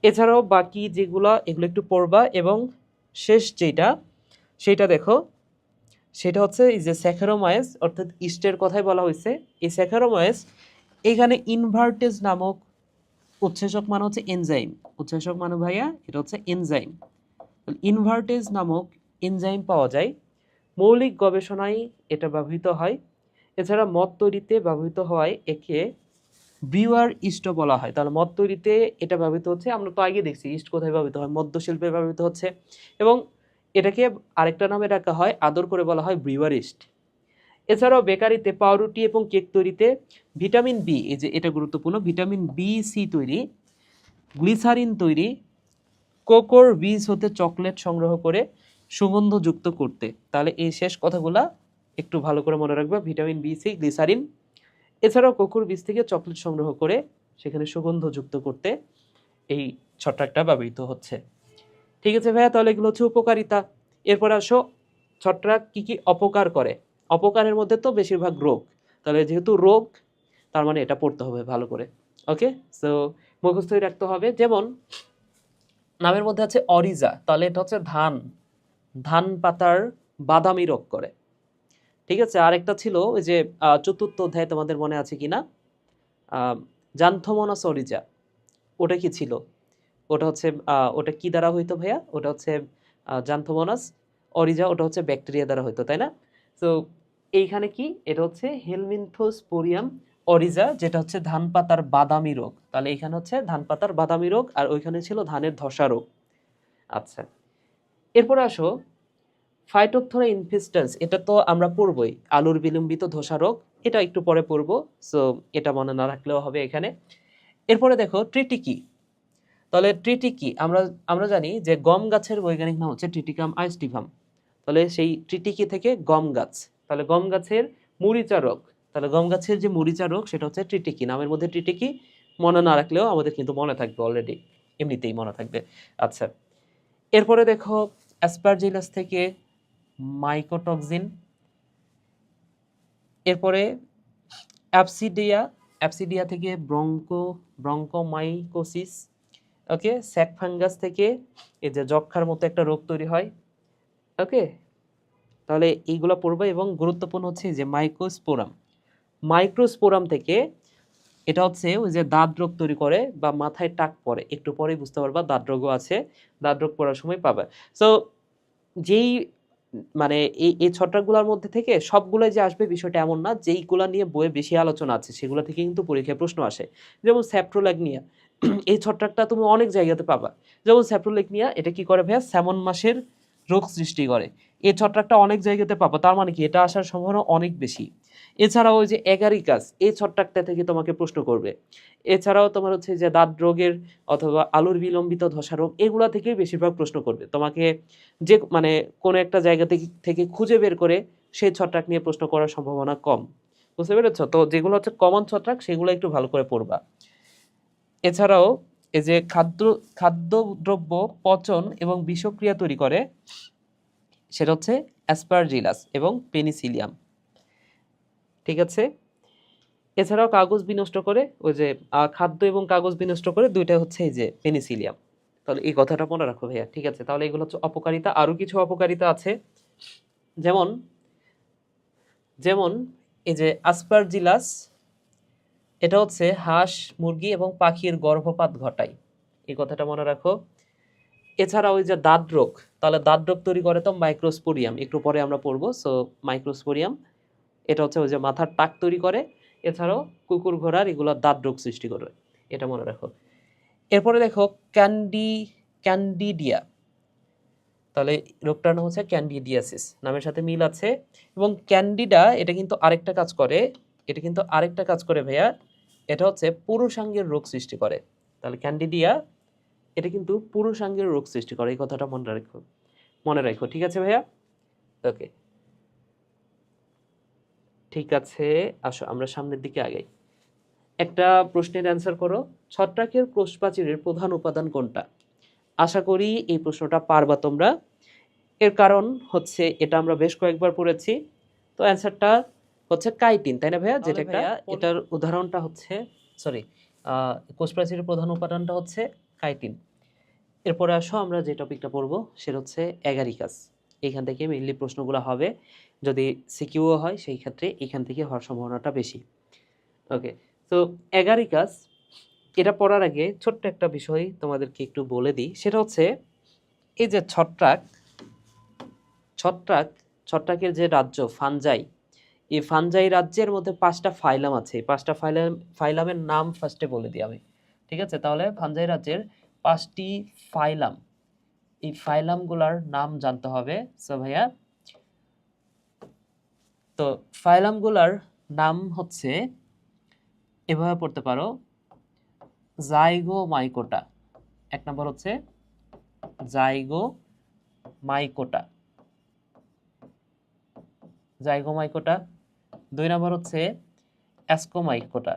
এছাড়াও বাকি যেগুলো এগুলো একটু পড়বা। এবং শেষ যেটা সেটা দেখো, সেটা হচ্ছে এই যে স্যাকারোমাইস, অর্থাৎ ইস্টের কথাই বলা হয়েছে। এই স্যাকারোমাইস এখানে ইনভার্টেজ নামক উৎসেচক মানে হচ্ছে এনজাইম, উৎসেচক মানে ভাইয়া এটা হচ্ছে এনজাইম। ইনভার্টেজ নামক এনজাইম পাওয়া যায়, মৌলিক গবেষণায় এটা ব্যবহৃত হয়। এছাড়া মদ তৈরিতে ব্যবহৃত হয়, একে ব্রিওয়ার ইস্টও বলা হয়। তাহলে মদ তৈরিতে এটা ব্যবহৃত হচ্ছে, আমরা তো আগে দেখছি ইস্ট কোথায় ব্যবহৃত হয়, মদ্য শিল্পে ব্যবহৃত হচ্ছে। এবং এটাকে আরেকটা নামে ডাকা হয়, আদর করে বলা হয় ব্রিওয়ার ইস্ট। এছাড়াও বেকারিতে পাউরুটি এবং কেক তৈরিতে ভিটামিন বি, এই যে এটা গুরুত্বপূর্ণ, ভিটামিন বি সি তৈরি, গ্লিসারিন তৈরি, কোকোর বীজ হতে চকলেট সংগ্রহ করে সুগন্ধযুক্ত করতে। তাহলে এই শেষ কথাগুলা একটু ভালো করে মনে রাখবে, ভিটামিন বি সি, গ্লিসারিন। এছাড়াও কোকোর বীজ থেকে চকলেট সংগ্রহ করে সেখানে সুগন্ধযুক্ত করতে এই ছত্রাকটা ব্যবহৃত হচ্ছে। ঠিক আছে ভাইয়া, তাহলে এগুলো হচ্ছে উপকারিতা। এরপর আসো ছত্রাক কি কি অপকার করে। অপকারের মধ্যে তো বেশিরভাগ রোগ, তাহলে যেহেতু রোগ তার মানে এটা পড়তে হবে ভালো করে। ওকে, সো মুখস্থই রাখতে হবে। যেমন নামের মধ্যে আছে অরিজা, তাহলে এটা হচ্ছে ধান, ধান পাতার বাদামি রোগ করে। ঠিক আছে, আরেকটা ছিল ওই যে চতুর্থ অধ্যায়, তোমাদের মনে আছে কিনা, জান্থোমোনাস অরিজা, ওটা কি ছিল, ওটা হচ্ছে ওটা কি দ্বারা হইতো ভাইয়া, ওটা হচ্ছে জান্থোমোনাস অরিজা, ওটা হচ্ছে ব্যাকটেরিয়া দ্বারা হইতো, তাই না? তো এইখানে কি, এটা হচ্ছে হেলমিনথোস্পোরিয়াম অরিজা, যেটা হচ্ছে ধান পাতার বাদামি রোগ। তাহলে এখানে হচ্ছে ধান পাতার বাদামি রোগ, আর ওইখানে ছিল ধানের ধসা রোগ। আচ্ছা, এরপরে আসো ফাইটোপথরা ইনফেস্ট্যান্স, এটা তো আমরা পড়বই, আলুর বিলম্বিত ধসা রোগ, এটা একটু পরে পড়বো, সো এটা মনে না রাখলেও হবে এখানে। এরপরে দেখো ট্রিটিকি, তাহলে ট্রিটিকি আমরা আমরা জানি যে গম গাছের বৈজ্ঞানিক নাম হচ্ছে ট্রিটিকাম আইস্টিভাম। তাহলে সেই ট্রিটিকি থেকে গম গাছ, তাহলে গম গাছের মরিচা রোগ, তাহলে গম গাছের যে মরিচা রোগ সেটা হচ্ছে ট্রিটিকি। নামের মধ্যে ট্রিটিকি মনে না রাখলেও আমাদের কিন্তু মনে থাকবে, অলরেডি এমনিতেই মনে থাকবে। আচ্ছা, এরপরে দেখো অ্যাসপারজিলাস থেকে মাইকোটক্সিন, এরপরে অ্যাপসিডিয়া, অ্যাপসিডিয়া থেকে ব্রঙ্কোমাইকোসিস। ওকে, স্যাক ফাঙ্গাস থেকে এই যে যক্ষার মতো একটা রোগ তৈরি হয়। ওকে, তাহলে এইগুলো পড়বে। এবং গুরুত্বপূর্ণ হচ্ছে যে মাইক্রোস্পোরাম, মাইক্রোস্পোরাম থেকে এটা হচ্ছে ওই যে দাঁত রোগ তৈরি করে বা মাথায় টাক পড়ে, একটু পরেই বুঝতে পারবা দাঁত রোগও আছে, দাঁত রোগ পড়ার সময় পাবে। সো যেই মানে এই ছত্রাকগুলোর মধ্যে থেকে সবগুলোই যে আসবে বিষয়টা এমন না, যেইগুলা নিয়ে বইয়ে বেশি আলোচনা আছে সেগুলো থেকে কিন্তু পরীক্ষায় প্রশ্ন আসে। যেমন স্যাপ্রোল্যাগনিয়া, এই ছত্রাকটা তুমি অনেক জায়গাতে পাবা। যেমন স্যাপ্রোল্যাগনিয়া, এটা কি করে ভাইয়া, স্যামন মাছের রোগ সৃষ্টি করে। এই ছত্রাকটা অনেক জায়গাতে পাবা, তার মানে কি এটা আসার সম্ভাবনা অনেক বেশি। এছাড়াও ওই যে এগারিকাস, এই ছত্রাকটা থেকে তোমাকে প্রশ্ন করবে। এছাড়াও তোমার হচ্ছে যে দাঁত রোগের অথবা আলুর বিলম্বিত ধসা রোগ, এগুলা থেকেই বেশিরভাগ প্রশ্ন করবে তোমাকে। যে মানে কোনো একটা জায়গা থেকে খুঁজে বের করে সেই ছত্রাক নিয়ে প্রশ্ন করার সম্ভাবনা কম। বুঝতে পেরেছ? তো যেগুলো হচ্ছে কমন ছত্রাক সেগুলো একটু ভালো করে পড়বা। এছাড়াও এই যে খাদ্যদ্রব্য পচন এবং বিষক্রিয়া তৈরি করে, সেটা হচ্ছে অ্যাসপারজিলাস এবং পেনিসিলিয়াম। ঠিক আছে, এছাড়াও কাগজ বিনষ্ট করে, ওই যে খাদ্য এবং কাগজ বিনষ্ট করে, দুইটা হচ্ছে এই যে পেনিসিলিয়াম। তাহলে এই কথাটা মনে রাখো ভাইয়া। ঠিক আছে, তাহলে এগুলো হচ্ছে অপকারিতা। আরো কিছু অপকারিতা আছে, যেমন যেমন এই যে আসপারজিলাস, এটা হচ্ছে হাঁস, মুরগি এবং পাখির গর্ভপাত ঘটায়, এই কথাটা মনে রাখো। এছাড়া ওই যে দাঁত রোগ, তাহলে দাঁত রোগ তৈরি করে তো মাইক্রোস্পোরিয়াম, একটু পরে আমরা পড়বো। সো মাইক্রোস্পোরিয়াম, এটা হচ্ছে ওই যে মাথার টাক তৈরি করে। এছাড়াও কুকুর ঘোড়ার এগুলো দাঁত রোগ সৃষ্টি করবে, এটা মনে রাখো। এরপরে দেখো ক্যান্ডিডিয়া, তাহলে রোগটার নাম হচ্ছে ক্যান্ডিডিয়াসিস, নামের সাথে মিল আছে। এবং ক্যান্ডিডা এটা কিন্তু আরেকটা কাজ করে, ভাইয়া, এটা হচ্ছে পুরুষাঙ্গের রোগ সৃষ্টি করে। তাহলে ক্যান্ডিডিয়া এটা কিন্তু পুরুষাঙ্গের রোগ সৃষ্টি করে, এই কথাটা মনে রাখো, ঠিক আছে ভাইয়া? ওকে, ঠিক আছে, আসো আমরা সামনের দিকে আগাই। একটা প্রশ্নের অ্যান্সার করো, ছত্রাকের কোষপ্রাচীরের প্রধান উপাদান কোনটা? আশা করি এই প্রশ্নটা পারবা তোমরা, এর কারণ হচ্ছে এটা আমরা বেশ কয়েকবার পড়েছি। তো অ্যান্সারটা হচ্ছে কাইটিন, তাই না ভাইয়া? যেটা একটা, এটার উদাহরণটা হচ্ছে, সরি, কোষপ্রাচীরের প্রধান উপাদানটা হচ্ছে কাইটিন। এরপরে আসো আমরা যে টপিকটা পড়বো সেটা হচ্ছে অ্যাগারিকাস। এইখান থেকে মেইনলি প্রশ্নগুলো হবে, যদি সিকিউও হয় সেই ক্ষেত্রে এখান থেকে হওয়ার সম্ভাবনাটা বেশি। ওকে, তো অ্যাগারিকাস এটা পড়ার আগে ছোট্ট একটা বিষয় তোমাদেরকে একটু বলে দিই, সেটা হচ্ছে এই যে ছত্রাকের যে রাজ্য ফানজাই, এই ফানজাই রাজ্যের মধ্যে 5টা ফাইলাম আছে। 5টা ফাইলামের নাম ফার্স্টে বলে দিই আমি, ঠিক আছে? তাহলে ফানজাই রাজ্যের 5টি ফাইলাম, এই ফাইলামগুলোর নাম জানতে হবে। সো ভাইয়া, তো ফাইলামগুলোর নাম হচ্ছে, এভাবে পড়তে পারো, জাইগোমাইকোটা, এক নম্বর হচ্ছে জাইগোমাইকোটা, 2 নম্বর হচ্ছে অ্যাসকোমাইকোটা,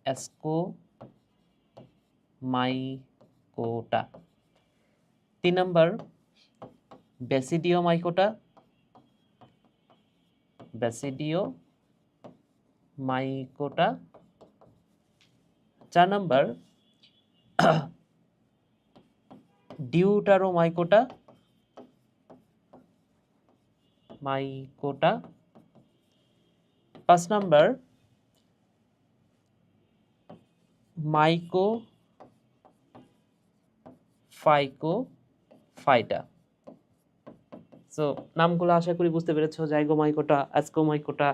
অ্যাসকোমাইকোটা, 3 নম্বর ব্যাসিডিওমাইকোটা, 4 নম্বর ডিউটারোমাইকোটা, 5 নম্বর মাইকোফাইটা। সো নামগুলো আশা করি বুঝতে পেরেছো, জাইগোমাইকোটা, অ্যাসকোমাইকোটা,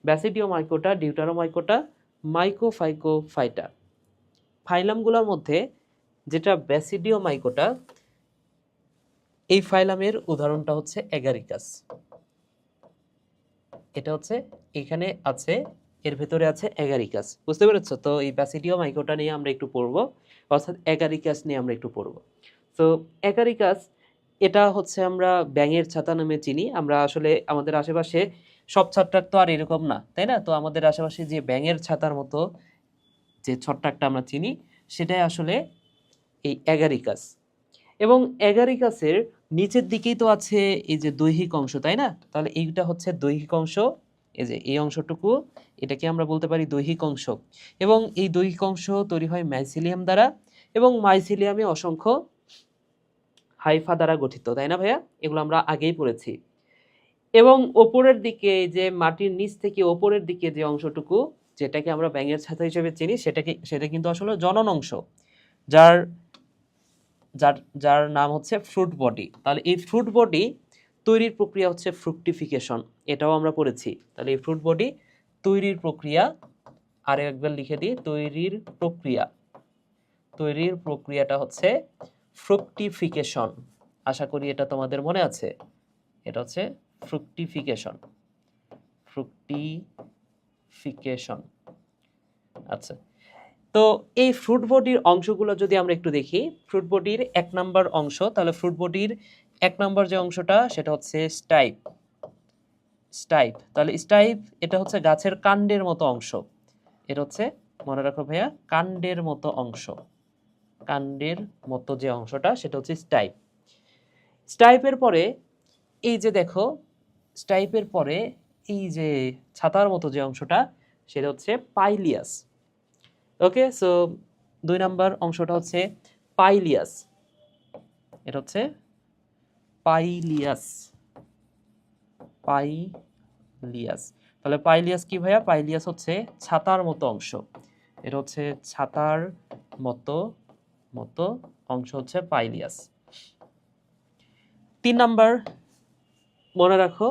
ব্যাসিডিওমাইকোটা, ডিউটারোমাইকোটা, মাইকোফাইটা। ফাইলামগুলোর মধ্যে যেটা ব্যাসিডিওমাইকোটা, এই ফাইলামের উদাহরণটা হচ্ছে অ্যাগারিকাস। এটা হচ্ছে এখানে আছে, এর ভেতরে আছে অ্যাগারিকাস, বুঝতে পেরেছো? তো এই ব্যাসিডিওমাইকোটা নিয়ে আমরা একটু পড়বো, অর্থাৎ অ্যাগারিকাস নিয়ে আমরা একটু পড়বো। তো অ্যাগারিকাস এটা হচ্ছে আমরা ব্যাঙের ছাতা নামে চিনি। আমরা আসলে আমাদের আশেপাশে সব ছত্রাক তো আর এরকম না, তাই না? তো আমাদের আশেপাশে যে ব্যাঙের ছাতার মতো যে ছত্রাকটা আমরা চিনি, সেটাই আসলে এই অ্যাগারিকাস। এবং অ্যাগারিকাসের নিচের দিকেই তো আছে এই যে দৈহিক অংশ, তাই না? তাহলে এইটা হচ্ছে দৈহিক অংশ, এই যে এই অংশটুকু, এটাকে আমরা বলতে পারি দৈহিক অংশ। এবং এই দৈহিক অংশ তৈরি হয় মাইসিলিয়াম দ্বারা, এবং মাইসিলিয়ামে অসংখ্য হাইফা দ্বারা গঠিত, তাই না ভাইয়া? এগুলো আমরা আগেই পড়েছি। এবং ওপরের দিকে, যে মাটির নিচ থেকে ওপরের দিকে যে অংশটুকু, যেটাকে আমরা ব্যাঙের ছাতা হিসেবে চিনি, সেটা কিন্তু আসলে জনন অংশ, যার যার যার নাম হচ্ছে ফ্রুট বডি। তাহলে এই ফ্রুট বডি তৈরির প্রক্রিয়া হচ্ছে ফ্রুকটিফিকেশন, এটাও আমরা পড়েছি। তাহলে এই ফ্রুট বডি তৈরির প্রক্রিয়া, আর একবার লিখে দিই, তৈরির প্রক্রিয়াটা হচ্ছে ফ্রুকটিফিকেশন। আশা করি এটা তোমাদের মনে আছে, এটা হচ্ছে ফ্রুকটিফিকেশন। আচ্ছা, তো এই ফ্রুট বডির অংশগুলো যদি আমরা একটু দেখি, ফ্রুট বডির 1 নম্বর অংশ, তাহলে ফ্রুট বডির 1 নম্বর যে অংশটা সেটা হচ্ছে স্টাইপ। তাহলে স্টাইপ এটা হচ্ছে গাছের কাণ্ডের মতো অংশ, এটা হচ্ছে, মনে রাখো ভাইয়া, কাণ্ডের মতো অংশ, কাণ্ডের মতো যে অংশটা সেটা হচ্ছে স্টাইপ। স্টাইপের পরে এই যে দেখো, স্টাইপের পরে এই যে ছাতার মতো যে অংশটা সেটা হচ্ছে পাইলিয়াস। ওকে, সো 2 নম্বর অংশটা হচ্ছে পাইলিয়াস, এটা হচ্ছে পাইলিয়াস। তাহলে পাইলিয়াস কি ভাইয়া? পাইলিয়াস হচ্ছে ছাতার মতো অংশ, এটা হচ্ছে ছাতার মতো অংশ হচ্ছে পাইলিয়াস। 3 নাম্বার, মনে রাখো,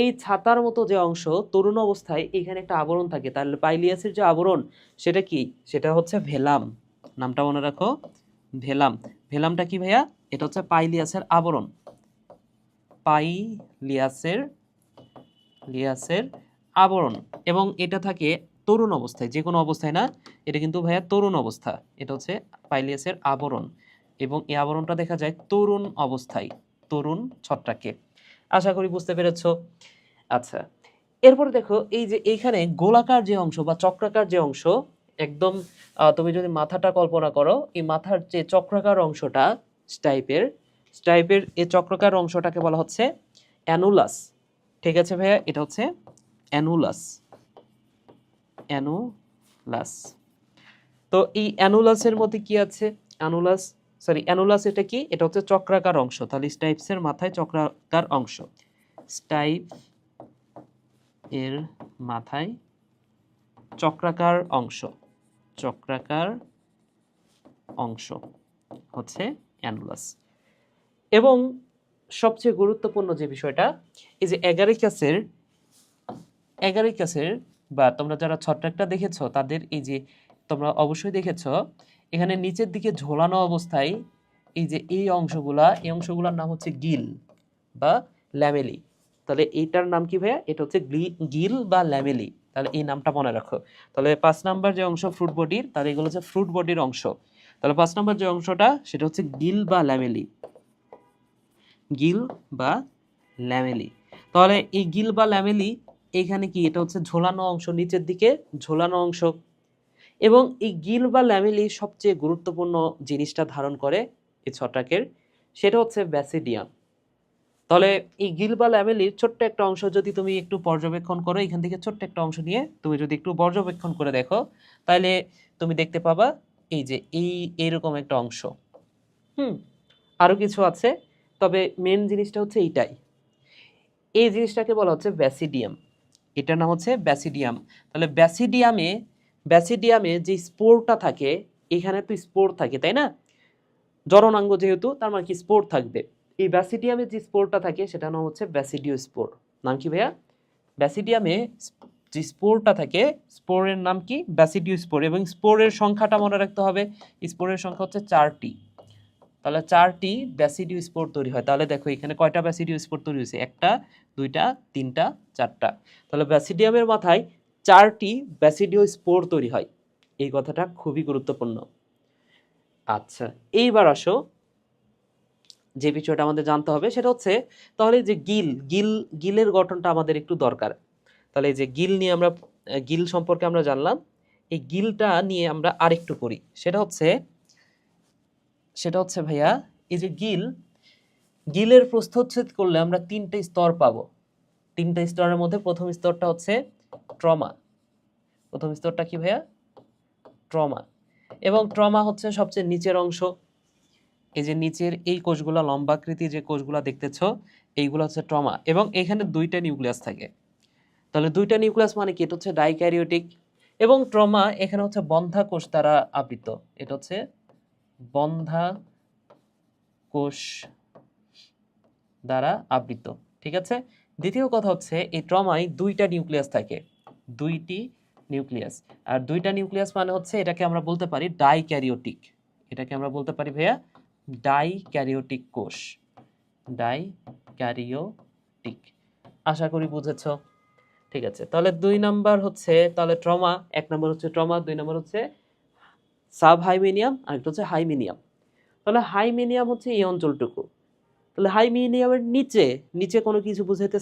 এই ছাতার মতো যে অংশ তরুণ অবস্থায় এখানে একটা আবরণ থাকে, তাহলে পাইলিয়াসের যে আবরণ সেটা কি, সেটা হচ্ছে ভেলাম। নামটা মনে রাখো, ভেলাম। ভেলামটা কি ভাইয়া? এটা হচ্ছে পাইলিয়াসের আবরণ। পাইলিয়াসের লিয়াসের আবরণ। এবং এটা থাকে তরুণ অবস্থায়, যে কোনো অবস্থায় না, এটা কিন্তু ভাইয়া তরুণ অবস্থা। এটা হচ্ছে পাইলিয়াসের আবরণ এবং এই আবরণটা দেখা যায় তরুণ অবস্থায়, তরুণ ছত্রাকে। আশা করি বুঝতে পেরেছো। আচ্ছা, এরপরে দেখো এই যে এইখানে গোলাকার যে অংশ বা চক্রাকার যে অংশ, একদম তুমি যদি মাথাটা কল্পনা করো, এই মাথার যে চক্রাকার অংশটা স্টাইপের, স্টাইপের এই চক্রাকার অংশটাকে বলা হচ্ছে অ্যানুলাস। ঠিক আছে ভাইয়া, এটা হচ্ছে অ্যানুলাস। অ্যানুলাস। তো এই অ্যানুলাসের মধ্যে কি আছে? অ্যানুলাস, সরি অ্যানুলাস এটা কি? এটা হচ্ছে চক্রাকার অংশ। তাহলে স্টাইপসের মাথায় চক্রাকার অংশ, স্টাইপ এর মাথায় চক্রাকার অংশ, চক্রাকার অংশ হচ্ছে অ্যানুলাস। এবং সবচেয়ে গুরুত্বপূর্ণ যে বিষয়টা, এই যে অ্যাগারিকাসের বা তোমরা যারা ছত্রাকটা দেখেছো তাদের এই যে তোমরা অবশ্যই দেখেছো এখানে নিচের দিকে ঝোলানো অবস্থায় এই যে এই অংশগুলোর নাম হচ্ছে গিল বা ল্যামেলি। তাহলে এইটার নাম কি ভাইয়া? এটা হচ্ছে গিল বা ল্যামেলি। তাহলে এই নামটা মনে রাখো। তাহলে 5 নাম্বার যে অংশ ফ্রুট বডির, তাহলে এগুলো হচ্ছে ফ্রুট বডির অংশ। তাহলে 5 নাম্বার যে অংশটা সেটা হচ্ছে গিল বা ল্যামেলি, গিল বা ল্যামেলি। তাহলে এই গিল বা ল্যামেলি এখানে কি, এটা হচ্ছে ঝোলানো অংশ, নিচের দিকে ঝোলানো অংশ। এবং এই গিল বা ল্যামেলি সবচেয়ে গুরুত্বপূর্ণ জিনিসটা ধারণ করে এই ছত্রাকের, সেটা হচ্ছে ব্যাসিডিয়াম। তাহলে এই গিল বা ল্যামেলির ছোট্ট একটা অংশ যদি তুমি একটু পর্যবেক্ষণ করো, এখান থেকে ছোট্ট একটা অংশ নিয়ে তুমি যদি একটু পর্যবেক্ষণ করে দেখো, তাহলে তুমি দেখতে পাবা এই যে এইরকম একটা অংশ। আরো কিছু আছে, তবে মেন জিনিসটা হচ্ছে এইটাই। এই জিনিসটাকে বলা হচ্ছে ব্যাসিডিয়াম। এটার নাম হচ্ছে ব্যাসিডিয়াম। তাহলে ব্যাসিডিয়ামে যে স্পোরটা থাকে, এখানে তো স্পোর থাকে তাই না, জরনাঙ্গ যেহেতু, তার মানে কি স্পোর থাকবে। এই ব্যাসিডিয়ামে যে স্পোরটা থাকে সেটার নাম হচ্ছে ব্যাসিডিও স্পোর। নাম কি ভাইয়া? ব্যাসিডিয়ামে যে স্পোরটা থাকে, স্পোরের নাম কি? ব্যাসিডিও স্পোর। এবং স্পোরের সংখ্যাটা মনে রাখতে হবে, স্পোরের সংখ্যা হচ্ছে 4টি। তাহলে 4টি ব্যাসিডিও স্পোর তৈরি হয়। তাহলে দেখো এখানে কয়টা ব্যাসিডিও স্পোর তৈরি হয়েছে? 1টা, 2টা, 3টা, 4টা। তাহলে ব্যাসিডিয়ামের মাথায় 4টি ব্যাসিডিও স্পোর তৈরি হয়। এই কথাটা খুবই গুরুত্বপূর্ণ। আচ্ছা, এইবার আসো যে বিষয়টা আমাদের জানতে হবে সেটা হচ্ছে, তাহলে যে গিলের গঠনটা আমাদের একটু দরকার। তাহলে এই যে গিল নিয়ে আমরা, গিল সম্পর্কে আমরা জানলাম, এই গিলটা নিয়ে আমরা আরেকটু করি। সেটা হচ্ছে ভাইয়া, এই যে গিলের প্রস্থচ্ছেদ করলে আমরা 3টে স্তর পাবো। 3টে স্তরের মধ্যে প্রথম স্তরটা হচ্ছে ট্রমা। প্রথম স্তরটা কি ভাইয়া? ট্রমা। এবং ট্রমা হচ্ছে সবচেয়ে নিচের অংশ। এই যে নিচের এই কোষগুলা, লম্বাকৃতি যে কোষগুলা দেখতেছ, এইগুলো হচ্ছে ট্রমা। এবং এখানে 2টা নিউক্লিয়াস থাকে। তাহলে 2টা নিউক্লিয়াস মানে কি? এটা হচ্ছে ডাইক্যারিওটিক। এবং ট্রমা এখানে হচ্ছে বন্ধা কোষ দ্বারা আবৃত। এটা হচ্ছে বন্ধা কোষ দ্বারা আবৃত। ঠিক আছে। দ্বিতীয় কথা হচ্ছে এই ট্রমায় 2টা নিউক্লিয়াস থাকে, 2টি নিউক্লিয়াস। আর 2টা নিউক্লিয়াস মানে হচ্ছে এটাকে আমরা বলতে পারি ডাইক্যারিওটিক। এটাকে আমরা বলতে পারি ভাইয়া ডাইক্যারিওটিক কোষ, ডাইক্যারিওটিক। আশা করি বুঝেছো। ঠিক আছে, তাহলে 2 নাম্বার হচ্ছে তাহলে ট্রমা, 1 নাম্বার হচ্ছে ট্রমা, 2 নাম্বার হচ্ছে সাব হাইমেনিয়াম, আর একটা হচ্ছে হাইমেনিয়াম। তাহলে হাইমেনিয়াম হচ্ছে এই অঞ্চলটুকু। তাহলে হাইমেনিয়ামের নিচে নিচে কোনো কিছু বুঝাইতে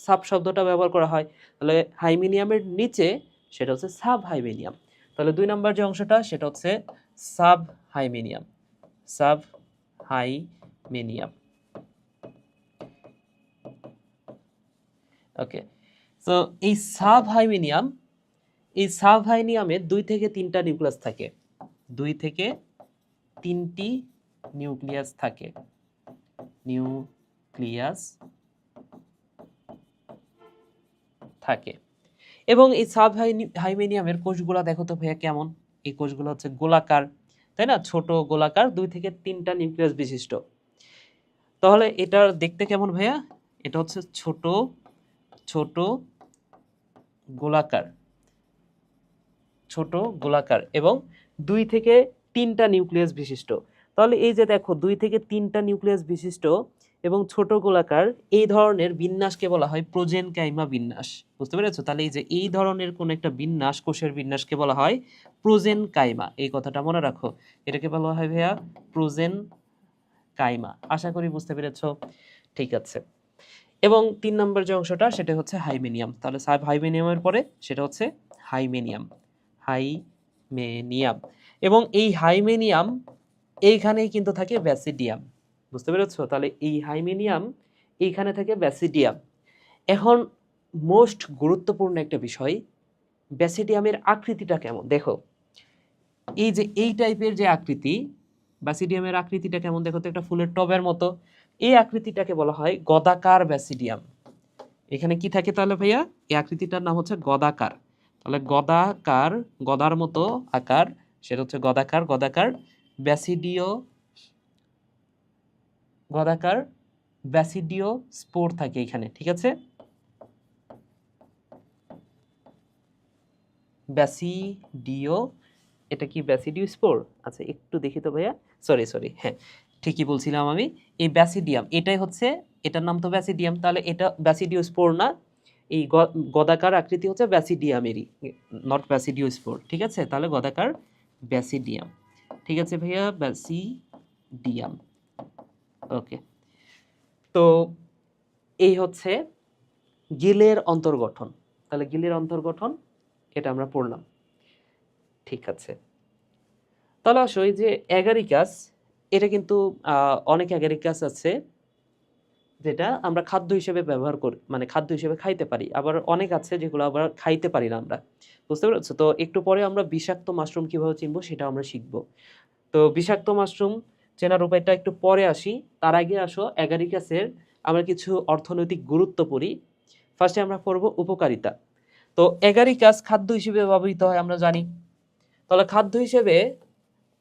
সাব শব্দটা ব্যবহার করা হয়। তাহলে হাইমেনিয়ামের নিচে সেটা হচ্ছে সাব হাইমেনিয়াম। তাহলে 2 নাম্বার যে অংশটা সেটা হচ্ছে সাব হাইমেনিয়াম, সাব হাইমেনিয়াম। ওকে, তো এই সাব হাইমেনিয়ামে 2 থেকে 3টা নিউক্লিয়াস থাকে, 2 থেকে 3টি নিউক্লিয়াস থাকে, নিউক্লিয়াস থাকে। এবং এই সাব হাইমেনিয়ামের কোষগুলা দেখো তো ভাইয়া কেমন? এই কোষগুলো হচ্ছে গোলাকার, তাই না? ছোট গোলাকার, 2 থেকে 3টা নিউক্লিয়াস বিশিষ্ট। তাহলে এটার দেখতে কেমন ভাইয়া? এটা হচ্ছে ছোট ছোট গোলাকার, ছোট গোলাকার এবং 2 থেকে 3টা নিউক্লিয়াস বিশিষ্ট। তাহলে এই যে দেখো 2 থেকে 3টা নিউক্লিয়াস বিশিষ্ট এবং ছোট গোলাকার এই ধরনের বিন্যাসকে বলা হয় প্রোজেনকাইমা বিন্যাস। বুঝতে পেরেছো? তাহলে এই যে এই ধরনের কোন একটা বিন্যাস, কোষের বিন্যাসকে বলা হয় প্রোজেনকাইমা। এই কথাটা মনে রাখো, এটাকে বলা হয় ভাইয়া প্রোজেনকাইমা। আশা করি বুঝতে পেরেছো। ঠিক আছে, এবং 3 নম্বর যে অংশটা সেটা হচ্ছে হাইমেনিয়াম। তাহলে সাব হাইমেনিয়ামের পরে সেটা হচ্ছে হাইমেনিয়াম, হাইমেনিয়াম। এবং এই হাইমেনিয়াম এইখানেই কিন্তু থাকে ব্যাসিডিয়াম। বুঝতে পেরেছো? তাহলে এই হাইমেনিয়াম এইখানে থাকে ব্যাসিডিয়াম। এখন মোস্ট গুরুত্বপূর্ণ একটা বিষয়, ব্যাসিডিয়ামের আকৃতিটা কেমন দেখো। এই যে এই টাইপের যে আকৃতি, ব্যাসিডিয়ামের আকৃতিটা কেমন দেখো তো, একটা ফুলের টবের মতো। এই আকৃতিটাকে বলা হয় গদাকার ব্যাসিডিয়াম। এখানে কি থাকে তাহলে ভাইয়া? এই আকৃতিটার নাম হচ্ছে গদাকার। তাহলে গদাকার, গদার মতো আকার, সেটা হচ্ছে গদাকার। গদাকার ব্যাসিডিও, গদাকার ব্যাসিডিও স্পোর থাকে এখানে। ঠিক আছে, ব্যাসিডিও, এটা কি ব্যাসিডিও স্পোর? আচ্ছা একটু দেখি তো ভাইয়া, সরি হ্যাঁ ঠিকই বলছিলাম আমি। এই ব্যাসিডিয়াম এটাই হচ্ছে, এটার নাম তো ব্যাসিডিয়াম, তাহলে এটা ব্যাসিডিও স্পোর না। এই গদাকার আকৃতি হচ্ছে ব্যাসিডিয়ামেরই, নট ব্যাসিডিও স্পোর। ঠিক আছে, তাহলে গদাকার ব্যাসিডিয়াম। ঠিক আছে ভাইয়া, ব্যাসিডিয়াম। ওকে, তো এই হচ্ছে গিলের অন্তর্গঠন। তাহলে গিলের অন্তর্গঠন এটা আমরা পড়লাম। ঠিক আছে, তাহলে আসো এই যে অ্যাগারিকাস, এটা কিন্তু অনেক অ্যাগারিকাস আছে যেটা আমরা খাদ্য হিসেবে ব্যবহার করি, মানে খাদ্য হিসেবে খাইতে পারি। আবার অনেক আছে যেগুলো আবার খাইতে পারি না আমরা। বুঝতে পেরেছো? তো একটু পরে আমরা বিষাক্ত মাশরুম কিভাবে চিনবো সেটা আমরা শিখবো। তো বিষাক্ত মাশরুম চেনার উপায়টা একটু পরে আসি। তার আগে আসো অ্যাগারিকাসের আমরা কিছু অর্থনৈতিক গুরুত্ব পড়ি। ফার্স্টে আমরা পড়বো উপকারিতা। তো অ্যাগারিকাস খাদ্য হিসেবে ব্যবহৃত হয় আমরা জানি। তাহলে খাদ্য হিসেবে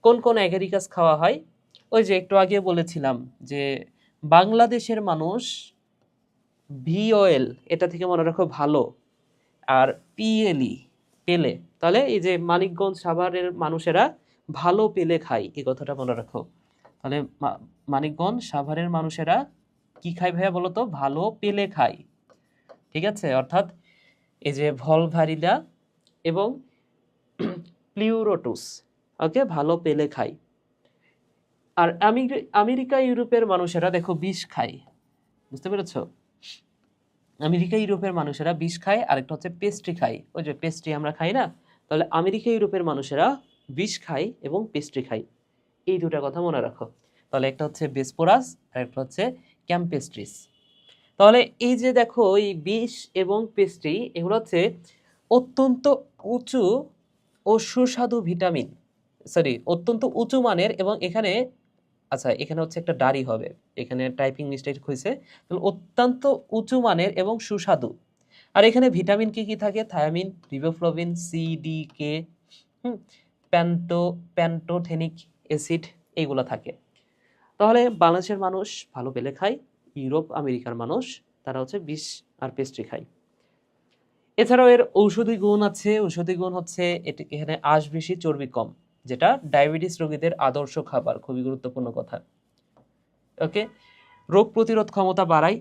কোন কোন অ্যাগারিকাস খাওয়া হয়? ওই যে একটু আগে বলেছিলাম যে বাংলাদেশের মানুষ ভিওএল, এটা থেকে মনে রাখো ভালো, আর পিএলই পেলে। তাহলে এই যে মানিকগঞ্জ সাভারের মানুষেরা ভালো পেলে খায়, এই কথাটা মনে রাখো। তাহলে মানিকগঞ্জ সাভারের মানুষেরা কি খায় ভাইয়া বলো তো? ভালো পেলে খায়। ঠিক আছে, অর্থাৎ এই যে ভলভারিলা এবং প্লিউরোটুস, ওকে, ভালো পেলে খায়। আর আমেরিকা ইউরোপের মানুষেরা দেখো বিষ খায়। বুঝতে পেরেছো? আমেরিকা ইউরোপের মানুষেরা বিষ খায়, আরেকটা হচ্ছে পেস্ট্রি খায়। ওই যে পেস্ট্রি আমরা খাই না, তাহলে আমেরিকা ইউরোপের মানুষেরা বিষ খায় এবং পেস্ট্রি খায়। এই দুটা কথা মনে রাখো। তাহলে একটা হচ্ছে বেসপোরাস আর একটা হচ্ছে ক্যাম্পেস্ট্রিস। তাহলে এই যে দেখো এই বিষ এবং পেস্ট্রি, এগুলো হচ্ছে অত্যন্ত উঁচু ও সুস্বাদু ভিটামিন, অত্যন্ত উঁচু মানের। এবং এখানে আচ্ছা এখানে হচ্ছে একটা ডারি হবে, এখানে টাইপিং মিস্টেক হয়েছে। তাহলে অত্যন্ত উঁচু মানের এবং সুস্বাদু। আর এখানে ভিটামিন কি কি থাকে? থায়ামিন, রিবোফ্লাভিন, সি, ডি, কে, প্যান্টোথেনিক অ্যাসিড, এইগুলো থাকে। তাহলে বাংলাদেশের মানুষ ভালো পেলে খায়, ইউরোপ আমেরিকার মানুষ তারা হচ্ছে বিষ আর পেস্ট্রি খায়। এছাড়াও এর ঔষধি গুণ আছে। ঔষধি গুণ হচ্ছে এখানে আঁশ বেশি, চর্বি কম, যেটা ডায়াবেটিস রোগীদের আদর্শ খাবার। খুবই গুরুত্বপূর্ণ কথা। ওকে, রোগ প্রতিরোধ ক্ষমতা বাড়ায়।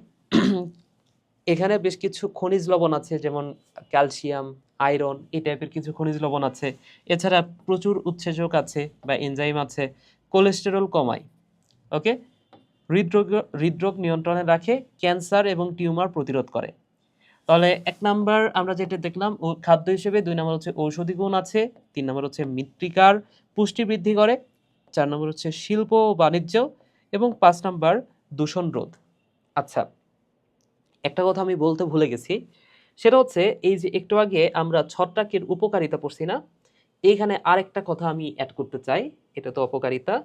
এখানে বেশ কিছু খনিজ লবণ আছে, যেমন ক্যালসিয়াম, আয়রন, এই টাইপের কিছু খনিজ লবণ আছে। এছাড়া প্রচুর উৎসেচক আছে বা এনজাইম আছে। কোলেস্টেরল কমায়। ওকে, হৃদরোগ নিয়ন্ত্রণে রাখে, ক্যান্সার এবং টিউমার প্রতিরোধ করে। তাহলে 1 নাম্বার আমরা যেটা দেখলাম ও খাদ্য হিসেবে, 2 নাম্বার হচ্ছে ঔষধি গুণ আছে, 3 নাম্বার হচ্ছে মৃত্তিকার পুষ্টি বৃদ্ধি করে, 4 নাম্বার হচ্ছে শিল্প ও বাণিজ্য, এবং 5 নাম্বার দূষণ রোধ। আচ্ছা, একটা কথা আমি বলতে ভুলে গেছি, সেটা হচ্ছে এই যে একটু আগে আমরা ছত্রাকের উপকারিতা পড়ছি না, এইখানে আরেকটা কথা আমি অ্যাড করতে চাই। এটা তো অপকারিতা,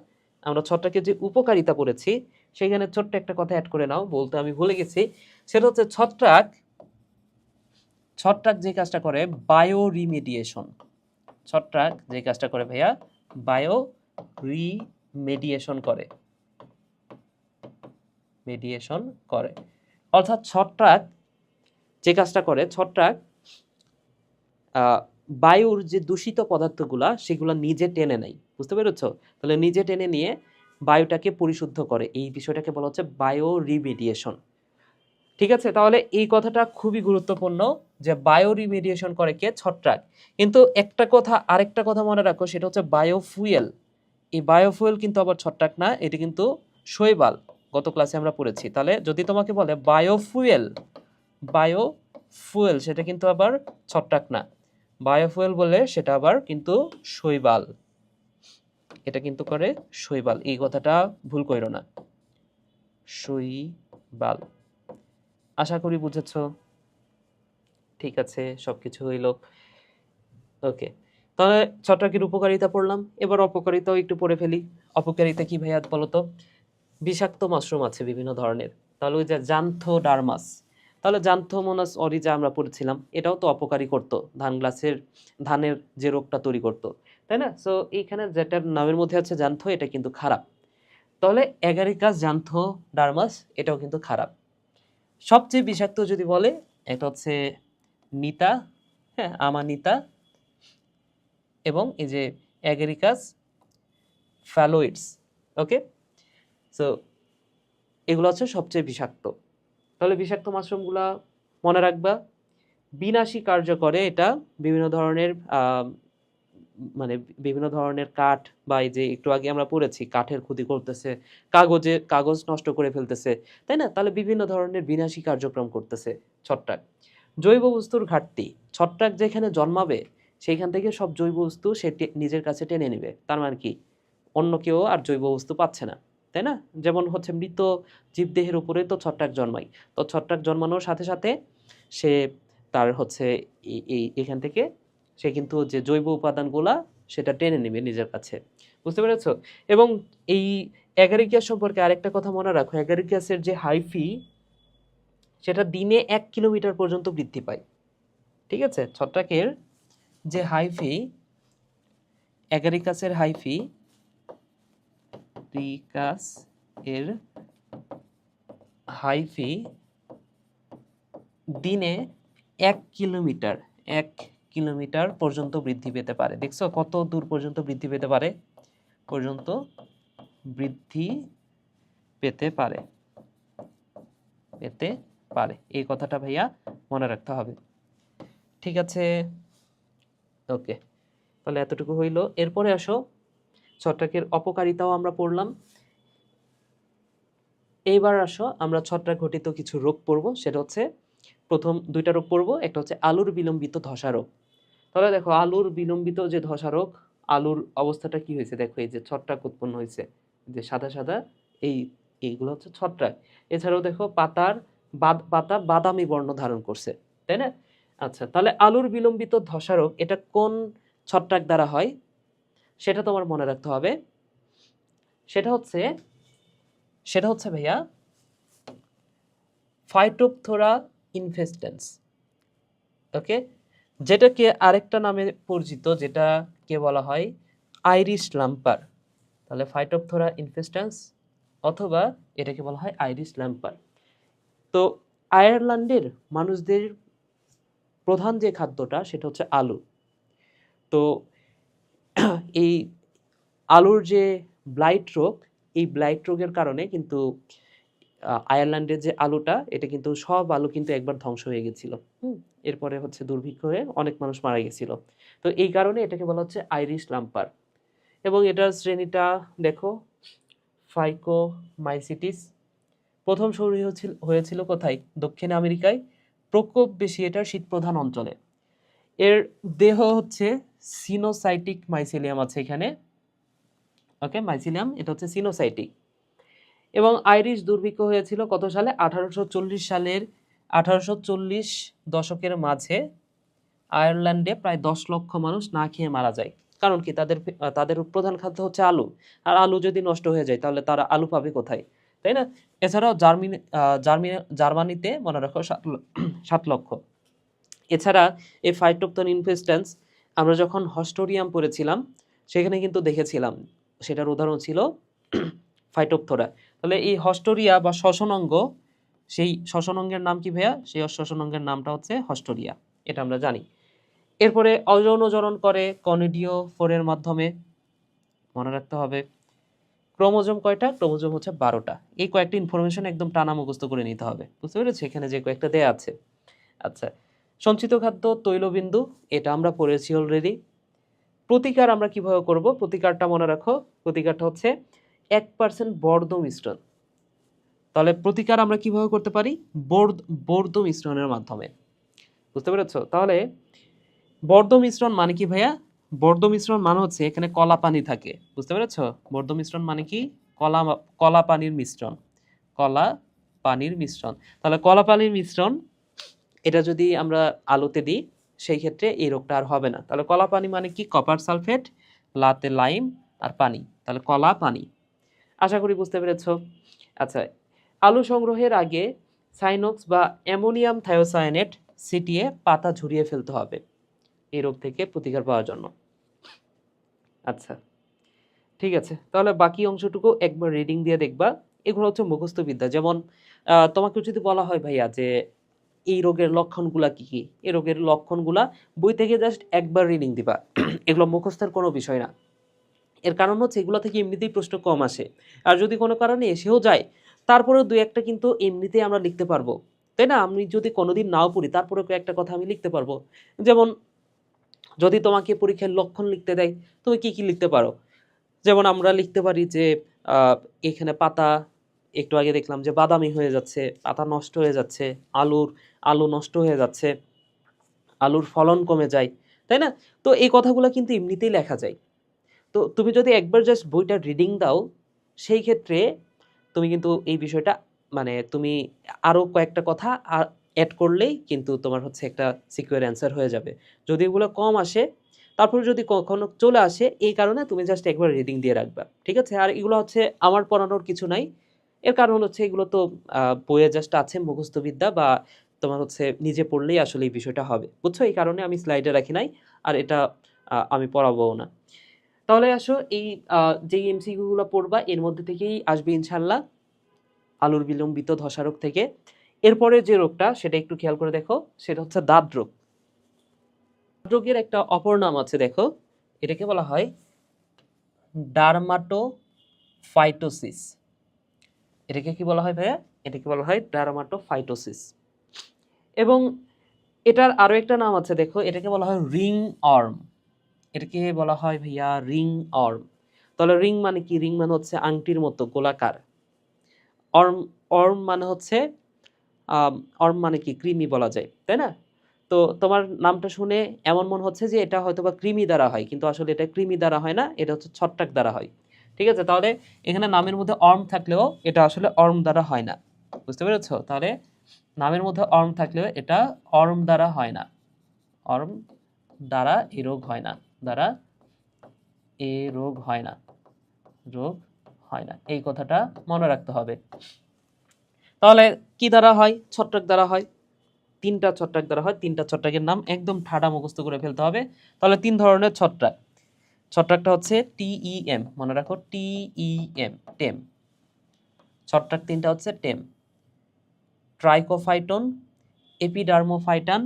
আমরা ছত্রাকের যে উপকারিতা পড়েছি সেখানে ছোট্ট একটা কথা অ্যাড করে নাও, বলতে আমি ভুলে গেছি। সেটা হচ্ছে ছত্রাক যে কাজটা করে বায়ো রিমেডিয়েশন। ছত্রাক যে কাজটা করে ভাইয়া বায়ো রিমেডিয়েশন করে, অর্থাৎ ছত্রাক যে কাজটা করে ছত্রাক বায়ুর যে দূষিত পদার্থগুলা সেগুলো নিজে টেনে নেয়, বুঝতে পেরেছো? তাহলে নিজে টেনে নিয়ে বায়ুটাকে পরিশুদ্ধ করে, এই বিষয়টাকে বলা হচ্ছে বায়ো রিমেডিয়েশন। ঠিক আছে, তাহলে এই কথাটা খুবই গুরুত্বপূর্ণ যে বায়ো রিমেডিয়েশন করে কে? ছত্রাক। কিন্তু আরেকটা কথা মনে রাখো, সেটা হচ্ছে বায়োফুয়েল। এই বায়োফুয়েল কিন্তু আবার ছত্রাক না, এটি কিন্তু শৈবাল, গত ক্লাসে আমরা পড়েছি। তাহলে যদি তোমাকে বলে বায়োফুয়েল সেটা কিন্তু আবার ছত্রাক না, বায়োফুয়েল বলে সেটা আবার কিন্তু শৈবাল, এটা কিন্তু করে শৈবাল। এই কথাটা ভুল কইরো না, শৈবাল। আশা করি বুঝেছো। ঠিক আছে, সবকিছু হইল ওকে। তাহলে ছত্রাকের উপকারিতা পড়লাম, এবার অপকারিতাও একটু পড়ে ফেলি। অপকারিতা কি ভাইয়া বলো তো? বিষাক্ত মাশরুম আছে বিভিন্ন ধরনের, তাহলে ওই যে জান্থোডার্মাস, তাহলে জান্থোমোনাস অরিজা আমরা পড়েছিলাম, এটাও তো অপকারী করতো, ধানের যে রোগটা তৈরি করতো, তাই না? সো এইখানে যেটার নামের মধ্যে আছে জান্থো, এটা কিন্তু খারাপ। তাহলে অ্যাগারিকাস জান্থোডার্মাস এটাও কিন্তু খারাপ। সবচেয়ে বিষাক্ত যদি বলে, এটা হচ্ছে নিতা, হ্যাঁ আমানিতা, এবং এই যে অ্যাগারিকাস ফ্যালোইডস। ওকে, সো এগুলো হচ্ছে সবচেয়ে বিষাক্ত। তাহলে বিষাক্ত মাশরুমগুলা মনে রাখবা, বিনাশী কার্য করে এটা। বিভিন্ন ধরনের মানে বিভিন্ন ধরনের কাঠ, বা এই যে একটু আগে আমরা পড়েছি কাঠের ক্ষতি করতেছে, কাগজ নষ্ট করে ফেলতেছে, তাই না? তাহলে বিভিন্ন ধরনের বিনাশী কার্যক্রম করতেছে ছত্রাক। জৈব বস্তুর ঘাটতি, ছত্রাক যেখানে জন্মাবে সেইখান থেকে সব জৈব বস্তু সে নিজের কাছে টেনে নেবে। তার মানে কি, অন্য কেউ আর জৈব বস্তু পাচ্ছে না, তাই না? যেমন হচ্ছে মৃত জীবদেহের উপরে তো ছত্রাক জন্মায়, তো ছত্রাক জন্মানোর সাথে সাথে সে তার হচ্ছে এখান থেকে সে কিন্তু যে জৈব উপাদানগুলা সেটা টেনে নেবে নিজের কাছে, বুঝতে পেরেছো? এবং এই অ্যাগারিকাস সম্পর্কে আরেকটা কথা মনে রাখো, অ্যাগারিকাসের যে হাইফি সেটা দিনে 1 কিলোমিটার পর্যন্ত বৃদ্ধি পায়। ঠিক আছে, ছত্রাকের যে হাইফি, অ্যাগারিকাসের হাইফি, রিকাস এর হাইফি দিনে 1 কিলোমিটার পর্যন্ত বৃদ্ধি পেতে পারে। দেখছো কত দূর পর্যন্ত বৃদ্ধি পেতে পারে? বৃদ্ধি পেতে পারে, এই কথাটা ভাইয়া মনে রাখতে হবে। ঠিক আছে, ওকে, তাহলে এতটুকু হইল। এরপরে আসো, ছত্রাকের অপকারিতাও আমরা পড়লাম। এইবার আসো আমরা ছত্রাক ঘটিত কিছু রোগ পড়বো, সেটা হচ্ছে প্রথম 2টা রোগ পড়বো। একটা হচ্ছে আলুর বিলম্বিত ধসা রোগ। তাহলে দেখো আলুর বিলম্বিত যে ধসা রোগ, আলুর অবস্থাটা কি হয়েছে দেখো, এই যে ছত্রাক উৎপন্ন হয়েছে, যে সাদা সাদা এইগুলো হচ্ছে ছত্রাক। এছাড়াও দেখো পাতা বাদামি বর্ণ ধারণ করছে, তাই না? আচ্ছা, তাহলে আলুর বিলম্বিত ধসা রোগ এটা কোন ছত্রাক দ্বারা হয় সেটা তোমার মনে রাখতে হবে। সেটা হচ্ছে ভাইয়া ফাইটোপথোরা ইনফেস্টেন্স। ওকে, যেটাকে আরেকটা নামে পরিচিত, যেটাকে বলা হয় আইরিশ লাম্পার। তাহলে ফাইটোপথোরা ইনফেস্টেন্স অথবা এটাকে বলা হয় আইরিশ লাম্পার। তো আয়ারল্যান্ডের মানুষদের প্রধান যে খাদ্যটা সেটা হচ্ছে আলু। তো এই আলুর যে ব্লাইট রোগ, এই ব্লাইট রোগের কারণে কিন্তু আয়ারল্যান্ডের যে আলুটা, এটা কিন্তু সব আলু কিন্তু একবার ধ্বংস হয়ে গেছিল। এরপরে হচ্ছে দুর্ভিক্ষ হয়ে অনেক মানুষ মারা গেছিল। তো এই কারণে এটাকে বলা হচ্ছে আইরিশ লাম্পার। এবং এটার শ্রেণীটা দেখো, ফাইকোমাইসিটিস। প্রথম শুরু হয়েছিল কোথায়? দক্ষিণ আমেরিকায়, প্রকোপ বেশি এটার শীতপ্রধান অঞ্চলে। এর দেহ হচ্ছে সিনোসাইটিক মাইসিলিয়াম আছে এখানে। ওকে, মাইসিলিয়াম এটা হচ্ছে সিনোসাইটিক। এবং আইরিশ দুর্ভিক্ষ হয়েছিল কত সালে? 1840 দশকের মাঝে আয়ারল্যান্ডে প্রায় 10 লক্ষ মানুষ না খেয়ে মারা যায়। কারণ কি, তাদের প্রধান খাদ্য হচ্ছে আলু, আর আলু যদি নষ্ট হয়ে যায় তাহলে তারা আলু পাবে কোথায়, তাই না? এছাড়াও জার্মানিতে মনে রাখো 7 লক্ষ। এছাড়া এই ফাইটোপ্থন ইনফেস্টেন্স আমরা যখন হস্টোরিয়াম পড়েছিলাম সেখানে কিন্তু দেখেছিলাম, সেটার উদাহরণ ছিল ফাইটোপথোরা। তাহলে এই হস্টোরিয়া বা শ্বসন অঙ্গ সেই শ্বসন অঙ্গের নাম কি ভাইয়া? সেই শ্বসন অঙ্গের নামটা হচ্ছে হস্টোরিয়া, এটা আমরা জানি। এরপরে অযৌনজনন করে কনিডিওফোরের মাধ্যমে, মনে রাখতে হবে। ক্রোমোজোম কয়টা? ক্রোমোজোম হচ্ছে 12টা। এই কয়েকটা ইনফরমেশন একদম টানা মুখস্থ করে নিতে হবে, বুঝতে পেরেছো? এখানে যে কয়েকটা দেয়া আছে। আচ্ছা, সঞ্চিত খাদ্য তৈলবিন্দু, এটা আমরা পড়েছি অলরেডি। প্রতিকার আমরা কিভাবে করব? প্রতিকারটা মনে রাখো, প্রতিকারটা হচ্ছে 1% বর্ধ মিশ্রণ। তাহলে প্রতিকার আমরা কিভাবে করতে পারি? বর্ধ মিশ্রণের মাধ্যমে, বুঝতে পেরেছো? তাহলে বর্ধ মিশ্রণ মানে কি ভাইয়া? বর্ধ মিশ্রণ মানে হচ্ছে এখানে কলা পানি থাকে, বুঝতে পেরেছো? বর্ধ মিশ্রণ মানে কি? কলা পানির মিশ্রণ, কলা পানির মিশ্রণ। তাহলে কলা পানির মিশ্রণ, এটা যদি আমরা আলুতে দিই সেই ক্ষেত্রে এই রোগটা আর হবে না। তাহলে কলা পানি মানে কি? কপার সালফেট, লাতে লাইম আর পানি, তাহলে কলা পানি। আশা করি বুঝতে পেরেছো। আচ্ছা, আলু সংগ্রহের আগে সাইনোক্স বা অ্যামোনিয়াম থায়োসায়ানেট ছিটিয়ে পাতা ঝরিয়ে ফেলতে হবে এই রোগ থেকে প্রতিকার পাওয়ার জন্য। আচ্ছা, ঠিক আছে, তাহলে বাকি অংশটুকু একবার রিডিং দিয়ে দেখবা। এগুলো হচ্ছে মুখস্থ বিদ্যা। যেমন তোমাকে যদি বলা হয় ভাইয়া যে এই রোগের লক্ষণগুলা কি কি, এই রোগের লক্ষণগুলা বই থেকে জাস্ট একবার রিডিং দিবা। এগুলো মুখস্থের কোনো বিষয় না। এর কারণ হচ্ছে এগুলো থেকে এমনিতেই প্রশ্ন কম আসে, আর যদি কোনো কারণে এসেও যায় তারপরেও দুই একটা কিন্তু এমনিতেই আমরা লিখতে পারবো, তাই না? আমি যদি কোনোদিন নাও পড়ি তারপরে একটা কথা আমি লিখতে পারবো। যেমন যদি তোমাকে পরীক্ষায় লক্ষণ লিখতে দেয়, তুমি কি কি লিখতে পারো? যেমন আমরা লিখতে পারি যে আহ, এখানে পাতা, একটু আগে দেখলাম যে বাদামি হয়ে যাচ্ছে, পাতা নষ্ট হয়ে যাচ্ছে, আলু নষ্ট হয়ে যাচ্ছে, আলুর ফলন কমে যায়, তাই না? তো এই কথাগুলো কিন্তু এমনিতেই লেখা যায়। তো তুমি যদি একবার জাস্ট বইটা রিডিং দাও সেই ক্ষেত্রে তুমি কিন্তু এই বিষয়টা, মানে তুমি আরও কয়েকটা কথা অ্যাড করলেই কিন্তু তোমার হচ্ছে একটা সিকিউর অ্যান্সার হয়ে যাবে। যদি এগুলো কম আসে, তারপরে যদি কখনো চলে আসে, এই কারণে তুমি জাস্ট একবার রিডিং দিয়ে রাখবা, ঠিক আছে? আর এগুলো হচ্ছে আমার পড়ানোর কিছু নাই। এর কারণ হচ্ছে এগুলো তো বইয়ে জাস্ট আছে মুখস্থ বিদ্যা, বা তোমার হচ্ছে নিজে পড়লেই আসলে এই বিষয়টা হবে, বুঝছো? এই কারণে আমি স্লাইডে রাখি নাই, আর এটা আমি পড়াবো না। তাহলে আসো এই যে এমসিকিউ গুলো পড়বা এর মধ্যে থেকেই আসবে ইনশাল্লাহ আলুর বিলম্বিত ধসা রোগ থেকে। এরপরে যে রোগটা সেটা একটু খেয়াল করে দেখো, সেটা হচ্ছে দাঁত রোগ। দাঁত রোগের একটা অপর নাম আছে, দেখো, এটাকে বলা হয় ডারমাটোফাইটোসিস। এটাকে কি বলা হয় ভাইয়া? এটাকে বলা হয় ডারমাটোফাইটোসিস। এবং এটার আরো একটা নাম আছে, দেখো, এটাকে বলা হয় রিং অর্ম। এটাকে বলা হয় ভাইয়া রিং অর্ম। তাহলে রিং মানে কি? রিং মানে হচ্ছে আংটির মতো গোলাকার। অর্ম, অর্ম মানে হচ্ছে অর্ম মানে কি? কৃমি বলা যায়, তাই না? তো তোমার নামটা শুনে এমন মনে হচ্ছে যে এটা হয়তো বা কৃমি দ্বারা হয়, কিন্তু আসলে এটা কৃমি দ্বারা হয় না, এটা হচ্ছে ছত্রাক দ্বারা হয়, ঠিক আছে? তাহলে এখানে নামের মধ্যে অর্ম থাকলেও এটা আসলে অর্ম দ্বারা হয় না, বুঝতে পেরেছো? তাহলে নামের মধ্যে অর্ম থাকলেও এটা অর্ম দ্বারা হয় না, অর্ম দ্বারা এই রোগ হয় না, দ্বারা এ রোগ হয় না, রোগ হয় না, এই কথাটা মনে রাখতে হবে। তাহলে কি দ্বারা হয়? ছত্রাক দ্বারা হয়। তিনটা ছত্রাক দ্বারা হয়। তিনটা ছত্রাকের নাম একদম ঠাডা মুখস্থ করে ফেলতে হবে। তাহলে তিন ধরনের ছত্রাক। ছত্রাকটা হচ্ছে টিইএম, মনে রাখো, টিইএম, টেম। ছত্রাক তিনটা হচ্ছে টেম, ট্রাইকোফাইটন, এপিডার্মোফাইটান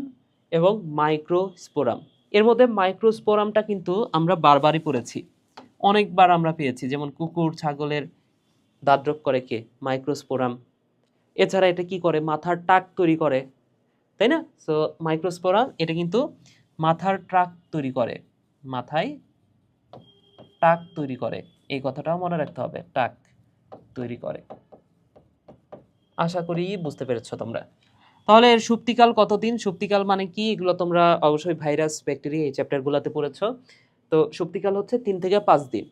এবং মাইক্রোস্পোরাম। এর মধ্যে মাইক্রোস্পোরামটা কিন্তু আমরা বারবারই পড়েছি, অনেকবার আমরা পেয়েছি। যেমন কুকুর ছাগলের দাদ্রক করে কে? মাইক্রোস্পোরাম। এছাড়া এটা কি করে? মাথার টাক তৈরি করে, তাই না? সো মাইক্রোস্পোরাম এটা কিন্তু মাথার ট্রাক তৈরি করে, মাথায় টাক তৈরি করে, এই কথাটাও মনে রাখতে হবে, টাক তৈরি করে। আশা করি বুঝতে পেরেছো তোমরা। তাহলে এর সুপ্তিকাল কতদিন? সুপ্তিকাল মানে কি? এগুলো তোমরা অবশ্যই ভাইরাস ব্যাকটেরিয়া এই চ্যাপ্টারগুলোতে পড়েছো। তো সুপ্তিকাল হচ্ছে 3 থেকে 5 দিন।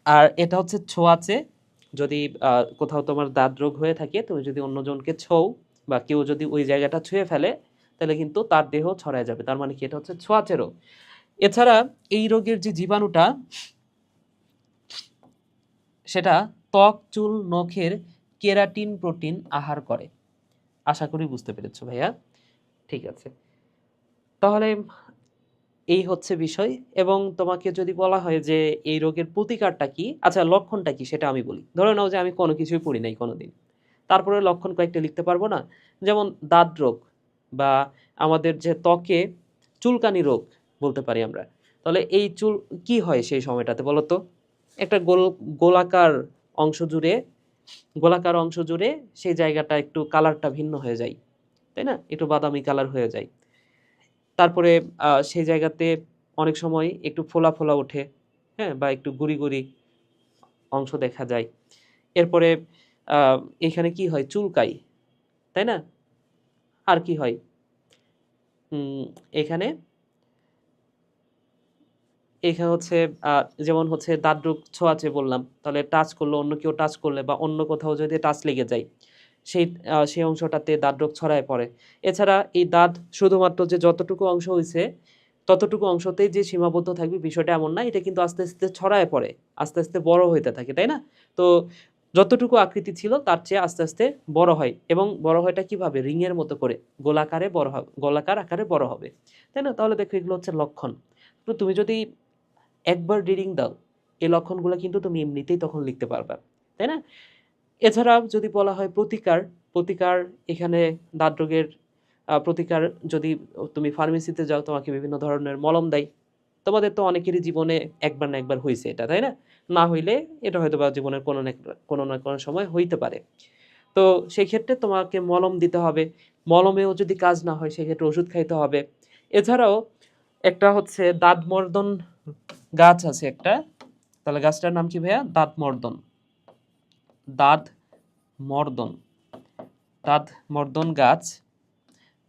আর এটা হচ্ছে ছোঁয়াচে। যদি কোথাও তোমার দাঁত রোগ হয়ে থাকে, তুমি যদি অন্যজনকে ছোও বা কেউ যদি ওই জায়গাটা ছুঁয়ে ফেলে, তাহলে কিন্তু তার দেহ ছড়ায় যাবে। তার মানে কি? এটা হচ্ছে ছোঁয়াচে রোগ। এছাড়া এই রোগের যে জীবাণুটা, সেটা ত্বক, চুল, নখের কেরাটিন প্রোটিন আহার করে। আশা করি বুঝতে পেরেছো ভাইয়া। ঠিক আছে, তাহলে এই হচ্ছে বিষয়। এবং তোমাকে যদি বলা হয় যে এই রোগের প্রতিকারটা কি, আচ্ছা লক্ষণটা কি, সেটা আমি বলি। ধরে নাও যে আমি কোনো কিছুই পড়ি নাই কোনোদিন, তারপরে লক্ষণ কয়েকটা লিখতে পারবো না? যেমন দাঁত রোগ বা আমাদের যে ত্বকে চুলকানি রোগ বলতে পারি আমরা। তাহলে এই চুল কি হয় সেই সময়টাতে বলো তো? একটা গোলাকার অংশ জুড়ে গোলাকার অংশ জুড়ে সেই জায়গাটা একটু কালারটা ভিন্ন হয়ে যায়, তাই না? একটু বাদামি কালার হয়ে যায়। তারপরে সেই জায়গাতে অনেক সময় একটু ফোলা, ফোলা ওঠে, হ্যাঁ? বা একটু গুড়ি, গুড়ি অংশ দেখা যায়। এরপরে আ এখানে কি হয়? চুলকায়, তাই না? আর কি হয়? এখানে এখানে হচ্ছে আ যেমন হচ্ছে দাঁত ছোঁয়াচে বললাম। তাহলে টাচ করলে অন্য কেউ টাচ করলে বা অন্য কোথাও যদি টাচ লেগে যায়, সেই অংশটাতে দাঁত ছড়ায় পড়ে। এছাড়া এই দাঁত শুধুমাত্র যে যতটুকু অংশ হইছে, ততটুকু অংশতেই যে সীমাবদ্ধ থাকবে বিষয়টা এমন না। এটা কিন্তু আস্তে, আস্তে ছড়ায় পড়ে। আস্তে, আস্তে বড় হইতে থাকে, তাই না? তো যতটুকু আকৃতি ছিল তার চেয়ে আস্তে, আস্তে বড় হয় এবং বড় হয়টা কিভাবে? রিংয়ের মতো করে গোলাকার আকারে বড় হবে। তাই না? তাহলে দেখো এগুলো হচ্ছে লক্ষণ। তো তুমি যদি একবার রিডিং দাও, এই লক্ষণগুলো কিন্তু তুমি এমনিতেই তখন লিখতে পারবা, তাই না? এছাড়া যদি বলা হয় প্রতিকার এখানে দাঁত রোগের প্রতিকার যদি তুমি ফার্মেসিতে যাও তোমাকে বিভিন্ন ধরনের মলম দেয়। তোমাদের তো অনেকেরই জীবনে একবার না একবার হইছে এটা, তাই না? না হইলে এটা হয়তোবা জীবনের কোনো না কোনো সময় হইতে পারে। তো সেই ক্ষেত্রে তোমাকে মলম দিতে হবে। মলমেও যদি কাজ না হয় সেক্ষেত্রে ওষুধ খাইতে হবে। এছাড়াও একটা হচ্ছে দাঁতমর্দন গাছ আছে একটা। তাহলে গাছটার নাম কি ভাইয়া? দাঁতমর্দন। দাঁত মর্দন দাঁত মর্দন গাছ,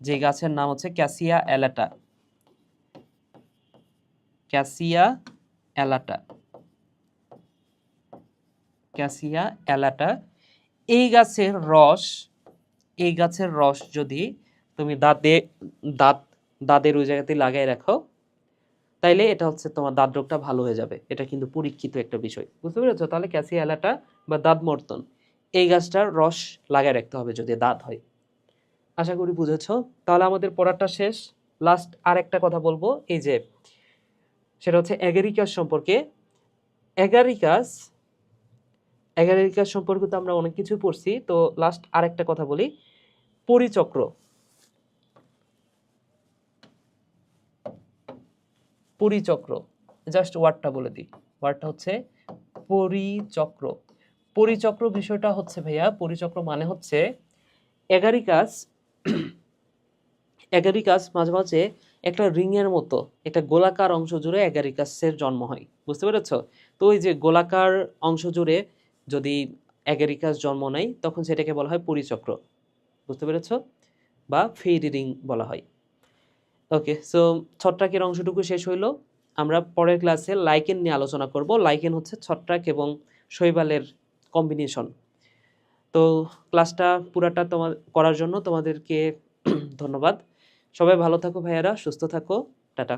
যে গাছের নাম হচ্ছে ক্যাসিয়া অ্যালাটা। ক্যাসিয়া অ্যালাটা। ক্যাসিয়া অ্যালাটা। এই গাছের রস এই গাছের রস যদি তুমি দাঁত দাঁতের ওই জায়গাতে লাগাই রাখো, তাইলে এটা হচ্ছে তোমার দাঁত রোগটা ভালো হয়ে যাবে। এটা কিন্তু পরীক্ষিত একটা বিষয়, বুঝতে পেরেছো? তাহলে ক্যাসিয়া অ্যালাটা বা দাঁত মর্দন এই গাছটার রস লাগায় রাখতে হবে যদি দাঁত হয়। আশা করি বুঝেছো। তাহলে আমাদের পড়াটা শেষ। লাস্ট আর একটা কথা বলবো, এই যে সেটা হচ্ছে অ্যাগারিকাস সম্পর্কে। অ্যাগারিকাস অ্যাগারিকাস সম্পর্কে তো আমরা অনেক কিছু পড়ছি, তো লাস্ট আর একটা কথা বলি। পরিচক্র পরিচক্র জাস্ট ওয়ার্ডটা বলে দিই। ওয়ার্ডটা হচ্ছে পরিচক্র। পরিচক্র বিষয়টা হচ্ছে ভাইয়া, পরিচক্র মানে হচ্ছে অ্যাগারিকাস অ্যাগারিকাস মাঝে মাঝে একটা রিংয়ের মতো একটা গোলাকার অংশ জুড়ে অ্যাগারিকাসের জন্ম হয়, বুঝতে পেরেছো? তো ওই যে গোলাকার অংশ জুড়ে যদি অ্যাগারিকাস জন্ম নেয় তখন সেটাকে বলা হয় পরিচক্র, বুঝতে পেরেছো? বা ফেইরি রিং বলা হয়। ওকে, সো ছত্রাকের অংশটুকু শেষ হইলো। আমরা পরের ক্লাসে লাইকেন নিয়ে আলোচনা করব। লাইকেন হচ্ছে ছত্রাক এবং শৈবালের কম্বিনেশন। তো ক্লাসটা পুরাটা করার জন্য তোমাদেরকে ধন্যবাদ। সবাই ভালো থাকো ভাইয়ারা, সুস্থ থাকো। টাটা।